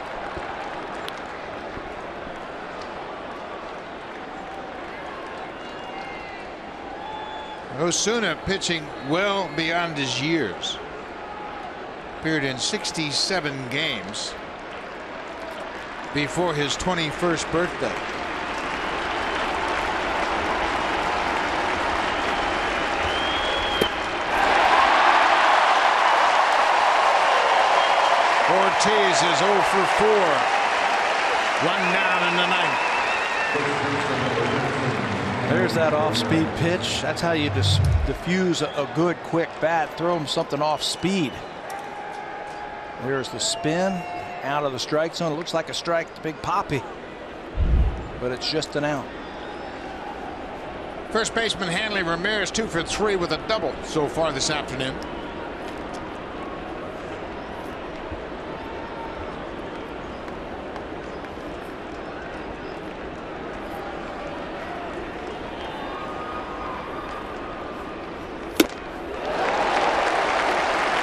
Osuna pitching well beyond his years. Appeared in 67 games before his 21st birthday. Ortiz is 0 for 4. One down in the 9th. There's that off-speed pitch. That's how you diffuse a good quick bat. Throw him something off speed. There's the spin out of the strike zone. It looks like a strike to Big Poppy, but it's just an out. First baseman Hanley Ramirez 2 for 3 with a double so far this afternoon.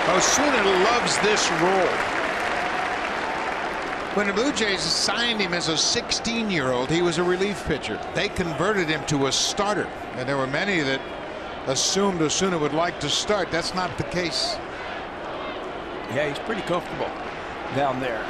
Osuna loves this role. When the Blue Jays signed him as a 16-year-old, he was a relief pitcher. They converted him to a starter, and there were many that assumed Osuna would like to start. That's not the case. Yeah, he's pretty comfortable down there.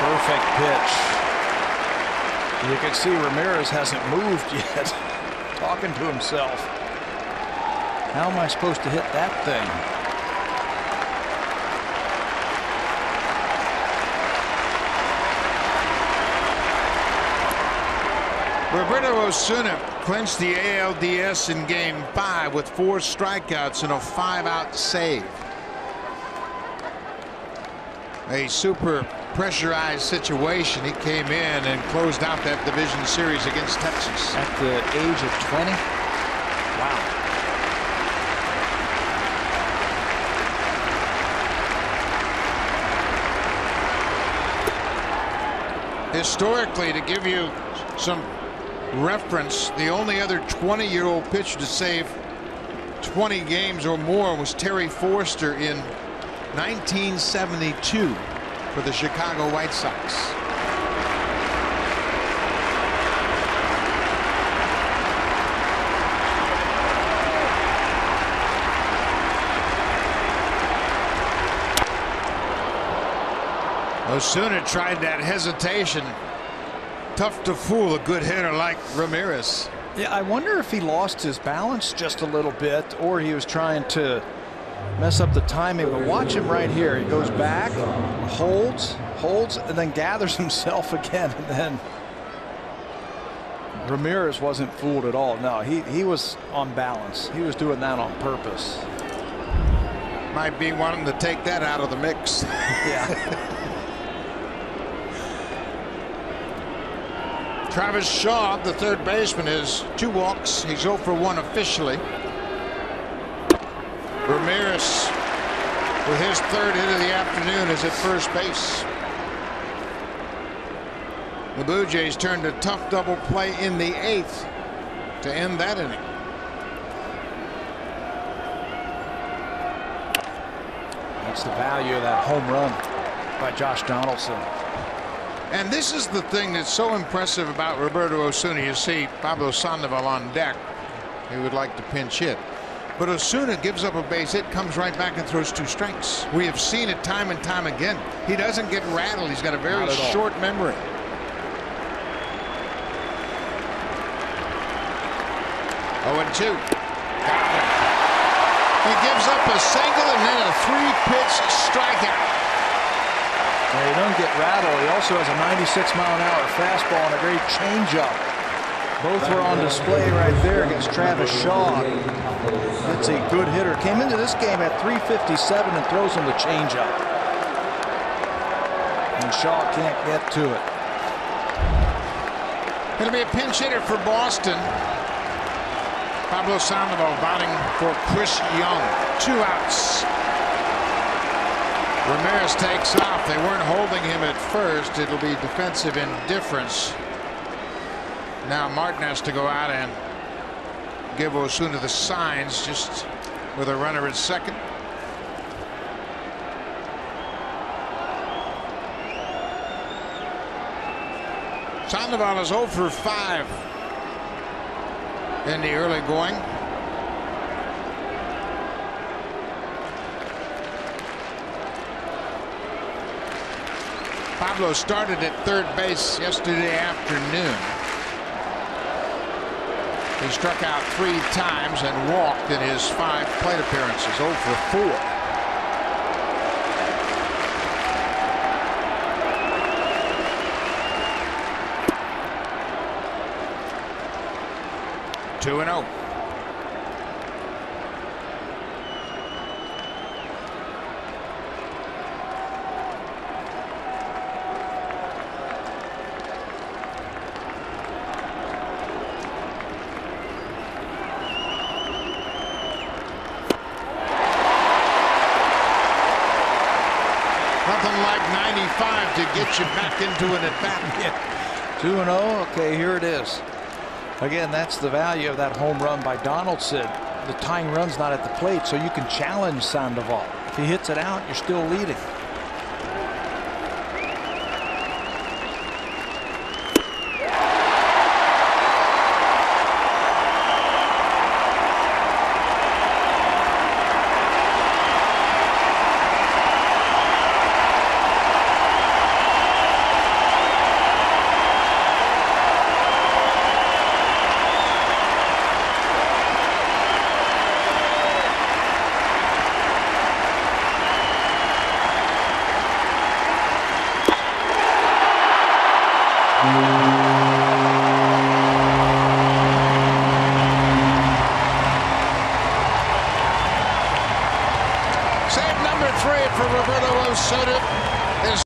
Perfect pitch. You can see Ramirez hasn't moved yet. Talking to himself. How am I supposed to hit that thing? Roberto Osuna clinched the ALDS in Game 5 with 4 strikeouts and a 5-out save. A super pressurized situation. He came in and closed out that division series against Texas. At the age of 20? Wow. Historically, to give you some reference, the only other 20-year-old pitcher to save 20 games or more was Terry Forster in 1972 for the Chicago White Sox. Osuna tried that hesitation. Tough to fool a good hitter like Ramirez. Yeah, I wonder if he lost his balance just a little bit, or he was trying to mess up the timing. But watch him right here. He goes back, holds, and then gathers himself again. And then Ramirez wasn't fooled at all. No, he was on balance. He was doing that on purpose. Might be wanting to take that out of the mix. Yeah. Travis Shaw, the third baseman, is 2 walks. He's 0 for 1 officially. Ramirez, with his third hit of the afternoon, is at first base. The Blue Jays turned a tough double play in the 8th to end that inning. That's the value of that home run by Josh Donaldson. And this is the thing that's so impressive about Roberto Osuna. You see Pablo Sandoval on deck. He would like to pinch hit. But Osuna gives up a base hit, comes right back and throws 2 strikes. We have seen it time and time again. He doesn't get rattled. He's got a very short memory. Oh, and 2. He gives up a single and then a 3-pitch strikeout. Well, he doesn't get rattled. He also has a 96-mile-an-hour fastball and a great changeup. Both were on display right there against Travis Shaw. It's a good hitter. Came into this game at 357 and throws him the changeup. And Shaw can't get to it. It'll be a pinch hitter for Boston. Pablo Sandoval batting for Chris Young. 2 outs. Ramirez takes off. They weren't holding him at first. It'll be defensive indifference. Now Martin has to go out and give Osuna the signs, just with a runner at second. Sandoval is 0 for 5 in the early going. Pablo started at third base yesterday afternoon. He struck out 3 times and walked in his 5 plate appearances. 0 for 4. Two and 0. Nothing like 95 to get you back into an at-bat. 2-0. Okay, here it is. Again, that's the value of that home run by Donaldson. The tying run's not at the plate, so you can challenge Sandoval. If he hits it out, you're still leading. Save number 3 for Roberto Osuna.